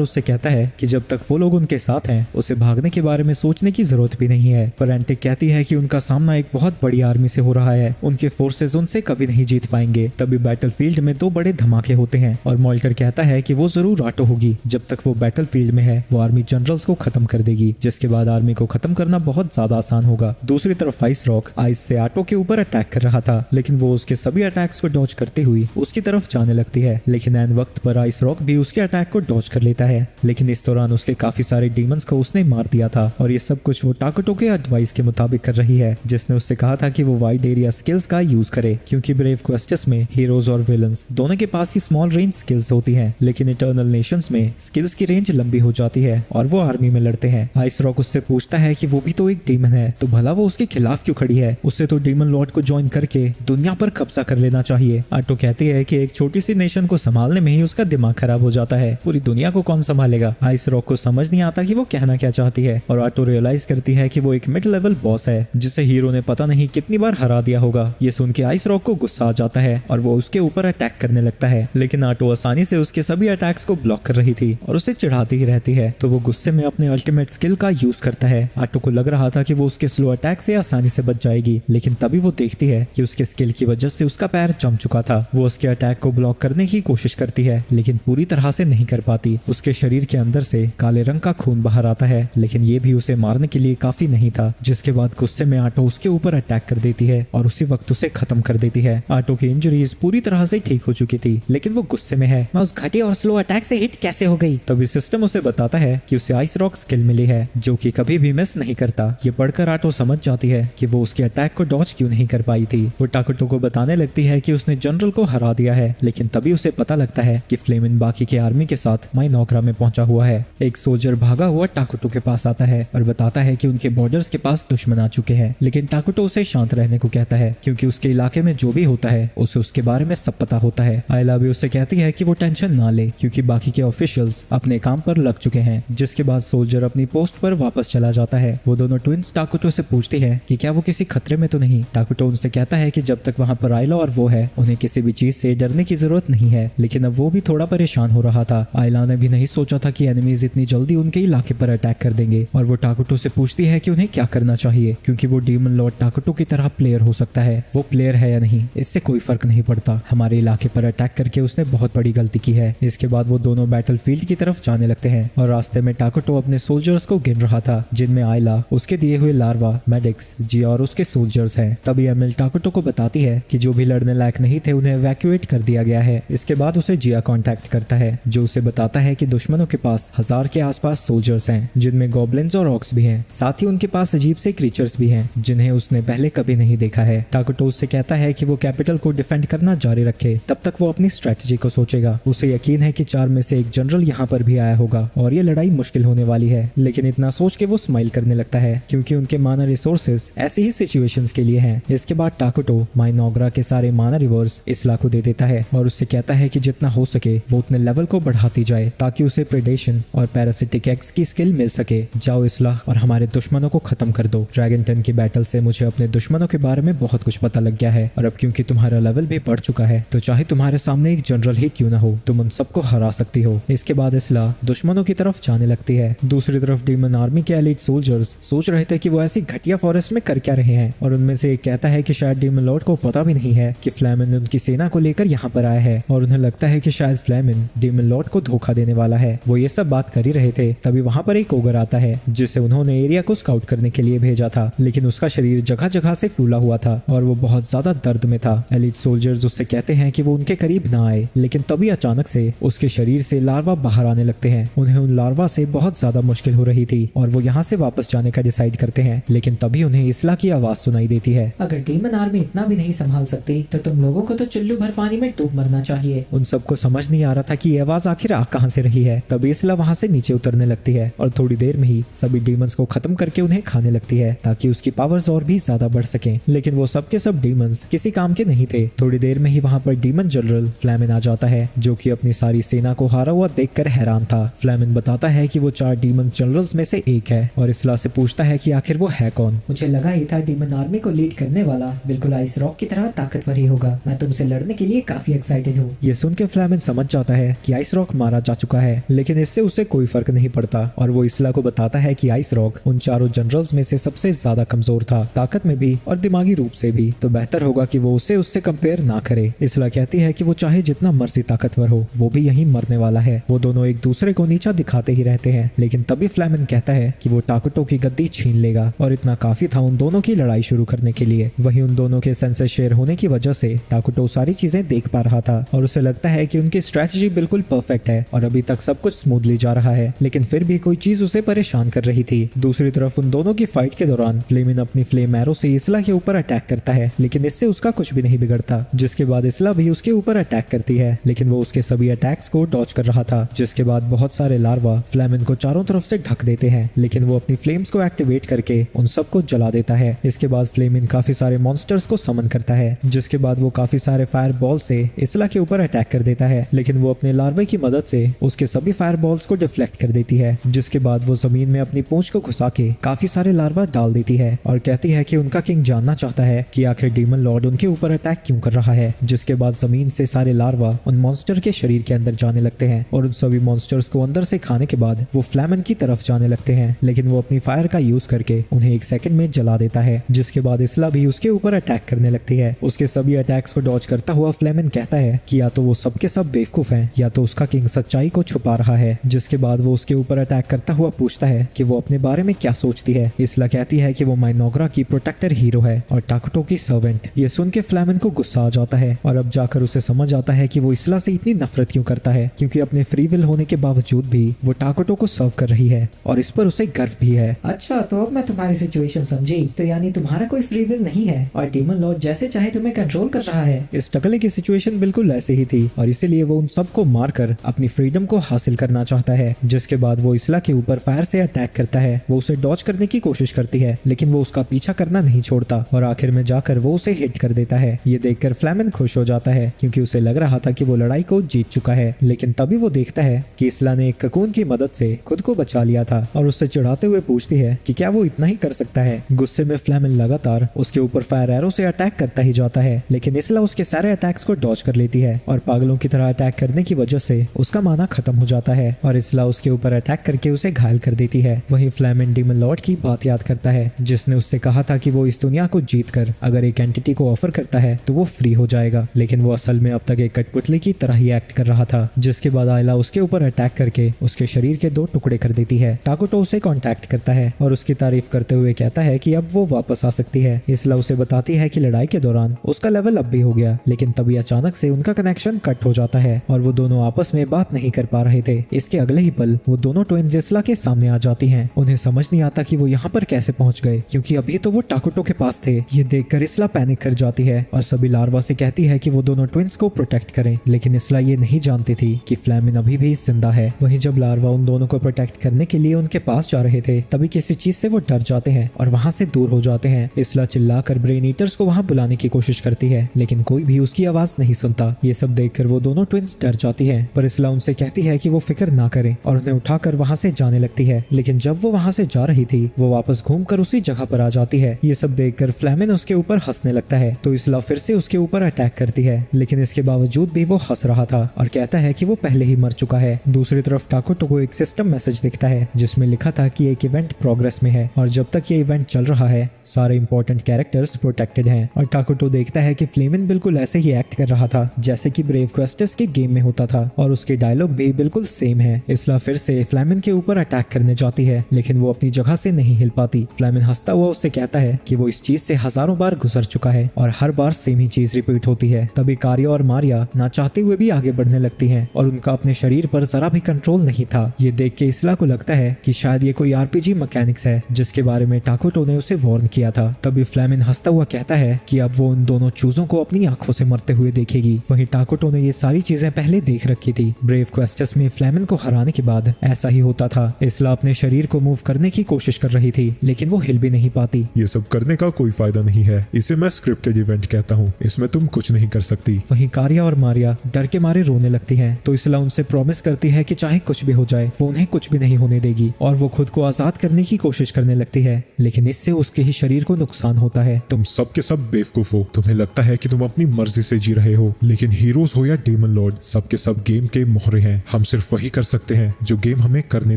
उससे कहता है कि जब तक वो लोग उनके साथ हैं उसे भागने के बारे में सोचने की जरूरत भी नहीं है। पर एंटिक कहती है कि उनका सामना एक बहुत बड़ी आर्मी से हो रहा है, उनके फोर्सेस उनसे कभी नहीं जीत पाएंगे। तभी बैटलफील्ड में 2 बड़े धमाके होते हैं और मोल्टर कहता है कि वो जरूर आटो होगी। जब तक वो बैटलफील्ड में है वो आर्मी जनरल्स को खत्म कर देगी, जिसके बाद आर्मी को खत्म करना बहुत ज्यादा आसान होगा। दूसरी तरफ आइस रॉक आइस से आटो के ऊपर अटैक कर रहा था, लेकिन वो उसके सभी अटैक्स को डॉज करते हुए उसकी तरफ जाने लगती है। लेकिन एन वक्त पर आइस रॉक भी उसके अटैक को डॉज कर लेता है, लेकिन इस दौरान उसके काफी सारे डीमंस को उसने मार दिया था। और ये सब कुछ वो टाकुटो के एडवाइस के मुताबिक कर रही है, जिसने उससे कहा था कि वो वाइड एरिया स्किल्स का यूज करे, क्योंकि ब्रेव क्वेस्ट्स में हीरोज और विलन्स दोनों के पास ही स्मॉल रेंज स्किल्स होती हैं, लेकिन इटर्नल नेशंस में स्किल्स की रेंज लंबी हो जाती है और वो आर्मी में लड़ते हैं। आइस रॉक उससे पूछता है कि वो भी तो एक डीमन है, तो भला वो उसके खिलाफ क्यों खड़ी है? उससे तो डीमन लॉर्ड को ज्वाइन करके दुनिया पर कब्जा कर लेना चाहिए। आटो कहती है कि एक छोटी सी नेशन को संभालने में ही उसका दिमाग खराब हो जाता है, पूरी दुनिया को कौन संभालेगा? आइस रॉक को समझ नहीं आता कि वो कहना क्या चाहती है, और आटो रियलाइज करती है कि वो एक मिड लेवल बॉस है जिसे हीरो ने पता नहीं कितनी बार हरा दिया होगा। ये सुन के आइस रॉक को गुस्सा आ जाता है और वो उसके ऊपर अटैक करने लगता है, लेकिन आटो आसानी से उसके सभी अटैक्स को ब्लॉक कर रही थी और उसे चिढ़ाती ही रहती है, तो वो गुस्से में अपने अल्टीमेट स्किल का यूज करता है। आटो को लग रहा था कि वो उसके स्लो अटैक से आसानी से बच जाएगी, लेकिन तभी वो देखती है कि उसके स्किल की वजह से उसका पैर जम चुका था। वो उसके अटैक को ब्लॉक करने की कोशिश करती है, लेकिन पूरी तरह से नहीं कर पाती। उसके शरीर के अंदर से काले रंग का खून बाहर आता है, लेकिन ये भी उसे मारने के लिए काफी नहीं था, जिसके बाद गुस्से में आटो उसके ऊपर अटैक कर देती है और उसी वक्त उसे खत्म कर देती है। आटो की इंजरीज पूरी तरह से ठीक हो चुकी थी, लेकिन वो गुस्से में है। मैं उस घटिया और स्लो अटैक से हिट कैसे हो गई? तभी सिस्टम उसे बताता है कि उसे आइस रॉक स्किल मिली है, जो कि कभी भी मिस नहीं करता। ये पढ़कर आटो समझ जाती है कि वो उसके अटैक को डॉज क्यों नहीं कर पाई थी। वो टाकुटो को बताने लगती है कि उसने जनरल को हरा दिया है, लेकिन तभी उसे पता लगता है कि फ्लेमिन बाकी के आर्मी के साथ माइनोग्रा में पहुंचा हुआ है। एक सोल्जर भागा हुआ टाकुटो के पास आता है और बताता है कि उनके बॉर्डर्स के पास दुश्मन आ चुके हैं, लेकिन टाकुटो उसे शांत रहने को कहता है, क्योंकि उसके इलाके में जो भी होता है उसे उसके बारे में सब पता होता है। आयला भी उससे कहती है कि वो टेंशन ना ले, क्योंकि बाकी के ऑफिशियल्स अपने काम पर लग चुके हैं। जिसके बाद सोल्जर अपनी पोस्ट पर वापस चला जाता है। वो दोनों ट्विंस टाकुटो से पूछती है कि क्या वो किसी खतरे में तो नहीं। टाकुटो उनसे कहता है कि जब तक वहां पर आयला और वो है, उन्हें किसी भी चीज से डरने की जरूरत नहीं है, लेकिन अब वो भी थोड़ा परेशान हो रहा था। आयला ने भी नहीं सोचा था कि एनिमीज इतनी जल्दी उनके इलाके पर अटैक कर देंगे, और वो टाकुटो से पूछती है कि उन्हें क्या करना चाहिए, क्योंकि वो डीमन लॉर्ड टाकुटो की तरह प्लेयर हो सकता है। वो प्लेयर है या नहीं इससे कोई फर्क नहीं पड़ता, हमारे इलाके पर अटैक करके उसने बहुत बड़ी गलती की है। इसके बाद वो दोनों बैटलफील्ड की तरफ जाने लगते हैं, और रास्ते में टाकुटो अपने सोल्जर्स को गिन रहा था, जिनमें आयला, उसके दिए हुए लार्वा, मेडिक्स, जी और उसके सोल्जर्स हैं। तभी एमिल टाकुटो को बताती है कि जो भी लड़ने लायक नहीं थे उन्हें इवैक्यूएट कर दिया गया है। इसके बाद उसे जिया कांटेक्ट करता है, जो उसे बताता है कि दुश्मनों के पास 1000 के आसपास सोल्जर्स हैं, जिनमें गॉब्लिन्स और ऑक्स भी हैं। साथ ही उनके पास अजीब से क्रीचर्स भी हैं, जिन्हें उसने पहले कभी नहीं देखा है। टाकुटो उससे कहता है कि वो कैपिटल को डिफेंड करना जारी रखे, तब तक वो अपनी स्ट्रेटजी को सोचेगा। उसे यकीन है कि 4 में से एक जनरल यहाँ पर भी आया होगा और ये लड़ाई मुश्किल होने वाली है, लेकिन इतना सोच के वो स्माइल करने लगता है, क्योंकि उनके माना रिसोर्सेज ऐसी ही सिचुएशंस के लिए हैं। इसके बाद टाकुटो माइनोग्रा के सारे माना रिवर्स इसला को दे देता है और उससे कहता है कि जितना हो सके वो उतने लेवल को बढ़ाती जाए, ताकि उसे प्रेडेशन और पैरासिटिक एक्स की स्किल मिल सके। जाओ इसला और हमारे दुश्मनों को खत्म कर दो। ड्रैगन टन की बैटल से मुझे अपने दुश्मनों के बारे में बहुत कुछ पता लग गया है, और अब क्योंकि तुम्हारा लेवल भी बढ़ चुका है, तो चाहे तुम्हारे सामने एक जनरल ही क्यों ना हो, तुम उन सबको हरा सकती हो। इसके बाद इसला दुश्मनों की तरफ जाने लगती है। दूसरी तरफ डीमन आर्मी के एलीट सोल्जर्स सोच रहे थे कि वो ऐसी घटिया फॉरेस्ट में कर क्या रहे हैं, और उनमें से एक कहता है कि शायद डीमन लॉर्ड को पता भी नहीं है कि फ्लेमिन उनकी सेना को लेकर यहाँ पर आया है, और उन्हें लगता है कि शायद फ्लेमिन डीमन लॉर्ड को धोखा देने वाला है। वो ये सब बात कर ही रहे थे, तभी वहाँ पर एक ओगर आता है, जिसे उन्होंने एरिया को स्काउट करने के लिए भेजा था, लेकिन उसका शरीर जगह जगह से फूला हुआ था और वो बहुत ज्यादा दर्द में था। एलीट सोल्जर्स उससे कहते हैं कि वो उनके करीब ना आए, लेकिन तभी अचानक से उसके शरीर से लार्वा बाहर आने लगते हैं। उन्हें उन लार्वा से बहुत ज्यादा मुश्किल हो रही थी और वो यहाँ से वापस जाने का डिसाइड करते हैं, लेकिन तभी उन्हें इसला की आवाज सुनाई देती है। अगर डीमन आर्मी इतना भी नहीं संभाल सकती तो तुम लोगों को तो चुल्लू भर पानी में डूब मरना चाहिए। उन सबको समझ नहीं आ रहा था कि ये आवाज आखिर आ कहां से रही है। तभी इसला वहां से नीचे उतरने लगती है और थोड़ी देर में ही सभी डीमंस को खत्म करके उन्हें खाने लगती है, ताकि उसकी पावर्स और भी ज्यादा बढ़ सकें। लेकिन वो सब के सब डीमंस किसी काम के नहीं थे। थोड़ी देर में ही वहां पर डीमन जनरल फ्लेमिन आ जाता है, जो कि अपनी सारी सेना को हारा हुआ देखकर हैरान था। फ्लेमिन बताता है कि वो 4 डीमन जनरल्स में से एक है और इसला से पूछता है कि आखिर वो है कौन। मुझे लगा ही था डीमन आर्मी को लीड करने वाला बिल्कुल आइस रॉक की तरह ताकतवर ही होगा। मैं तुमसे लड़ने के लिए काफी एक्साइटेड हूँ। ये सुन के फ्लेमिन समझ जाता है कि आइस रॉक मारा जा चुका है, लेकिन इससे उसे कोई फर्क नहीं पड़ता और वो इसला को बताता है कि आइस रॉक उन 4 जनरल्स में से सबसे ज्यादा कमजोर था, ताकत में भी और दिमागी रूप से भी, तो बेहतर होगा कि वो उससे कंपेयर ना करे। इसला कहती है कि वो चाहे जितना मर्जी ताकतवर हो, वो भी यहीं मरने वाला है। वो दोनों एक दूसरे को नीचा दिखाते ही रहते हैं, लेकिन तभी फ्लेमिन कहता है कि वो टाकुटो की गदा गद्दी छीन लेगा और इतना काफी था उन दोनों की लड़ाई शुरू करने के लिए। वहीं उन दोनों के सेंसर शेयर होने की वजह से टाकुटो सारी चीजें देख पा रहा था और उसे लगता है कि उनकी स्ट्रेटजी बिल्कुल परफेक्ट है और अभी तक सब कुछ स्मूथली जा रहा है, लेकिन फिर भी कोई चीज उसे परेशान कर रही थी। दूसरी तरफ उन दोनों की फाइट के दौरान फ्लेमिन अपनी फ्लेम एरो से इसला के ऊपर अटैक करता है, लेकिन इससे उसका कुछ भी नहीं बिगड़ता। जिसके बाद इसला भी उसके ऊपर अटैक करती है, लेकिन वो उसके सभी अटैक्स को डॉज कर रहा था। जिसके बाद बहुत सारे लार्वा फ्लेमिन को चारों तरफ से ढक देते हैं, लेकिन वो अपनी फ्लेम्स को एक्टिवेट करके उन सबको जला देता है। इसके बाद फ्लेमिन काफी सारे मॉन्स्टर्स को समन करता है, जिसके बाद वो काफी सारे फायर बॉल से इसला के ऊपर अटैक कर देता है, लेकिन वो अपने लार्वे की मदद से उसके सभी फायर बॉल्स को डिफ्लेक्ट कर देती है। जिसके बाद वो जमीन में अपनी पूंछ को घुसा के काफी सारे लार्वा डाल देती है और कहती है कि उनका किंग जानना चाहता है कि आखिर डीमन लॉर्ड उनके ऊपर अटैक क्यों कर रहा है। जिसके बाद जमीन से सारे लार्वा उन मॉन्स्टर के शरीर के अंदर जाने लगते हैं और उन सभी मॉन्स्टर्स को अंदर से खाने के बाद वो फ्लेमिन की तरफ जाने लगते हैं, लेकिन वो अपनी फायर का यूज करके उन्हें 1 सेकंड में जला देता है। जिसके बाद इसला भी उसके ऊपर अटैक करने लगती है। उसके सभी अटैक्स को डॉज करता हुआ फ्लेमिन कहता है कि या तो वो सबके सब बेवकूफ हैं या तो उसका किंग सच्चाई को छुपा रहा है। जिसके बाद वो उसके ऊपर अटैक करता हुआ पूछता है कि वो अपने बारे में क्या सोचती है। इसला कहती है कि वो माइनोग्रा की प्रोटेक्टर हीरो है और टाकुटो की सर्वेंट। ये सुन के फ्लेमिन को गुस्सा आ जाता है और अब जाकर उसे समझ आता है कि वो इसला से इतनी नफरत क्यों करता है, क्योंकि अपने फ्री विल होने के बावजूद भी वो टाकुटो को सर्व कर रही है और इस पर उसे गर्व भी है। अच्छा, तो अब मैं तुम्हारी सिचुएशन समझी। तो यानी तुम्हारा कोई फ्री विल नहीं है और डीमन लॉर्ड जैसे चाहे तुम्हें कंट्रोल कर रहा है। इस टकले की सिचुएशन बिल्कुल ऐसे ही थी और इसीलिए वो उन सबको मारकर अपनी फ्रीडम को हासिल करना चाहता है। जिसके बाद वो इसला के ऊपर फायर से अटैक करता है। वो उसे डॉज करने की कोशिश करती है, लेकिन वो उसका पीछा करना नहीं छोड़ता और आखिर में जाकर वो उसे हिट कर देता है। ये देखकर फ्लेमिन खुश हो जाता है, क्योंकि उसे लग रहा था कि वो लड़ाई को जीत चुका है। लेकिन तभी वो देखता है कि इसला ने एक ककून की मदद से खुद को बचा लिया था और उससे चिढ़ाते हुए पूछती है कि क्या वो इतना ही कर सकता है। गुस्से में फ्लेमिन लगातार उसके ऊपर फायर एरो से अटैक करता ही जाता है, लेकिन इसला उसके सारे अटैक्स को डॉज कर लेती है और पागलों की तरह अटैक करने की वजह से उसका माना खत्म हो जाता है और इसला उसके ऊपर अटैक करके उसे घायल कर देती है। वहीं फ्लेमिन डीमन लॉर्ड की बात याद करता है, जिसने उससे कहा था कि वो इस दुनिया को जीतकर अगर एक एंटिटी को ऑफर करता है तो वो फ्री हो जाएगा, लेकिन वो असल में अब तक एक कठपुतली की तरह ही एक्ट कर रहा था। जिसके बाद आयला उसके ऊपर अटैक करके उसके शरीर के 2 टुकड़े कर देती है। टाकुटो उसे कांटेक्ट करता है और उसकी तारीफ करते हुए कहता है कि अब वो वापस आ सकती है। इसला उसे बताती है कि लड़ाई के दौरान उसका लेवल अब भी हो गया, लेकिन तभी अचानक से उनका कनेक्शन कट हो जाता है और वो दोनों आपस में बात नहीं कर पा रहे थे। इसके अगले ही पल वो दोनों ट्विन्स इसला के सामने आ जाती हैं। उन्हें समझ नहीं आता कि वो यहाँ पर कैसे पहुंच गए, क्योंकि अभी तो वो टाकुटो के पास थे। ये देखकर इसला पैनिक कर जाती है और सभी लार्वा से कहती है कि वो दोनों ट्विन्स को प्रोटेक्ट करें, लेकिन इसला ये नहीं जानती थी कि फ्लेमिन अभी भी जिंदा है। वहीं जब लार्वा उन दोनों को प्रोटेक्ट करने के लिए उनके पास जा रहे थे, तभी किसी चीज से वो डर जाते हैं और वहां से दूर हो जाते हैं। इसला चिल्लाकर ब्रेन ईटर्स को वहां बुलाने की कोशिश करती है, लेकिन कोई भी उसकी आवाज नहीं सुनता। ये सब देखकर वो दोनों ट्विन्स डर जाती हैं, पर इसला उनसे कहती है कि वो फिक्र ना करें और उन्हें उठाकर वहां से जाने लगती है। लेकिन जब वो वहां से जा रही थी, वो वापस घूमकर उसी जगह पर आ जाती है। ये सब देखकर फ्लेमिन उसके ऊपर हंसने लगता है, तो इसला फिर से उसके ऊपर अटैक करती है, लेकिन इसके बावजूद भी वो हंस रहा था और कहता है कि वो पहले ही मर चुका है। दूसरी तरफ टाकुटो को एक सिस्टम मैसेज दिखता है, जिसमें लिखा था कि एक इवेंट प्रोग्रेस में है और जब तक ये इवेंट चल रहा है सारे इंपॉर्टेंट कैरेक्टर्स प्रोटेक्टेड हैं। और टाकुटो देखता है कि फ्लेमिन बिल्कुल ऐसे ही एक्ट कर रहा था जैसे कि ब्रेव क्वेस्टस के गेम में होता था और उसके डायलॉग भी बिल्कुल सेम है। इसला फिर से फ्लेमिन के ऊपर अटैक करने जाती है, लेकिन वो अपनी जगह से नहीं हिल पाती। फ्लेमिन हंसता हुआ उससे कहता है कि वो इस चीज से हजारों बार गुजर चुका है और हर बार सेम ही चीज रिपीट होती है। तभी कारिया और मारिया ना चाहते हुए भी आगे बढ़ने लगती हैं और उनका अपने शरीर पर जरा भी कंट्रोल नहीं था। ये देख के इसला को लगता है कि शायद ये कोई आरपीजी मैकेनिक्स है जिसके बारे में टाकुटो ने उसे वार्न किया था। तभी फ्लेमिन हंसता हुआ कहता है कि अब वो उन दोनों चूजों को अपनी आंखों से मरते हुए देखेगी। वहीं टाकुटो ने ये सारी चीजें पहले देख रखी थी। ब्रेव क्वेस्टस में फ्लेमिन को हराने के बाद ऐसा ही होता था। इसला अपने शरीर को मूव करने की कोशिश कर रही थी, लेकिन वो हिल भी नहीं पाती। ये सब करने का कोई फायदा नहीं है, इसे मैं स्क्रिप्टेड इवेंट कहता हूँ, इसमें तुम कुछ नहीं कर सकती। वहीं कारिया और मारिया डर के मारे रोने लगती हैं, तो इसला उनसे प्रॉमिस करती है कि चाहे कुछ भी हो जाए वो उन्हें कुछ भी नहीं होने देगी और वो खुद को आजाद करने की कोशिश करने लगती है, लेकिन इससे उसके ही शरीर को नुकसान होता है। तुम सब के सब बेवकूफ हो। तुम्हें लगता है कि तुम अपनी मर्जी से जी रहे हो, लेकिन हीरोज हो या डीमन लॉर्ड, सब के सब गेम के मोहरे हैं। हम सिर्फ वही कर सकते हैं जो गेम हमें करने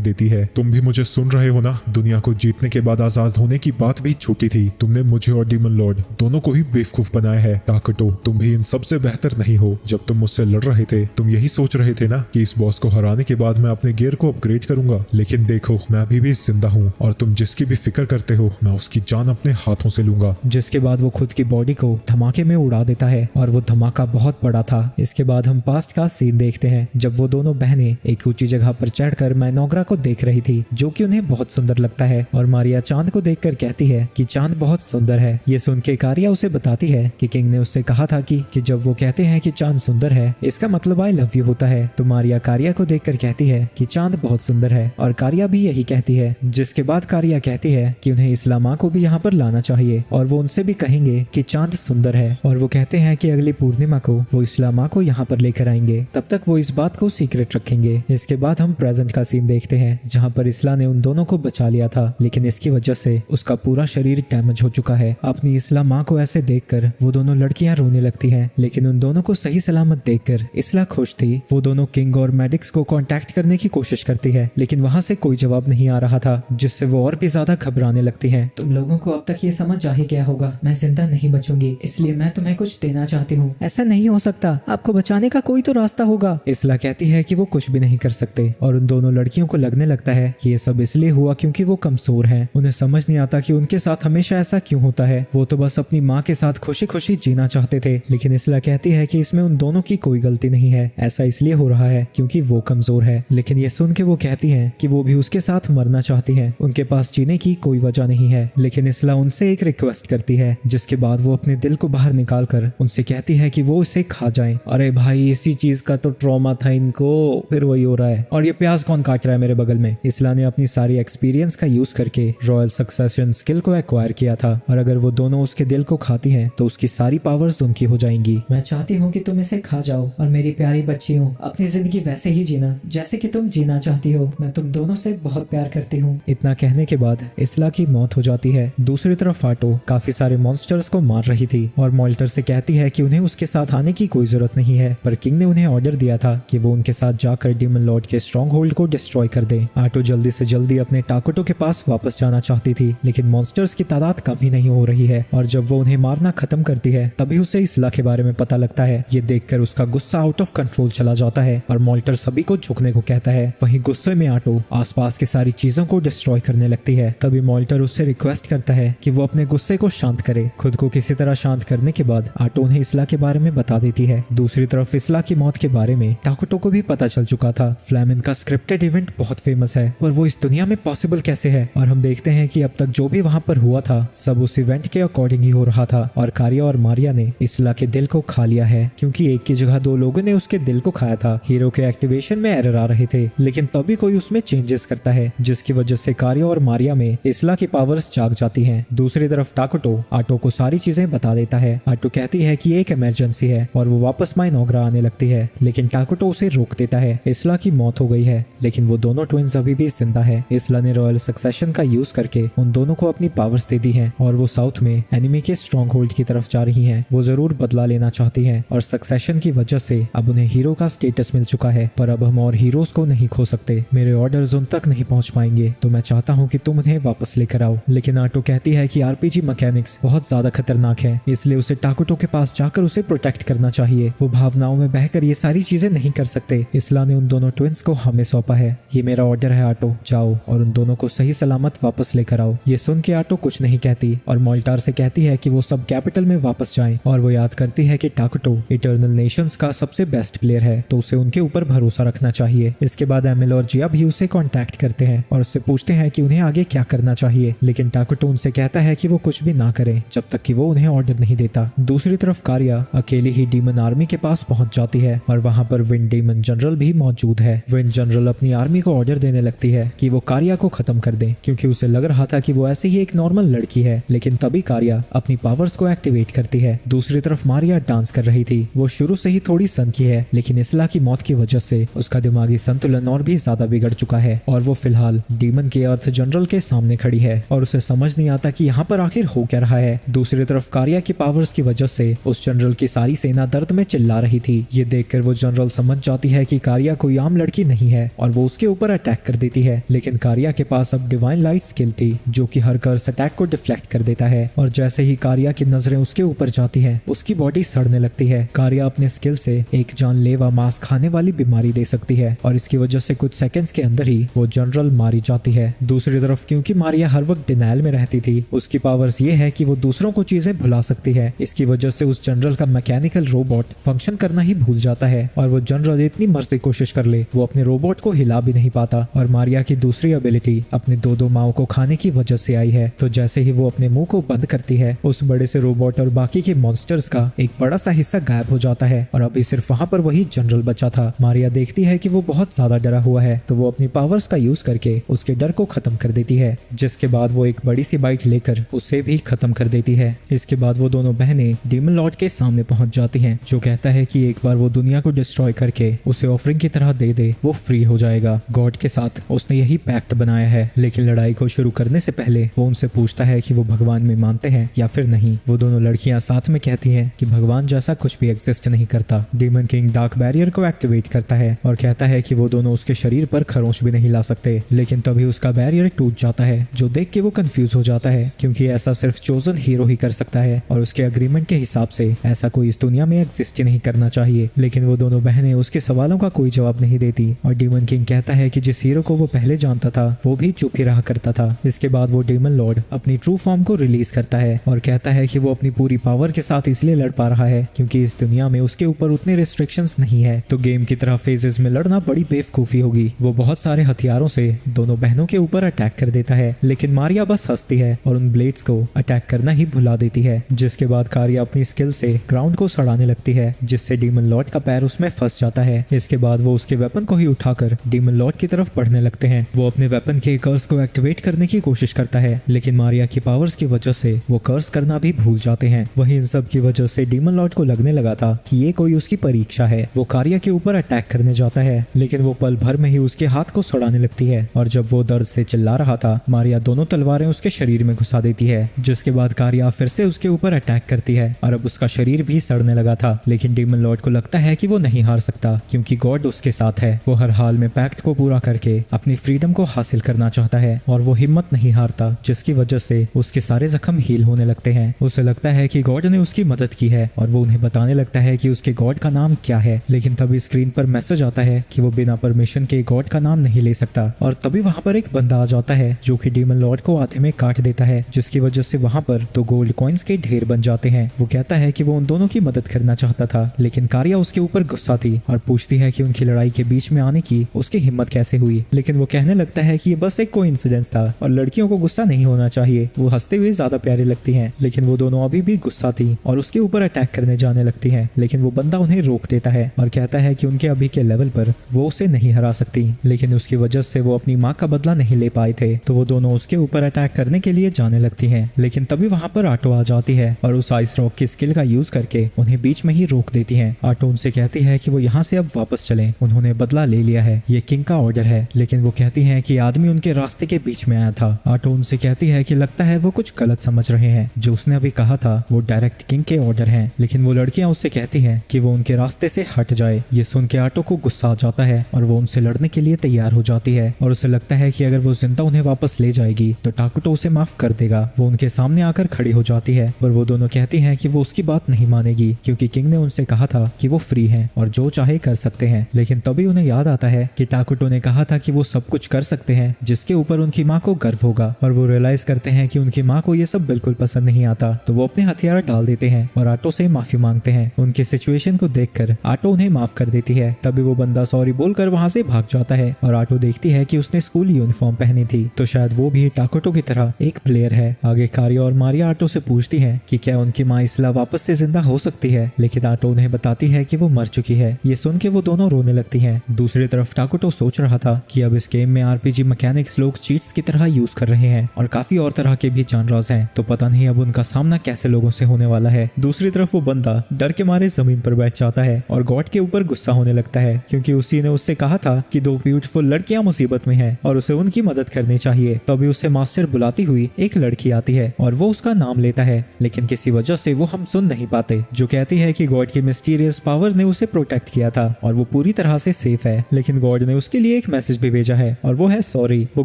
देती है। तुम भी मुझे सुन रहे हो ना? दुनिया को जीतने के बाद आजाद होने की बात भी छूटी थी। तुमने मुझे और डीमन लॉर्ड दोनों को ही बेवकूफ बनाया है। टाकुटो, तुम भी इन सबसे बेहतर नहीं हो। जब तुम मुझसे लड़ रहे थे तुम यही सोच रहे थे ना कि इस बॉस को हराने के बाद मैं अपने गियर को अपग्रेड करूंगा, लेकिन देखो मैं अभी भी जिंदा हूँ और तुम जिसकी भी फिक्र करते हो मैं उसकी जान अपने हाथों से लूंगा। जिसके बाद वो खुद की बॉडी को धमाके में उड़ा देता है और वो धमाका बहुत बड़ा था। इसके बाद हम पास्ट का सीन देखते हैं जब वो दोनों बहनें एक ऊंची जगह पर चढ़कर माइनोग्रा को देख रही थी जो कि उन्हें बहुत सुंदर लगता है और मारिया चांद को देखकर कहती है कि चांद बहुत सुंदर है। ये सुन के कारिया उसे बताती है कि किंग ने उससे कहा था कि जब वो कहते हैं कि चांद सुंदर है इसका मतलब आई लव यू होता है। तो मारिया कारिया को देखकर कहती है कि चांद बहुत सुंदर है और कारिया भी यही कहती है। जिसके बाद कारिया कहती है कि उन्हें इस्लामा को भी यहाँ पर लाना चाहिए और वो उनसे भी कहेंगे कि चांद सुंदर है और वो कहते हैं कि अगली पूर्णिमा को वो इस्लामा को यहाँ पर लेकर आएंगे, तब तक वो इस बात को सीक्रेट रखेंगे। इसके बाद हम प्रेजेंट का सीन देखते हैं जहाँ पर इस्ला ने उन दोनों को बचा लिया था लेकिन इसकी वजह से उसका पूरा शरीर डैमेज हो चुका है। अपनी इस्ला माँ को ऐसे देखकर वो दोनों लड़कियां रोने लगती हैं लेकिन उन दोनों को सही सलामत देखकर इस्ला खुश थी। वो दोनों किंग और मेडिक्स को कांटेक्ट करने की कोशिश करती है लेकिन वहाँ से कोई जवाब नहीं आ रहा था जिससे वो और भी ज्यादा घबराने लगती हैं। तुम लोगों को अब तक ये समझ आ ही गया होगा मैं जिंदा नहीं बचूंगी, इसलिए मैं तुम्हें कुछ देना चाहती हूँ। ऐसा नहीं हो सकता, आपको बचाने का कोई तो रास्ता होगा। इस्ला कहती है कि वो कुछ भी नहीं कर सकते और उन दोनों लड़कियों को लगने लगता है कि ये सब इसलिए हुआ क्योंकि वो कमजोर हैं। उन्हें समझ नहीं आता कि उनके साथ हमेशा ऐसा क्यों होता है। वो तो बस अपनी माँ के साथ खुशी खुशी जीना चाहते थे लेकिन इस्ला कहती है कि इसमें उन दोनों की कोई गलती नहीं है, ऐसा इसलिए हो रहा है क्योंकि वो कमजोर है। लेकिन ये सुन के वो कहती हैं कि वो भी उसके साथ मरना चाहती हैं, उनके पास जीने की कोई वजह नहीं है। लेकिन इस्ला उनसे एक रिक्वेस्ट करती है जिसके बाद वो अपने दिल को बाहर निकाल कर उनसे कहती है कि वो इसे खा जाएं। अरे भाई इसी चीज का तो ट्रॉमा था इनको, फिर वही हो रहा है। और ये प्याज कौन काट रहा है मेरे बगल में। इस्ला ने अपनी सारी एक्सपीरियंस का यूज करके रॉयल सक्सेशन स्किल को एक्वायर किया था और अगर वो दोनों उसके दिल को खाती हैं तो उसकी सारी पावर्स उनकी हो जाएंगी। मैं चाहती हूँ कि तुम इसे खा जाओ और मेरी प्यारी बच्चियों अपनी जिंदगी वैसे ही जीना जैसे कि तुम जीना चाहती हो। मैं तुम दोनों से बहुत प्यार करती हूँ। इतना कहने के बाद इस्ला की मौत हो जाती है। दूसरी तरफ आटो काफी सारे मॉन्स्टर्स को मार रही थी और मॉल्टर से कहती है कि उन्हें उसके साथ आने की कोई जरूरत नहीं है, पर किंग ने उन्हें ऑर्डर दिया था कि वो उनके साथ जाकर डीमन लॉर्ड के स्ट्रॉन्ग होल्ड को डिस्ट्रॉय कर दे। आटो जल्दी से जल्दी अपने टाकोटो के पास वापस जाना चाहती थी लेकिन मॉन्स्टर्स की तादाद कम ही नहीं हो रही है और जब वो उन्हें मारना खत्म करती है तभी उसे इस्ला के बारे में पता लगता है। ये देखकर उसका गुस्सा आउट ऑफ कंट्रोल चला जाता है और मॉल्टर सभी को झुकने को कहता है। वहीं गुस्से में आटो आसपास की सारी चीजों को डिस्ट्रॉय करने लगती है। तभी मॉल्टर उससे रिक्वेस्ट करता है कि वो अपने गुस्से को शांत करे। खुद को किसी तरह शांत करने के बाद आटो उन्हें इस्ला के बारे में बता देती है। दूसरी तरफ इस्ला की मौत के बारे में टाकोटो को भी पता चल चुका था। फ्लैमिन का स्क्रिप्टेड इवेंट बहुत फेमस है पर वो इस दुनिया में पॉसिबल कैसे है। और हम देखते हैं कि अब तक जो भी वहाँ पर हुआ था सब उस इवेंट के अकॉर्डिंग ही हो रहा था और कारिया और मारिया ने इस्ला के दिल को खा लिया है क्योंकि एक की जगह दो लोगों ने उसके दिल को खाया था। हीरो के एक्टिवेशन में एरर आ रहे थे लेकिन तभी कोई उसमें चेंजेस करता है जिसकी वजह से कारिया और मारिया में इस्ला की पावर्स जाग जाती हैं। दूसरी तरफ टाकोटो आटो को सारी चीजें बता देता है। आटो कहती है कि एक इमरजेंसी है और वो वापस माइनोग्रा आने लगती है लेकिन टाकोटो उसे रोक देता है। इस्ला की मौत हो गई है लेकिन वो दोनों ट्विंस अभी भी जिंदा है। इस्ला ने रॉयल सक्सेशन का यूज करके उन दोनों को अपनी पावर्स दे दी है और वो साउथ में एनिमी के स्ट्रॉन्ग होल्ड की तरफ जा रही हैं। वो जरूर बदला लेना चाहती हैं और सक्सेशन की वजह से अब उन्हें हीरो का स्टेटस मिल चुका है पर अब हम और हीरोज को नहीं खो सकते। मेरे ऑर्डर्स उन तक नहीं पहुंच पाएंगे तो मैं चाहता हूं कि तुम उन्हें वापस लेकर आओ। लेकिन आटो कहती है कि आरपीजी मैकेनिक्स बहुत ज्यादा खतरनाक है इसलिए उसे टाकोटो के पास जाकर उसे प्रोटेक्ट करना चाहिए। वो भावनाओं में बहकर ये सारी चीजें नहीं कर सकते। इस्ला ने उन दोनों ट्विंस को हमें सौंपा है। ये मेरा ऑर्डर है आटो, जाओ और उन दोनों को सही सलामत वापस लेकर आओ। ये सुन के आटो कुछ नहीं कहती और मॉल्टार से कहती है कि वो सब कैपिटल में वापस जाएं और वो याद करती है कि टाकोटो इटर्नल नेशंस का सबसे बेस्ट प्लेयर है तो उसे उनके ऊपर भरोसा रखना चाहिए। इसके बाद एमिल और जिया भी उसे कांटेक्ट करते हैं और उससे पूछते हैं कि उन्हें आगे क्या करना चाहिए लेकिन टाकोटो उनसे कहता है कि वो कुछ भी ना करें जब तक कि वो उन्हें ऑर्डर नहीं देता। दूसरी तरफ कारिया अकेली ही डीमन आर्मी के पास पहुंच जाती है और वहां पर विंड डीमन जनरल भी मौजूद है। विंड जनरल अपनी आर्मी को ऑर्डर देने लगती है कि वो कारिया को खत्म कर दे क्योंकि उसे लग रहा था कि वो ऐसे ही एक नॉर्मल लड़की है। लेकिन तभी कारिया अपनी पावर्स को एक्टिवेट करती है। दूसरी तरफ मारिया डांस कर रही थी। वो शुरू से ही थोड़ी सनकी है लेकिन इस्ला की मौत की वजह से उसका दिमागी संतुलन और भी ज्यादा बिगड़ चुका है और वो फिलहाल डीमन के अर्थ जनरल के सामने खड़ी है और उसे समझ नहीं आता कि यहाँ पर आखिर हो क्या रहा है। दूसरी तरफ कारिया की पावर्स की वजह से उस जनरल की सारी सेना दर्द में चिल्ला रही थी। ये देखकर वो जनरल समझ जाती है कि कारिया कोई आम लड़की नहीं है और वो उसके ऊपर अटैक कर देती है। लेकिन कारिया के पास अब डिवाइन लाइट स्किल थी जो कि हर कर्स अटैक को डिफ्लेक्ट कर देता है और जैसे ही कारिया की नजरें उसके ऊपर जाती है उसकी बॉडी सड़ने लगती है। कारिया अपने स्किल से एक जानलेवा मांस खाने वाली बीमारी दे सकती है और इसकी वजह से कुछ सेकंड्स के अंदर ही वो जनरल मारी जाती है। दूसरी तरफ क्योंकि मारिया हर वक्त डिनायल में रहती थी, उसकी पावर्स ये है कि वो दूसरों को चीजें भुला सकती है। इसकी वजह से उस जनरल का मैकेनिकल रोबोट फंक्शन करना ही भूल जाता है और वो जनरल इतनी मर्जी कोशिश कर ले वो अपने रोबोट को हिला भी नहीं पाता। और मारिया की दूसरी एबिलिटी अपनी दो माओ को खाने की वजह से आई है। तो जैसे ही वो अपने मुंह को बंद करती है उस बड़े से रोबोट और बाकी के मॉन्स्टर्स का एक बड़ा सा हिस्सा गायब हो जाता है और अभी सिर्फ वहाँ पर वही जनरल बचा था। मारिया देखती है कि वो बहुत ज्यादा डरा हुआ है तो वो अपनी पावर्स का यूज करके उसके डर को खत्म कर देती है, जिसके बाद वो एक बड़ी सी बाइट लेकर उसे भी खत्म कर देती है। इसके बाद वो दोनों बहनें डीमन लॉर्ड के सामने पहुंच जाती हैं, जो कहता है कि एक बार वो दुनिया को डिस्ट्रॉय करके उसे ऑफरिंग की तरह दे दे वो फ्री हो जाएगा। गॉड के साथ उसने यही पैक्ट बनाया है, लेकिन लड़ाई को शुरू करने से पहले वो उनसे पूछता है कि वो भगवान में मानते हैं या फिर नहीं। वो दोनों लड़कियां साथ में कहती हैं कि भगवान जैसा कुछ भी एग्जिस्ट नहीं करता। डीमन किंग डार्क बैरियर को एक्टिवेट करता है और कहता है कि वो दोनों उसके शरीर पर खरोंच भी नहीं ला सकते, लेकिन तभी उसका बैरियर टूट जाता है, जो देख के वो कंफ्यूज हो जाता है क्योंकि ऐसा सिर्फ चोजन हीरो ही कर सकता है और उसके अग्रीमेंट के हिसाब से ऐसा कोई इस दुनिया में एग्जिस्ट ही नहीं करना चाहिए। लेकिन वो दोनों बहनें उसके सवालों का कोई जवाब नहीं देती और डीमन किंग कहता है कि जिस हीरो को वो पहले जानता था वो भी चुप ही रहा करता था। इसके बाद वो डीमन लॉर्ड अपनी ट्रू फॉर्म को रिलीज करता है और कहता है कि वो अपनी पूरी पावर के साथ इसलिए लड़ पा रहा है क्योंकि इस दुनिया में उसके ऊपर उतने रिस्ट्रिक्शंस नहीं है, तो गेम की तरह फेजेस में लड़ना बड़ी बेवकूफी होगी। वो बहुत सारे हथियारों से दोनों बहनों के ऊपर अटैक कर देता है, लेकिन मारिया बस हंसती है और उन ब्लेड्स को अटैक करना ही भुला देती है। जिसके बाद कारिया अपनी स्किल से ग्राउंड को सड़ाने लगती है, जिससे डीमन लॉर्ड का पैर उसमें फंस जाता है। इसके बाद वो उसके वेपन को ही उठाकर डीमन लॉर्ड की तरफ बढ़ने लगते हैं। वो अपने वेपन के कर्स को एक्टिवेट करने की कोशिश करता है, लेकिन मारिया की पावर्स की वजह से वो कर्स करना भी भूल जाते हैं। वहीं इन सब की वजह से डीमन लॉर्ड को लगने लगा था कि ये कोई उसकी परीक्षा है। वो कारिया के ऊपर अटैक करने जाता है, लेकिन वो पल भर में ही उसके हाथ को सड़ाने लगती है और जब वो दर्द से चिल्ला रहा था मारिया दोनों तलवारें उसके शरीर में घुसा देती है। जिसके बाद कारिया फिर से उसके ऊपर अटैक करती है और अब उसका शरीर भी सड़ने लगा था, लेकिन डीमन लॉर्ड को लगता है कि वो नहीं हार सकता क्योंकि गॉड उसके साथ है। वो हर हाल में पैक्ट को पूरा करके अपनी फ्रीडम को हासिल करना चाहता है और वो हिम्मत नहीं हारता, जिसकी वजह से उसके सारे जख्म हील होने लगते हैं। उसे लगता है कि गॉड ने उसकी मदद की है और वो उन्हें बताने लगता है कि उसके गॉड का नाम क्या है, लेकिन तभी स्क्रीन पर मैसेज आता है कि वो बिना परमिशन के गॉड का नाम नहीं ले सकता। और तभी वहाँ पर एक बंदा आ जाता है जो कि डीमन लॉर्ड को आधे में काट देता है, जिसकी वजह से वहाँ पर तो गोल्ड कॉइन्स के ढेर बन जाते हैं। वो कहता है कि वो उन दोनों की मदद करना चाहता था, लेकिन कारिया उसके ऊपर गुस्सा थी और पूछती है कि उनकी लड़ाई के बीच में आने की उसकी हिम्मत कैसे हुई। लेकिन वो कहने लगता है कि ये बस एक कोइंसिडेंस था और लड़कियों को गुस्सा नहीं होना चाहिए। वो हंसते हुए ज्यादा प्यारी लगती हैं, लेकिन वो दोनों अभी भी गुस्सा थी और उसके ऊपर अटैक करने जाने लगती हैं, लेकिन वो बंदा उन्हें रोक देता है और कहता है कि उनके अभी के लेवल पर वो उसे नहीं हरा सकती, लेकिन उसकी वजह से वो अपनी माँ का बदला नहीं ले पाए थे। तो वो दोनों उसके ऊपर अटैक करने के लिए जाने लगती हैं, लेकिन तभी वहाँ पर आटो आ जाती है और उस आइस रॉक की स्किल का यूज करके उन्हें बीच में ही रोक देती है। आटो उनसे कहती है कि वो यहाँ से अब वापस चलें, उन्होंने बदला ले लिया है, ये किंग का ऑर्डर है। लेकिन वो कहती है कि आदमी उनके रास्ते के बीच में आया था। आटो उनसे कहती है कि लगता है वो कुछ गलत समझ रहे हैं, जो उसने अभी कहा था वो डायरेक्ट किंग के ऑर्डर हैं। लेकिन वो लड़कियां उससे कहती हैं कि वो उनके रास्ते से हट जाए। ये सुन के आटो को गुस्सा आ जाता है और वो उनसे लड़ने के लिए तैयार हो जाती है और उसे लगता है कि अगर वो जिंदा उन्हें वापस ले जाएगी तो टाकुटो उसे माफ कर देगा। वो उनके सामने आकर खड़ी हो जाती है, पर वो दोनों कहती हैं कि वो उसकी बात नहीं मानेगी क्योंकि किंग ने उनसे कहा था कि वो फ्री हैं और जो चाहे कर सकते हैं। लेकिन तभी उन्हें याद आता है कि टाकुटो ने कहा था कि वो सब कुछ कर सकते हैं जिसके ऊपर उनकी माँ को गर्व होगा, और वो रियलाइज करते हैं कि उनकी माँ को ये सब बिल्कुल पसंद नहीं आता। तो वो अपने हथियार डाल देते हैं और आटो से माफी मांगते हैं। उनके सिचुएशन को देखकर आटो उन्हें माफ कर देती है। तभी वो बंदा सॉरी बोलकर वहाँ से भाग जाता है और आटो देखती है कि उसने स्कूल यूनिफॉर्म पहनी थी, तो शायद वो भी टाकुटो की तरह एक प्लेयर है। आगे कारिया और मारिया आटो से पूछती है कि क्या उनकी माँ इसला वापस से जिंदा हो सकती है, लेकिन आटो उन्हें बताती है कि वो मर चुकी है। ये सुन के वो दोनों रोने लगती हैं। दूसरी तरफ टाकुटो सोच रहा था कि अब इस गेम में आरपीजी मैकेनिक्स लोग चीट्स की तरह यूज कर रहे हैं और काफी और तरह के भी जानराज हैं, तो पता नहीं अब उनका सामना कैसे लोगों से होने वाला है। दूसरी तरफ वो बंदा डर के मारे जमीन पर बैठ जाता है और गॉड के ऊपर गुस्सा होने लगता है क्योंकि उसी ने उससे कहा था कि दो ब्यूटीफुल लड़कियां मुसीबत में हैं और उसे उनकी मदद करनी चाहिए। तो अभी उससे मास्टर बुलाती हुई एक लड़की आती है और वो उसका नाम लेता है, लेकिन किसी वजह से वो हम सुन नहीं पाते, जो कहती है कि गॉड की मिस्टीरियस पावर ने उसे प्रोटेक्ट किया था और वो पूरी तरह से सेफ है। लेकिन गॉड ने उसके लिए एक मैसेज भी भेजा है और वो है सॉरी। वो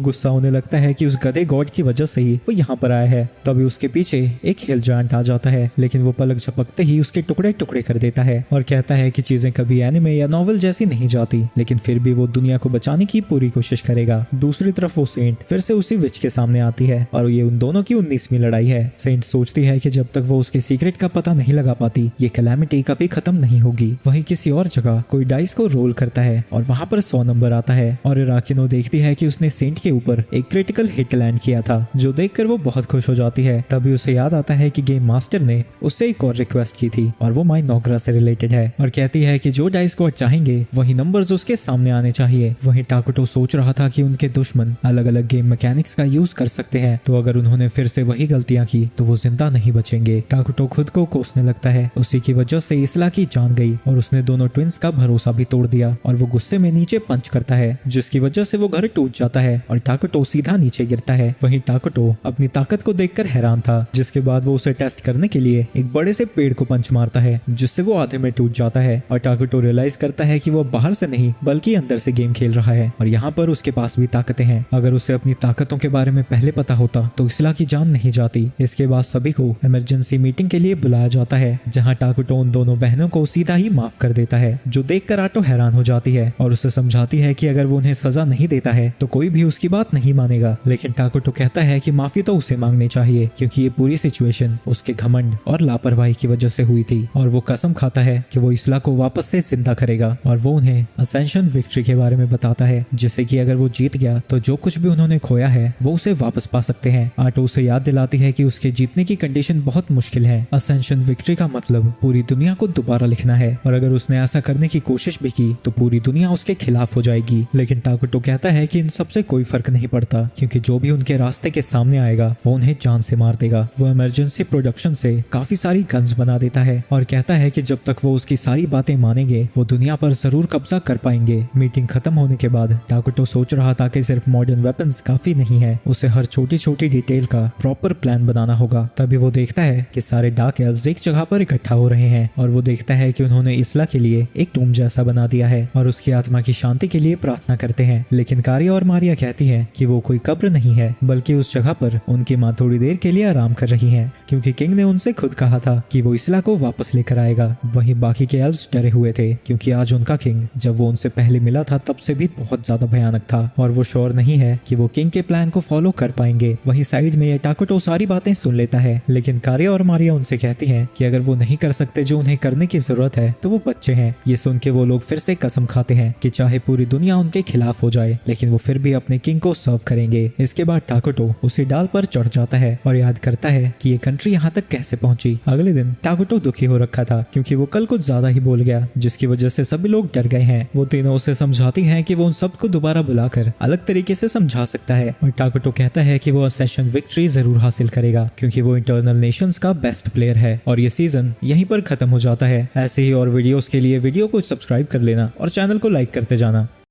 गुस्सा होने लगता है कि उस गधे गॉड की वजह से ही वो यहाँ पर आया है। तभी उसके पीछे एक हिल जायंट आ जाता है, लेकिन वो पलक झपकते ही उसके टुकड़े टुकड़े कर देता है और कहता है कि चीजें कभी एनिमे या नॉवल जैसी नहीं जाती, लेकिन फिर भी वो दुनिया को बचाने की पूरी कोशिश करेगा। दूसरी तरफ वो सेंट फिर से उसी विच के सामने आती है और ये उन दोनों की 19वीं लड़ाई है। सेंट सोचती है कि जब तक वो उसके सीक्रेट का पता नहीं लगा पाती ये कैलेमिटी कभी खत्म नहीं होगी। वहीं किसी और जगह कोई डाइस को रोल करता है और वहाँ पर 100 नंबर आता है और इराकिनो देखती है कि उसने सेंट के ऊपर एक क्रिटिकल हिट लैंड किया था, जो देखकर वो बहुत खुश हो जाती है। तभी उसे याद आता है कि गेम मास्टर ने उससे एक और रिक्वेस्ट की थी और वो माई नोग्रा से रिलेटेड है और कहती है कि जो डाइस को चाहेंगे वही नंबर्स उसके सामने आने चाहिए। वहीं टाकुटो सोच रहा था कि उनके दुश्मन अलग अलग गेम मैकेनिक्स का यूज कर सकते हैं, तो अगर उन्होंने फिर से वही गलतियां की तो वो जिंदा नहीं बचेंगे। टाकुटो खुद को कोसने लगता है, उसी की वजह से इसला की जान गई और उसने दोनों ट्विंस का भरोसा भी तोड़ दिया और वो गुस्से में नीचे पंच करता है, जिसकी वजह से वो घर टूट जाता है और टाकुटो सीधा नीचे गिरता है। वहीं टाकुटो अपनी ताकत को देखकर हैरान था, जिसके बाद वो उसे टेस्ट करने के लिए एक बड़े से पेड़ को पंच मारता है, जिससे वो आधे में टूट जाता है और टाकुटो रियलाइज करता है कि वो बाहर से नहीं बल्कि अंदर से गेम खेल रहा है और यहाँ पर उसके पास भी ताकतें हैं। अगर उसे अपनी ताकतों के बारे में पहले पता होता तो इसला की जान नहीं जाती। इसके बाद सभी को इमरजेंसी मीटिंग के लिए बुलाया जाता है, जहाँ टाकुटो उन दोनों बहनों को सीधा ही माफ कर देता है, जो देखकर आटो हैरान हो जाती है और उसे समझाती है कि अगर वो उन्हें सजा नहीं देता है तो कोई भी उसकी बात नहीं मानेगा। लेकिन टाकुटो कहता है कि माफी तो उसे मांगनी चाहिए क्योंकि ये पूरी सिचुएशन उसके घमंड और लापरवाही की वजह से हुई थी और वो कसम खाता है कि वो इसला को वापस से जिंदा करेगा और वो उन्हें असेंशन विक्ट्री के बारे में बताता है, जिससे कि अगर वो जीत गया तो जो कुछ भी उन्होंने खोया है वो उसे वापस पा सकते हैं। आटो उसे याद दिलाती है कि उसके जीतने की कंडीशन बहुत मुश्किल है। असेंशन विक्ट्री का मतलब पूरी दुनिया को दोबारा लिखना है और अगर उसने ऐसा करने की कोशिश भी की तो पूरी दुनिया उसके खिलाफ हो जाएगी। लेकिन टाकुटो कहता है कि इन सबसे कोई फर्क नहीं पड़ता क्योंकि जो भी उनके रास्ते के सामने आएगा वो उन्हें जान से मार देगा। वो इमरजेंसी प्रोडक्शन से काफी सारी गन्स बना देता है और कहता है कि जब तक वो उसकी सारी बातें मानेंगे वो दुनिया पर जरूर कब्जा कर पाएंगे। मीटिंग खत्म होने के बाद टाकुटो सोच रहा था कि सिर्फ मॉडर्न वेपन्स काफी नहीं है, उसे हर छोटी छोटी डिटेल का प्रॉपर प्लान बनाना होगा। तभी वो देखता है कि सारे डार्क एल्व्स एक जगह पर इकट्ठा हो रहे हैं और वो देखता है कि उन्होंने इसला के लिए एक टूम जैसा बना दिया है और उसकी आत्मा की शांति के लिए प्रार्थना करते हैं। लेकिन कारिया और मारिया कहती है कि वो कोई कब्र नहीं है बल्कि उस जगह पर उनकी माँ थोड़ी देर के लिए आराम कर रही है, क्योंकि किंग ने उनसे खुद कहा था कि वो इसला को वापस लेकर आएगा। वहीं बाकी के एल्व्स डरे हुए थे क्योंकि आज उनका किंग जब वो उनसे पहले मिला था तब से भी बहुत ज्यादा भयानक था और वो श्योर नहीं है कि वो किंग के प्लान को फॉलो कर पाएंगे। वहीं साइड में ये टाकुटो सारी बातें सुन लेता है, लेकिन कारिया और मारिया उनसे कहती हैं कि अगर वो नहीं कर सकते जो उन्हें करने की जरूरत है तो वो बच्चे हैं। ये सुन के वो लोग फिर से कसम खाते हैं कि चाहे पूरी दुनिया उनके खिलाफ हो जाए लेकिन वो फिर भी अपने किंग को सर्व करेंगे। इसके बाद टाकुटो उसी डाल पर चढ़ जाता है और याद करता है कि ये कंट्री यहाँ तक कैसे पहुंची। अगले दिन टाकुटो दुखी हो रखा था क्योंकि वो कल कुछ ज्यादा ही बोल गया, जिसकी वजह से सभी लोग डर गए हैं। वो तीनों उसे समझाती हैं कि वो उन सबको दोबारा बुलाकर अलग तरीके से समझा सकता है और टाकुटो कहता है कि वो असेंशन विक्ट्री जरूर हासिल करेगा क्योंकि वो इंटरनल नेशंस का बेस्ट प्लेयर है। और ये सीजन यहीं पर खत्म हो जाता है। ऐसे ही और वीडियोस के लिए वीडियो को सब्सक्राइब कर लेना और चैनल को लाइक करते जाना।